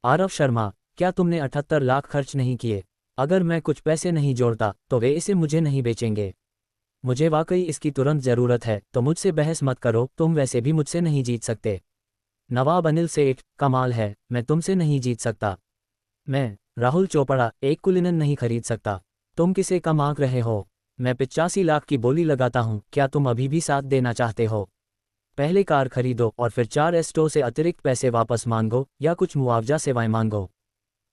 आरव शर्मा: क्या तुमने 78 लाख खर्च नहीं किए? अगर मैं कुछ पैसे नहीं जोड़ता तो वे इसे मुझे नहीं बेचेंगे। मुझे वाकई इसकी तुरंत ज़रूरत है, तो मुझसे बहस मत करो, तुम वैसे भी मुझसे नहीं जीत सकते। नवाब अनिल सेठ: कमाल है, मैं तुमसे नहीं जीत सकता। मैं राहुल चोपड़ा, एक कुलीनन नहीं खरीद सकता। तुम किसे कम आंक रहे हो? मैं 85 लाख की बोली लगाता हूँ, क्या तुम अभी भी साथ देना चाहते हो? पहले कार खरीदो और फिर 4 एस्टो से अतिरिक्त पैसे वापस मांगो या कुछ मुआवजा सेवाएं मांगो।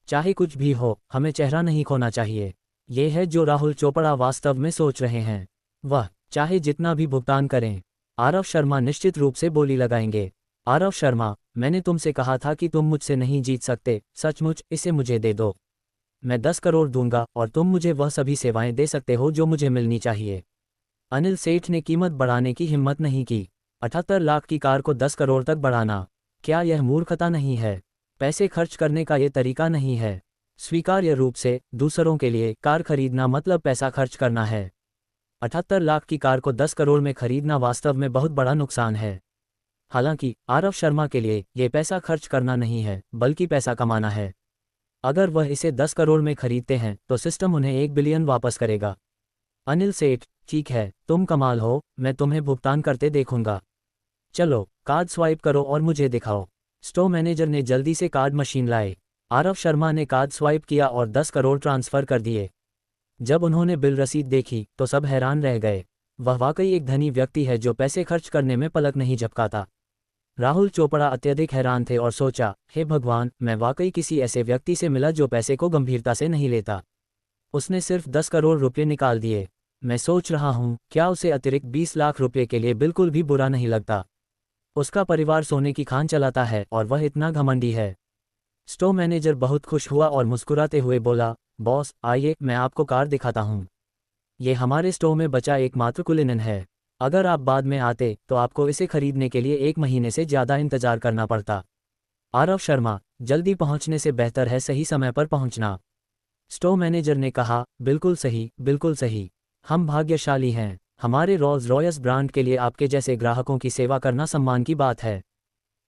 चाहे कुछ भी हो, हमें चेहरा नहीं खोना चाहिए। ये है जो राहुल चोपड़ा वास्तव में सोच रहे हैं। वह चाहे जितना भी भुगतान करें। आरव शर्मा निश्चित रूप से बोली लगाएंगे। आरव शर्मा, मैंने तुमसे कहा था कि तुम मुझसे नहीं जीत सकते। सचमुच, इसे मुझे दे दो। मैं 10 करोड़ दूंगा और तुम मुझे वह सभी सेवाएं दे सकते हो जो मुझे मिलनी चाहिए। अनिल सेठ ने कीमत बढ़ाने की हिम्मत नहीं की। 78 लाख की कार को 10 करोड़ तक बढ़ाना, क्या यह मूर्खता नहीं है? पैसे खर्च करने का ये तरीका नहीं है। स्वीकार्य रूप से दूसरों के लिए कार खरीदना मतलब पैसा खर्च करना है। 78 लाख की कार को 10 करोड़ में खरीदना वास्तव में बहुत बड़ा नुकसान है। हालांकि आरव शर्मा के लिए ये पैसा खर्च करना नहीं है, बल्कि पैसा कमाना है। अगर वह इसे 10 करोड़ में खरीदते हैं तो सिस्टम उन्हें 1 बिलियन वापस करेगा। अनिल सेठ, ठीक है, तुम कमाल हो, मैं तुम्हें भुगतान करते देखूंगा। चलो, कार्ड स्वाइप करो और मुझे दिखाओ। स्टोर मैनेजर ने जल्दी से कार्ड मशीन लाए। आरव शर्मा ने कार्ड स्वाइप किया और 10 करोड़ ट्रांसफर कर दिए। जब उन्होंने बिल रसीद देखी तो सब हैरान रह गए। वह वाकई एक धनी व्यक्ति है जो पैसे खर्च करने में पलक नहीं झपकाता। राहुल चोपड़ा अत्यधिक हैरान थे और सोचा, हे भगवान, मैं वाकई किसी ऐसे व्यक्ति से मिला जो पैसे को गंभीरता से नहीं लेता। उसने सिर्फ 10 करोड़ रुपये निकाल दिए। मैं सोच रहा हूँ, क्या उसे अतिरिक्त 20 लाख रुपये के लिए बिल्कुल भी बुरा नहीं लगता? उसका परिवार सोने की खान चलाता है और वह इतना घमंडी है। स्टोर मैनेजर बहुत खुश हुआ और मुस्कुराते हुए बोला, बॉस, आइए, मैं आपको कार दिखाता हूँ। ये हमारे स्टोर में बचा एकमात्र कुलीनन है। अगर आप बाद में आते तो आपको इसे खरीदने के लिए 1 महीने से ज़्यादा इंतजार करना पड़ता। आरव शर्मा, जल्दी पहुंचने से बेहतर है सही समय पर पहुंचना। स्टोर मैनेजर ने कहा, बिल्कुल सही, बिल्कुल सही। हम भाग्यशाली हैं। हमारे रोल्स रॉयस ब्रांड के लिए आपके जैसे ग्राहकों की सेवा करना सम्मान की बात है।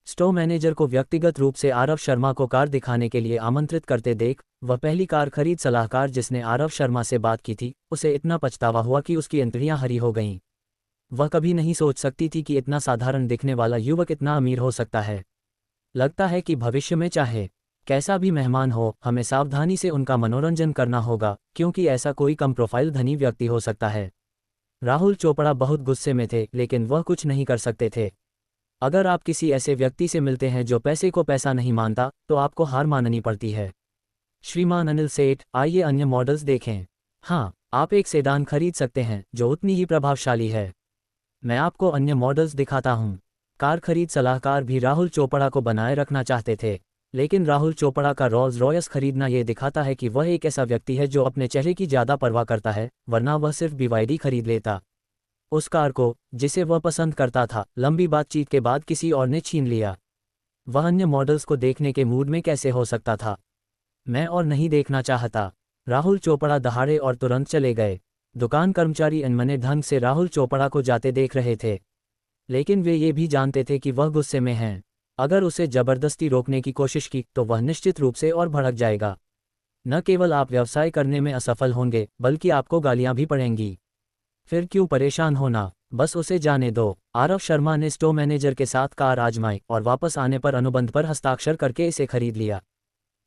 स्टोर मैनेजर को व्यक्तिगत रूप से आरव शर्मा को कार दिखाने के लिए आमंत्रित करते देख, वह पहली कार खरीद सलाहकार जिसने आरव शर्मा से बात की थी, उसे इतना पछतावा हुआ कि उसकी अंतड़ियां हरी हो गईं। वह कभी नहीं सोच सकती थी कि इतना साधारण दिखने वाला युवक इतना अमीर हो सकता है। लगता है कि भविष्य में चाहे कैसा भी मेहमान हो, हमें सावधानी से उनका मनोरंजन करना होगा, क्योंकि ऐसा कोई कम प्रोफाइल धनी व्यक्ति हो सकता है। राहुल चोपड़ा बहुत गुस्से में थे, लेकिन वह कुछ नहीं कर सकते थे। अगर आप किसी ऐसे व्यक्ति से मिलते हैं जो पैसे को पैसा नहीं मानता, तो आपको हार माननी पड़ती है। श्रीमान अनिल सेठ, आइए अन्य मॉडल्स देखें। हाँ, आप एक सेडान खरीद सकते हैं जो उतनी ही प्रभावशाली है। मैं आपको अन्य मॉडल्स दिखाता हूँ। कार खरीद सलाहकार भी राहुल चोपड़ा को बनाए रखना चाहते थे, लेकिन राहुल चोपड़ा का रोल्स रॉयस खरीदना ये दिखाता है कि वह एक ऐसा व्यक्ति है जो अपने चेहरे की ज़्यादा परवाह करता है, वरना वह सिर्फ BYD खरीद लेता। उस कार को, जिसे वह पसंद करता था, लंबी बातचीत के बाद किसी और ने छीन लिया। वह अन्य मॉडल्स को देखने के मूड में कैसे हो सकता था? मैं और नहीं देखना चाहता। राहुल चोपड़ा दहाड़े और तुरंत चले गए। दुकान कर्मचारी अनमने ढंग से राहुल चोपड़ा को जाते देख रहे थे, लेकिन वे ये भी जानते थे कि वह गुस्से में हैं। अगर उसे जबरदस्ती रोकने की कोशिश की तो वह निश्चित रूप से और भड़क जाएगा। न केवल आप व्यवसाय करने में असफल होंगे, बल्कि आपको गालियां भी पड़ेंगी। फिर क्यों परेशान होना, बस उसे जाने दो। आरव शर्मा ने स्टोर मैनेजर के साथ कार आजमाई और वापस आने पर अनुबंध पर हस्ताक्षर करके इसे खरीद लिया।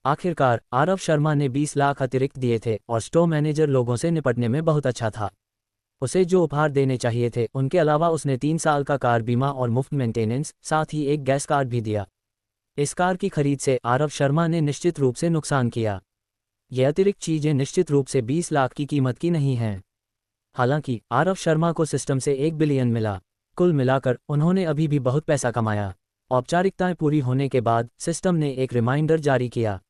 आखिरकार आरव शर्मा ने 20 लाख अतिरिक्त दिए थे और स्टोर मैनेजर लोगों से निपटने में बहुत अच्छा था। उसे जो उपहार देने चाहिए थे उनके अलावा उसने 3 साल का कार बीमा और मुफ्त मेंटेनेंस, साथ ही एक गैस कार्ड भी दिया। इस कार की खरीद से आरव शर्मा ने निश्चित रूप से नुकसान किया। ये अतिरिक्त चीजें निश्चित रूप से 20 लाख की कीमत की नहीं हैं। हालांकि आरव शर्मा को सिस्टम से 1 बिलियन मिला। कुल मिलाकर उन्होंने अभी भी बहुत पैसा कमाया। औपचारिकताएं पूरी होने के बाद सिस्टम ने एक रिमाइंडर जारी किया।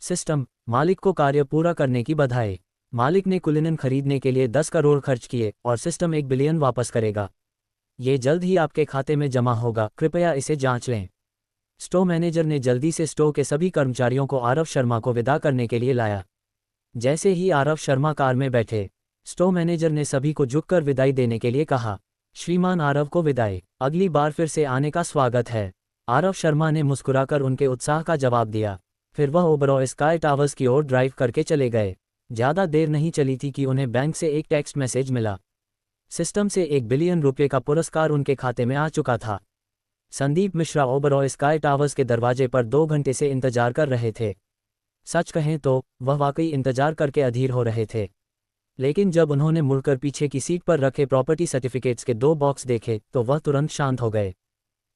सिस्टम, मालिक को कार्य पूरा करने की बधाई। मालिक ने कुलीनन खरीदने के लिए 10 करोड़ खर्च किए और सिस्टम 1 बिलियन वापस करेगा। ये जल्द ही आपके खाते में जमा होगा, कृपया इसे जांच लें। स्टोर मैनेजर ने जल्दी से स्टोर के सभी कर्मचारियों को आरव शर्मा को विदा करने के लिए लाया। जैसे ही आरव शर्मा कार में बैठे, स्टोर मैनेजर ने सभी को झुककर विदाई देने के लिए कहा, श्रीमान आरव को विदाई, अगली बार फिर से आने का स्वागत है। आरव शर्मा ने मुस्कुराकर उनके उत्साह का जवाब दिया। फिर वह ओबरॉय स्काई टावर्स की ओर ड्राइव करके चले गए। ज़्यादा देर नहीं चली थी कि उन्हें बैंक से एक टेक्स्ट मैसेज मिला। सिस्टम से 1 बिलियन रुपये का पुरस्कार उनके खाते में आ चुका था। संदीप मिश्रा ओबरॉय स्काई टावर्स के दरवाजे पर 2 घंटे से इंतजार कर रहे थे। सच कहें तो वह वाकई इंतजार करके अधीर हो रहे थे। लेकिन जब उन्होंने मुड़कर पीछे की सीट पर रखे प्रॉपर्टी सर्टिफिकेट्स के 2 बॉक्स देखे तो वह तुरंत शांत हो गए।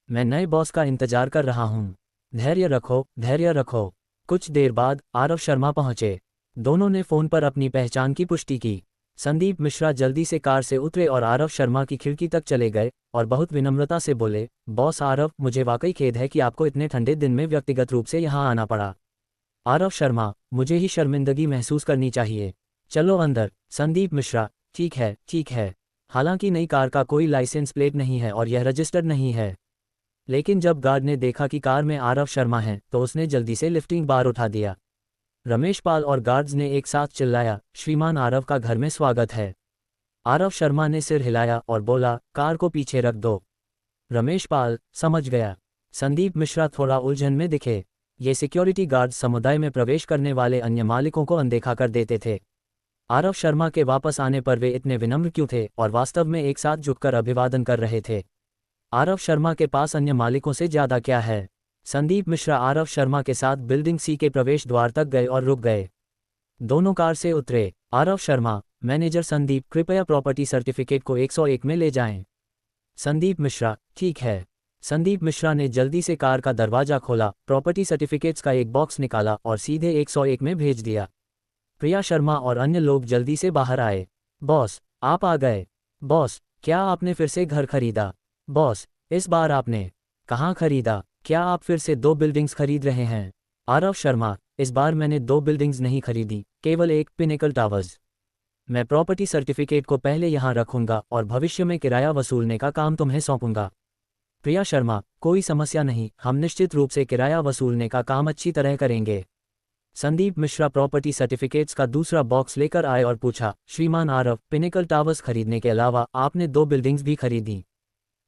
मैं नए बॉस का इंतजार कर रहा हूँ। धैर्य रखो, धैर्य रखो। कुछ देर बाद आरव शर्मा पहुंचे। दोनों ने फोन पर अपनी पहचान की पुष्टि की। संदीप मिश्रा जल्दी से कार से उतरे और आरव शर्मा की खिड़की तक चले गए और बहुत विनम्रता से बोले, बॉस आरव, मुझे वाकई खेद है कि आपको इतने ठंडे दिन में व्यक्तिगत रूप से यहाँ आना पड़ा। आरव शर्मा, मुझे ही शर्मिंदगी महसूस करनी चाहिए। चलो अंदर। संदीप मिश्रा, ठीक है, ठीक है। हालांकि नई कार का कोई लाइसेंस प्लेट नहीं है और यह रजिस्टर्ड नहीं है। लेकिन जब गार्ड ने देखा कि कार में आरव शर्मा हैं तो उसने जल्दी से लिफ्टिंग बार उठा दिया। रमेश पाल और गार्ड्स ने एक साथ चिल्लाया, श्रीमान आरव का घर में स्वागत है। आरव शर्मा ने सिर हिलाया और बोला, कार को पीछे रख दो। रमेश पाल, समझ गया। संदीप मिश्रा थोड़ा उलझन में दिखे। ये सिक्योरिटी गार्ड्स समुदाय में प्रवेश करने वाले अन्य मालिकों को अनदेखा कर देते थे। आरव शर्मा के वापस आने पर वे इतने विनम्र क्यों थे और वास्तव में एक साथ झुककर अभिवादन कर रहे थे? आरव शर्मा के पास अन्य मालिकों से ज्यादा क्या है? संदीप मिश्रा आरव शर्मा के साथ बिल्डिंग सी के प्रवेश द्वार तक गए और रुक गए। दोनों कार से उतरे। आरव शर्मा, मैनेजर संदीप, कृपया प्रॉपर्टी सर्टिफिकेट को 101 में ले जाएं। संदीप मिश्रा, ठीक है। संदीप मिश्रा ने जल्दी से कार का दरवाजा खोला, प्रॉपर्टी सर्टिफिकेट्स का एक बॉक्स निकाला और सीधे 101 में भेज दिया। प्रिया शर्मा और अन्य लोग जल्दी से बाहर आए। बॉस, आप आ गए। बॉस, क्या आपने फिर से घर खरीदा? बॉस, इस बार आपने कहाँ खरीदा? क्या आप फिर से 2 बिल्डिंग्स खरीद रहे हैं? आरव शर्मा, इस बार मैंने 2 बिल्डिंग्स नहीं खरीदी, केवल एक, पिनेकल टावर्स। मैं प्रॉपर्टी सर्टिफिकेट को पहले यहाँ रखूंगा और भविष्य में किराया वसूलने का काम तुम्हें सौंपूंगा। प्रिया शर्मा, कोई समस्या नहीं, हम निश्चित रूप से किराया वसूलने का काम अच्छी तरह करेंगे। संदीप मिश्रा प्रॉपर्टी सर्टिफिकेट्स का दूसरा बॉक्स लेकर आए और पूछा, श्रीमान आरव, पिनेकल टावर्स खरीदने के अलावा आपने 2 बिल्डिंग्स भी खरीदी?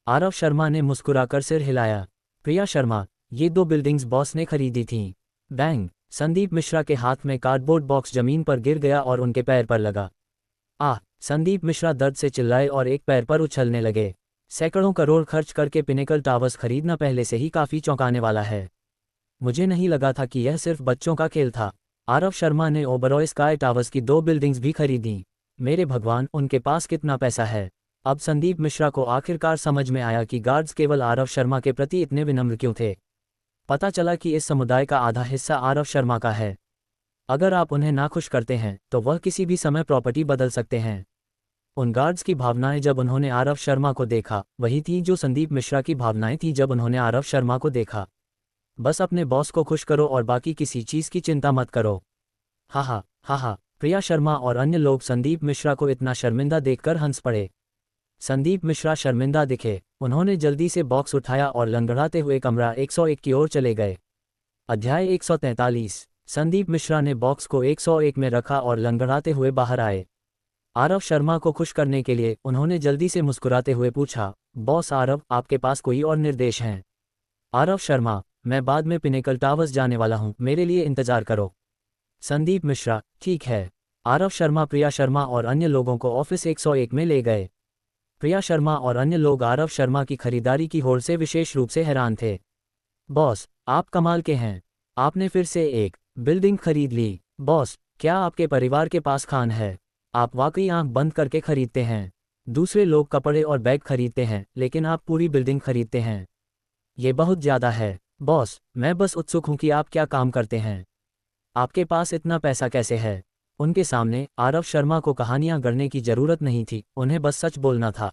आरव शर्मा ने मुस्कुराकर सिर हिलाया। प्रिया शर्मा, ये 2 बिल्डिंग्स बॉस ने खरीदी थीं। बैंग! संदीप मिश्रा के हाथ में कार्डबोर्ड बॉक्स जमीन पर गिर गया और उनके पैर पर लगा। संदीप मिश्रा दर्द से चिल्लाए और एक पैर पर उछलने लगे। सैकड़ों करोड़ खर्च करके पिनेकल टावर्स खरीदना पहले से ही काफी चौंकाने वाला है। मुझे नहीं लगा था कि यह सिर्फ बच्चों का खेल था। आरव शर्मा ने ओबरॉय स्काई टावर्स की 2 बिल्डिंग्स भी खरीदी। मेरे भगवान, उनके पास कितना पैसा है। अब संदीप मिश्रा को आखिरकार समझ में आया कि गार्ड्स केवल आरव शर्मा के प्रति इतने विनम्र क्यों थे। पता चला कि इस समुदाय का आधा हिस्सा आरव शर्मा का है। अगर आप उन्हें नाखुश करते हैं तो वह किसी भी समय प्रॉपर्टी बदल सकते हैं। उन गार्ड्स की भावनाएं जब उन्होंने आरव शर्मा को देखा वही थी जो संदीप मिश्रा की भावनाएं थी जब उन्होंने आरव शर्मा को देखा। बस अपने बॉस को खुश करो और बाकी किसी चीज की चिंता मत करो। हा हा। प्रिया शर्मा और अन्य लोग संदीप मिश्रा को इतना शर्मिंदा देखकर हंस पड़े। संदीप मिश्रा शर्मिंदा दिखे। उन्होंने जल्दी से बॉक्स उठाया और लंगड़ाते हुए कमरा 101 की ओर चले गए। अध्याय 143। संदीप मिश्रा ने बॉक्स को 101 में रखा और लंगड़ाते हुए बाहर आए। आरव शर्मा को खुश करने के लिए उन्होंने जल्दी से मुस्कुराते हुए पूछा, बॉस आरव, आपके पास कोई और निर्देश हैं? आरव शर्मा, मैं बाद में पिनेकल टावर्स जाने वाला हूं, मेरे लिए इंतजार करो। संदीप मिश्रा, ठीक है। आरव शर्मा प्रिया शर्मा और अन्य लोगों को ऑफिस 101 में ले गए। प्रिया शर्मा और अन्य लोग आरव शर्मा की खरीदारी की होड़ से विशेष रूप से हैरान थे। बॉस, आप कमाल के हैं। आपने फिर से एक बिल्डिंग खरीद ली। बॉस, क्या आपके परिवार के पास खान है? आप वाकई आंख बंद करके खरीदते हैं। दूसरे लोग कपड़े और बैग खरीदते हैं लेकिन आप पूरी बिल्डिंग खरीदते हैं। ये बहुत ज्यादा है। बॉस, मैं बस उत्सुक हूं कि आप क्या काम करते हैं। आपके पास इतना पैसा कैसे है? उनके सामने आरव शर्मा को कहानियां गढ़ने की जरूरत नहीं थी, उन्हें बस सच बोलना था।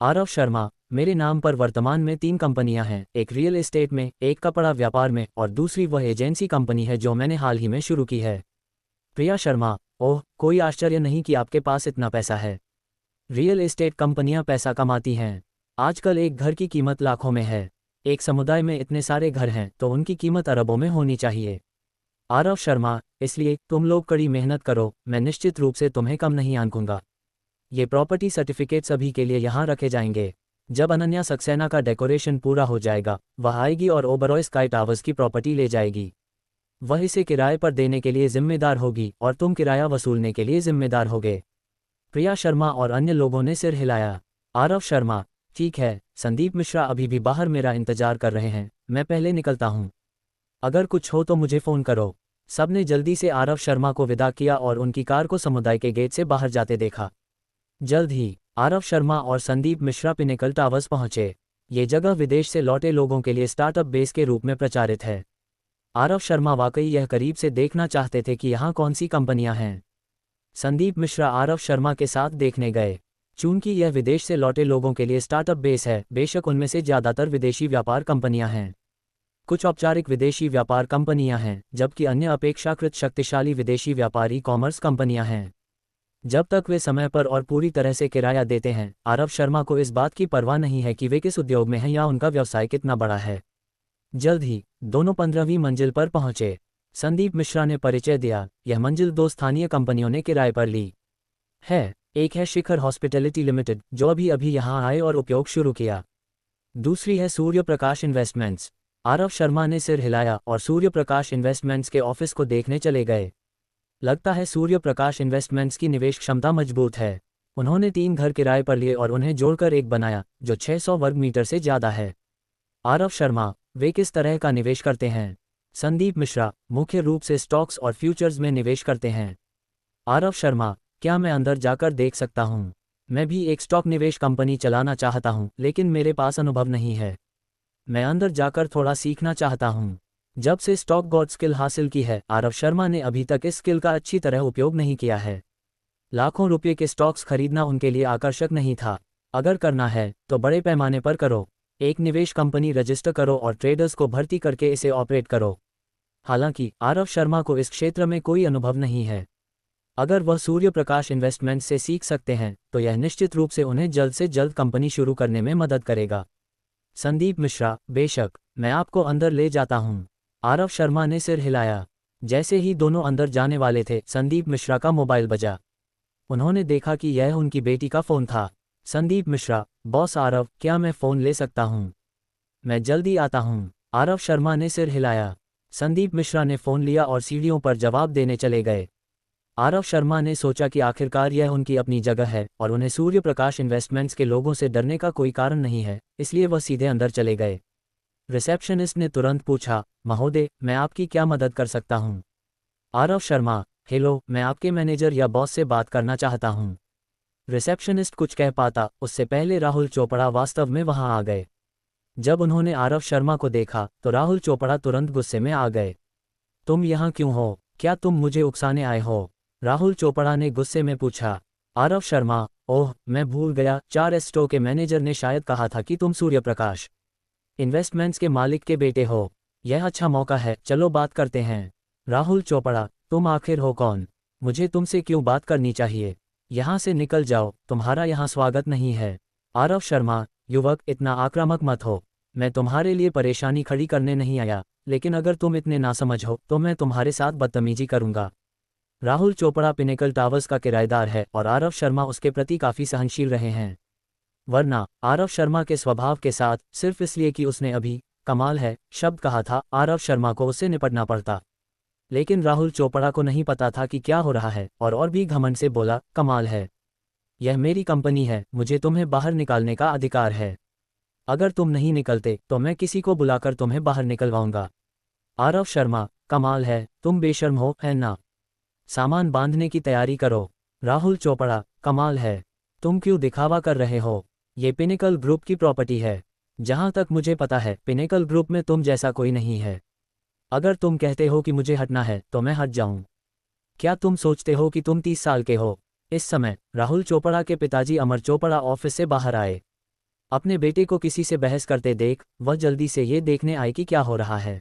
आरव शर्मा, मेरे नाम पर वर्तमान में 3 कंपनियां हैं, एक रियल एस्टेट में, एक कपड़ा व्यापार में और दूसरी वह एजेंसी कंपनी है जो मैंने हाल ही में शुरू की है। प्रिया शर्मा, ओह, कोई आश्चर्य नहीं कि आपके पास इतना पैसा है। रियल एस्टेट कंपनियां पैसा कमाती हैं। आजकल एक घर की कीमत लाखों में है। एक समुदाय में इतने सारे घर हैं तो उनकी कीमत अरबों में होनी चाहिए। आरव शर्मा, इसलिए तुम लोग कड़ी मेहनत करो, मैं निश्चित रूप से तुम्हें कम नहीं आंकूंगा। ये प्रॉपर्टी सर्टिफिकेट सभी के लिए यहाँ रखे जाएंगे। जब अनन्या सक्सेना का डेकोरेशन पूरा हो जाएगा वह आएगी और ओबरॉय स्काई टावर्स की प्रॉपर्टी ले जाएगी। वह इसे किराए पर देने के लिए जिम्मेदार होगी और तुम किराया वसूलने के लिए जिम्मेदार होगे। प्रिया शर्मा और अन्य लोगों ने सिर हिलाया। आरव शर्मा, ठीक है। संदीप मिश्रा अभी भी बाहर मेरा इंतजार कर रहे हैं, मैं पहले निकलता हूँ। अगर कुछ हो तो मुझे फ़ोन करो। सबने जल्दी से आरव शर्मा को विदा किया और उनकी कार को समुदाय के गेट से बाहर जाते देखा। जल्द ही आरव शर्मा और संदीप मिश्रा पिनेकल टावर्स पहुंचे। ये जगह विदेश से लौटे लोगों के लिए स्टार्टअप बेस के रूप में प्रचारित है। आरव शर्मा वाकई यह करीब से देखना चाहते थे कि यहाँ कौन सी कंपनियां हैं। संदीप मिश्रा आरव शर्मा के साथ देखने गए। चूंकि यह विदेश से लौटे लोगों के लिए स्टार्टअप बेस है, बेशक उनमें से ज़्यादातर विदेशी व्यापार कंपनियां हैं। कुछ औपचारिक विदेशी व्यापार कंपनियां हैं, जबकि अन्य अपेक्षाकृत शक्तिशाली विदेशी व्यापार ई कॉमर्स कंपनियां हैं। जब तक वे समय पर और पूरी तरह से किराया देते हैं, आरव शर्मा को इस बात की परवाह नहीं है कि वे किस उद्योग में हैं या उनका व्यवसाय कितना बड़ा है। जल्द ही दोनों 15वीं मंजिल पर पहुंचे। संदीप मिश्रा ने परिचय दिया, यह मंजिल 2 स्थानीय कंपनियों ने किराए पर ली है। एक है शिखर हॉस्पिटैलिटी लिमिटेड, जो अभी अभी यहां आए और उपयोग शुरू किया। दूसरी है सूर्य प्रकाश इन्वेस्टमेंट्स। आरव शर्मा ने सिर हिलाया और सूर्य प्रकाश इन्वेस्टमेंट्स के ऑफिस को देखने चले गए। लगता है सूर्य प्रकाश इन्वेस्टमेंट्स की निवेश क्षमता मजबूत है। उन्होंने 3 घर किराए पर लिए और उन्हें जोड़कर एक बनाया, जो 600 वर्ग मीटर से ज़्यादा है। आरव शर्मा, वे किस तरह का निवेश करते हैं? संदीप मिश्रा, मुख्य रूप से स्टॉक्स और फ्यूचर्स में निवेश करते हैं। आरव शर्मा, क्या मैं अंदर जाकर देख सकता हूँ? मैं भी एक स्टॉक निवेश कंपनी चलाना चाहता हूँ, लेकिन मेरे पास अनुभव नहीं है। मैं अंदर जाकर थोड़ा सीखना चाहता हूँ। जब से स्टॉक गॉड स्किल हासिल की है, आरव शर्मा ने अभी तक इस स्किल का अच्छी तरह उपयोग नहीं किया है। लाखों रुपये के स्टॉक्स खरीदना उनके लिए आकर्षक नहीं था। अगर करना है तो बड़े पैमाने पर करो। एक निवेश कंपनी रजिस्टर करो और ट्रेडर्स को भर्ती करके इसे ऑपरेट करो। हालांकि आरव शर्मा को इस क्षेत्र में कोई अनुभव नहीं है। अगर वह सूर्य प्रकाश इन्वेस्टमेंट से सीख सकते हैं तो यह निश्चित रूप से उन्हें जल्द से जल्द कंपनी शुरू करने में मदद करेगा। संदीप मिश्रा, बेशक, मैं आपको अंदर ले जाता हूँ। आरव शर्मा ने सिर हिलाया। जैसे ही दोनों अंदर जाने वाले थे, संदीप मिश्रा का मोबाइल बजा। उन्होंने देखा कि यह उनकी बेटी का फ़ोन था। संदीप मिश्रा, बॉस आरव, क्या मैं फ़ोन ले सकता हूँ? मैं जल्दी आता हूँ। आरव शर्मा ने सिर हिलाया। संदीप मिश्रा ने फ़ोन लिया और सीढ़ियों पर जवाब देने चले गए। आरव शर्मा ने सोचा कि आखिरकार यह उनकी अपनी जगह है और उन्हें सूर्य प्रकाश इन्वेस्टमेंट्स के लोगों से डरने का कोई कारण नहीं है, इसलिए वह सीधे अंदर चले गए। रिसेप्शनिस्ट ने तुरंत पूछा, महोदय, मैं आपकी क्या मदद कर सकता हूँ? आरव शर्मा, हेलो, मैं आपके मैनेजर या बॉस से बात करना चाहता हूँ। रिसेप्शनिस्ट कुछ कह पाता उससे पहले राहुल चोपड़ा वास्तव में वहां आ गए। जब उन्होंने आरव शर्मा को देखा तो राहुल चोपड़ा तुरंत गुस्से में आ गए। तुम यहाँ क्यों हो? क्या तुम मुझे उकसाने आए हो? राहुल चोपड़ा ने गुस्से में पूछा। आरव शर्मा, ओह, मैं भूल गया, 4S स्टोर के मैनेजर ने शायद कहा था कि तुम सूर्य प्रकाश इन्वेस्टमेंट्स के मालिक के बेटे हो। यह अच्छा मौका है, चलो बात करते हैं। राहुल चोपड़ा, तुम आखिर हो कौन? मुझे तुमसे क्यों बात करनी चाहिए? यहाँ से निकल जाओ, तुम्हारा यहाँ स्वागत नहीं है। आरव शर्मा, युवक, इतना आक्रामक मत हो। मैं तुम्हारे लिए परेशानी खड़ी करने नहीं आया, लेकिन अगर तुम इतने नासमझ हो तो मैं तुम्हारे साथ बदतमीजी करूंगा। राहुल चोपड़ा पिनेकल टावर्स का किराएदार है और आरव शर्मा उसके प्रति काफ़ी सहनशील रहे हैं। वरना आरव शर्मा के स्वभाव के साथ, सिर्फ इसलिए कि उसने अभी कमाल है शब्द कहा था, आरव शर्मा को उससे निपटना पड़ता। लेकिन राहुल चोपड़ा को नहीं पता था कि क्या हो रहा है और भी घमंड से बोला, कमाल है। यह मेरी कंपनी है, मुझे तुम्हें बाहर निकालने का अधिकार है। अगर तुम नहीं निकलते तो मैं किसी को बुलाकर तुम्हें बाहर निकलवाऊंगा। आरव शर्मा, कमाल है, तुम बेशर्म हो, है ना? सामान बांधने की तैयारी करो। राहुल चोपड़ा, कमाल है, तुम क्यों दिखावा कर रहे हो? ये पिनेकल ग्रुप की प्रॉपर्टी है। जहां तक मुझे पता है, पिनेकल ग्रुप में तुम जैसा कोई नहीं है। अगर तुम कहते हो कि मुझे हटना है तो मैं हट जाऊं। क्या तुम सोचते हो कि तुम 30 साल के हो? इस समय राहुल चोपड़ा के पिताजी अमर चोपड़ा ऑफिस से बाहर आए। अपने बेटे को किसी से बहस करते देख वह जल्दी से ये देखने आए कि क्या हो रहा है।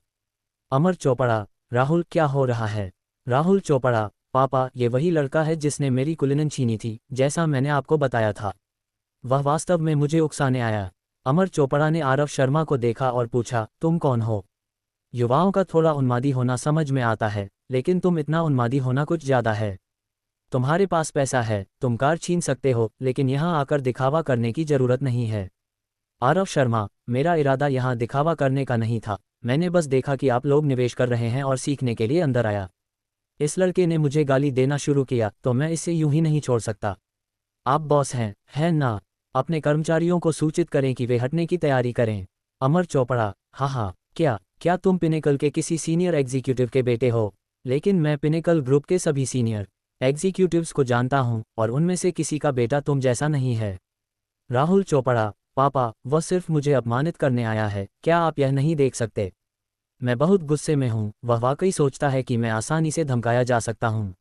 अमर चोपड़ा, राहुल, क्या हो रहा है? राहुल चोपड़ा, पापा, ये वही लड़का है जिसने मेरी कुलीनन छीनी थी, जैसा मैंने आपको बताया था। वह वास्तव में मुझे उकसाने आया। अमर चोपड़ा ने आरव शर्मा को देखा और पूछा, तुम कौन हो? युवाओं का थोड़ा उन्मादी होना समझ में आता है, लेकिन तुम इतना उन्मादी होना कुछ ज़्यादा है। तुम्हारे पास पैसा है, तुम कार छीन सकते हो, लेकिन यहाँ आकर दिखावा करने की ज़रूरत नहीं है। आरव शर्मा, मेरा इरादा यहाँ दिखावा करने का नहीं था, मैंने बस देखा कि आप लोग निवेश कर रहे हैं और सीखने के लिए अंदर आया। इस लड़के ने मुझे गाली देना शुरू किया तो मैं इसे यूं ही नहीं छोड़ सकता। आप बॉस हैं, है ना? अपने कर्मचारियों को सूचित करें कि वे हटने की तैयारी करें। अमर चोपड़ा, हाँ हाँ, क्या तुम पिनेकल के किसी सीनियर एग्जीक्यूटिव के बेटे हो? लेकिन मैं पिनेकल ग्रुप के सभी सीनियर एग्जीक्यूटिव्स को जानता हूं और उनमें से किसी का बेटा तुम जैसा नहीं है। राहुल चोपड़ा, पापा, वह सिर्फ मुझे अपमानित करने आया है, क्या आप यह नहीं देख सकते? मैं बहुत गुस्से में हूं, वह वाकई सोचता है कि मैं आसानी से धमकाया जा सकता हूं।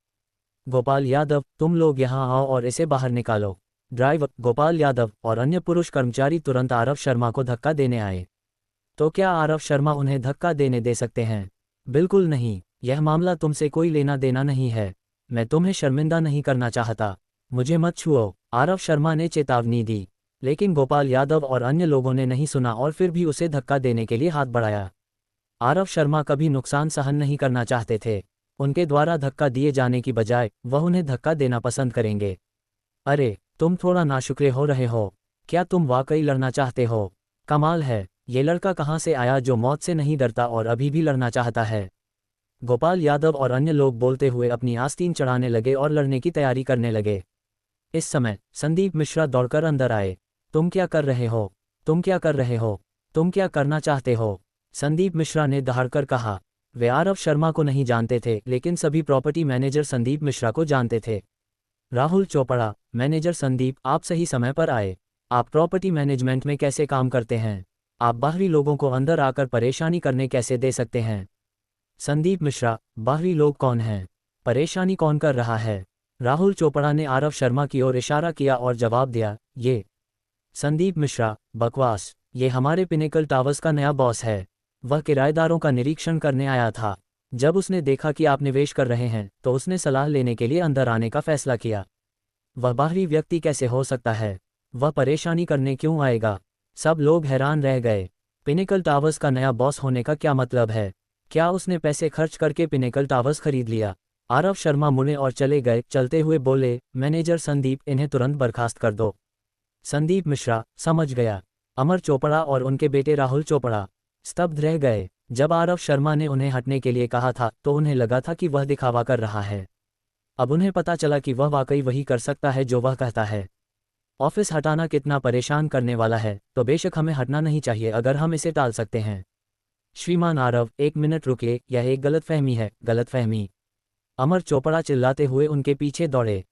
गोपाल यादव, तुम लोग यहां आओ और इसे बाहर निकालो। ड्राइवर गोपाल यादव और अन्य पुरुष कर्मचारी तुरंत आरव शर्मा को धक्का देने आए। तो क्या आरव शर्मा उन्हें धक्का देने दे सकते हैं? बिल्कुल नहीं, यह मामला तुमसे कोई लेना देना नहीं है। मैं तुम्हें शर्मिंदा नहीं करना चाहता, मुझे मत छुओ, आरव शर्मा ने चेतावनी दी। लेकिन गोपाल यादव और अन्य लोगों ने नहीं सुना और फिर भी उसे धक्का देने के लिए हाथ बढ़ाया। आरव शर्मा कभी नुकसान सहन नहीं करना चाहते थे। उनके द्वारा धक्का दिए जाने की बजाय वह उन्हें धक्का देना पसंद करेंगे। अरे, तुम थोड़ा नाशुक्रे हो रहे हो। क्या तुम वाकई लड़ना चाहते हो? कमाल है, ये लड़का कहाँ से आया जो मौत से नहीं डरता और अभी भी लड़ना चाहता है? गोपाल यादव और अन्य लोग बोलते हुए अपनी आस्तीन चढ़ाने लगे और लड़ने की तैयारी करने लगे। इस समय संदीप मिश्रा दौड़कर अंदर आए। तुम क्या कर रहे हो? तुम क्या कर रहे हो? तुम क्या करना चाहते हो? संदीप मिश्रा ने दहाड़कर कहा। वे आरव शर्मा को नहीं जानते थे, लेकिन सभी प्रॉपर्टी मैनेजर संदीप मिश्रा को जानते थे। राहुल चोपड़ा, मैनेजर संदीप, आप सही समय पर आए। आप प्रॉपर्टी मैनेजमेंट में कैसे काम करते हैं? आप बाहरी लोगों को अंदर आकर परेशानी करने कैसे दे सकते हैं? संदीप मिश्रा, बाहरी लोग कौन हैं? परेशानी कौन कर रहा है? राहुल चोपड़ा ने आरव शर्मा की ओर इशारा किया और जवाब दिया, ये। संदीप मिश्रा, बकवास, ये हमारे पिनेकल टावर्स का नया बॉस है। वह किराएदारों का निरीक्षण करने आया था। जब उसने देखा कि आप निवेश कर रहे हैं तो उसने सलाह लेने के लिए अंदर आने का फैसला किया। वह बाहरी व्यक्ति कैसे हो सकता है? वह परेशानी करने क्यों आएगा? सब लोग हैरान रह गए। पिनेकल टावर्स का नया बॉस होने का क्या मतलब है? क्या उसने पैसे खर्च करके पिनेकल टावर्स खरीद लिया? आरव शर्मा मुड़े और चले गए। चलते हुए बोले, मैनेजर संदीप, इन्हें तुरंत बर्खास्त कर दो। संदीप मिश्रा, समझ गया। अमर चोपड़ा और उनके बेटे राहुल चोपड़ा स्तब्ध रह गए। जब आरव शर्मा ने उन्हें हटने के लिए कहा था तो उन्हें लगा था कि वह दिखावा कर रहा है। अब उन्हें पता चला कि वह वाकई वही कर सकता है जो वह कहता है। ऑफिस हटाना कितना परेशान करने वाला है, तो बेशक हमें हटना नहीं चाहिए अगर हम इसे टाल सकते हैं। श्रीमान आरव, एक मिनट रुकिए, यह एक गलतफहमी है, गलतफहमी। अमर चोपड़ा चिल्लाते हुए उनके पीछे दौड़े।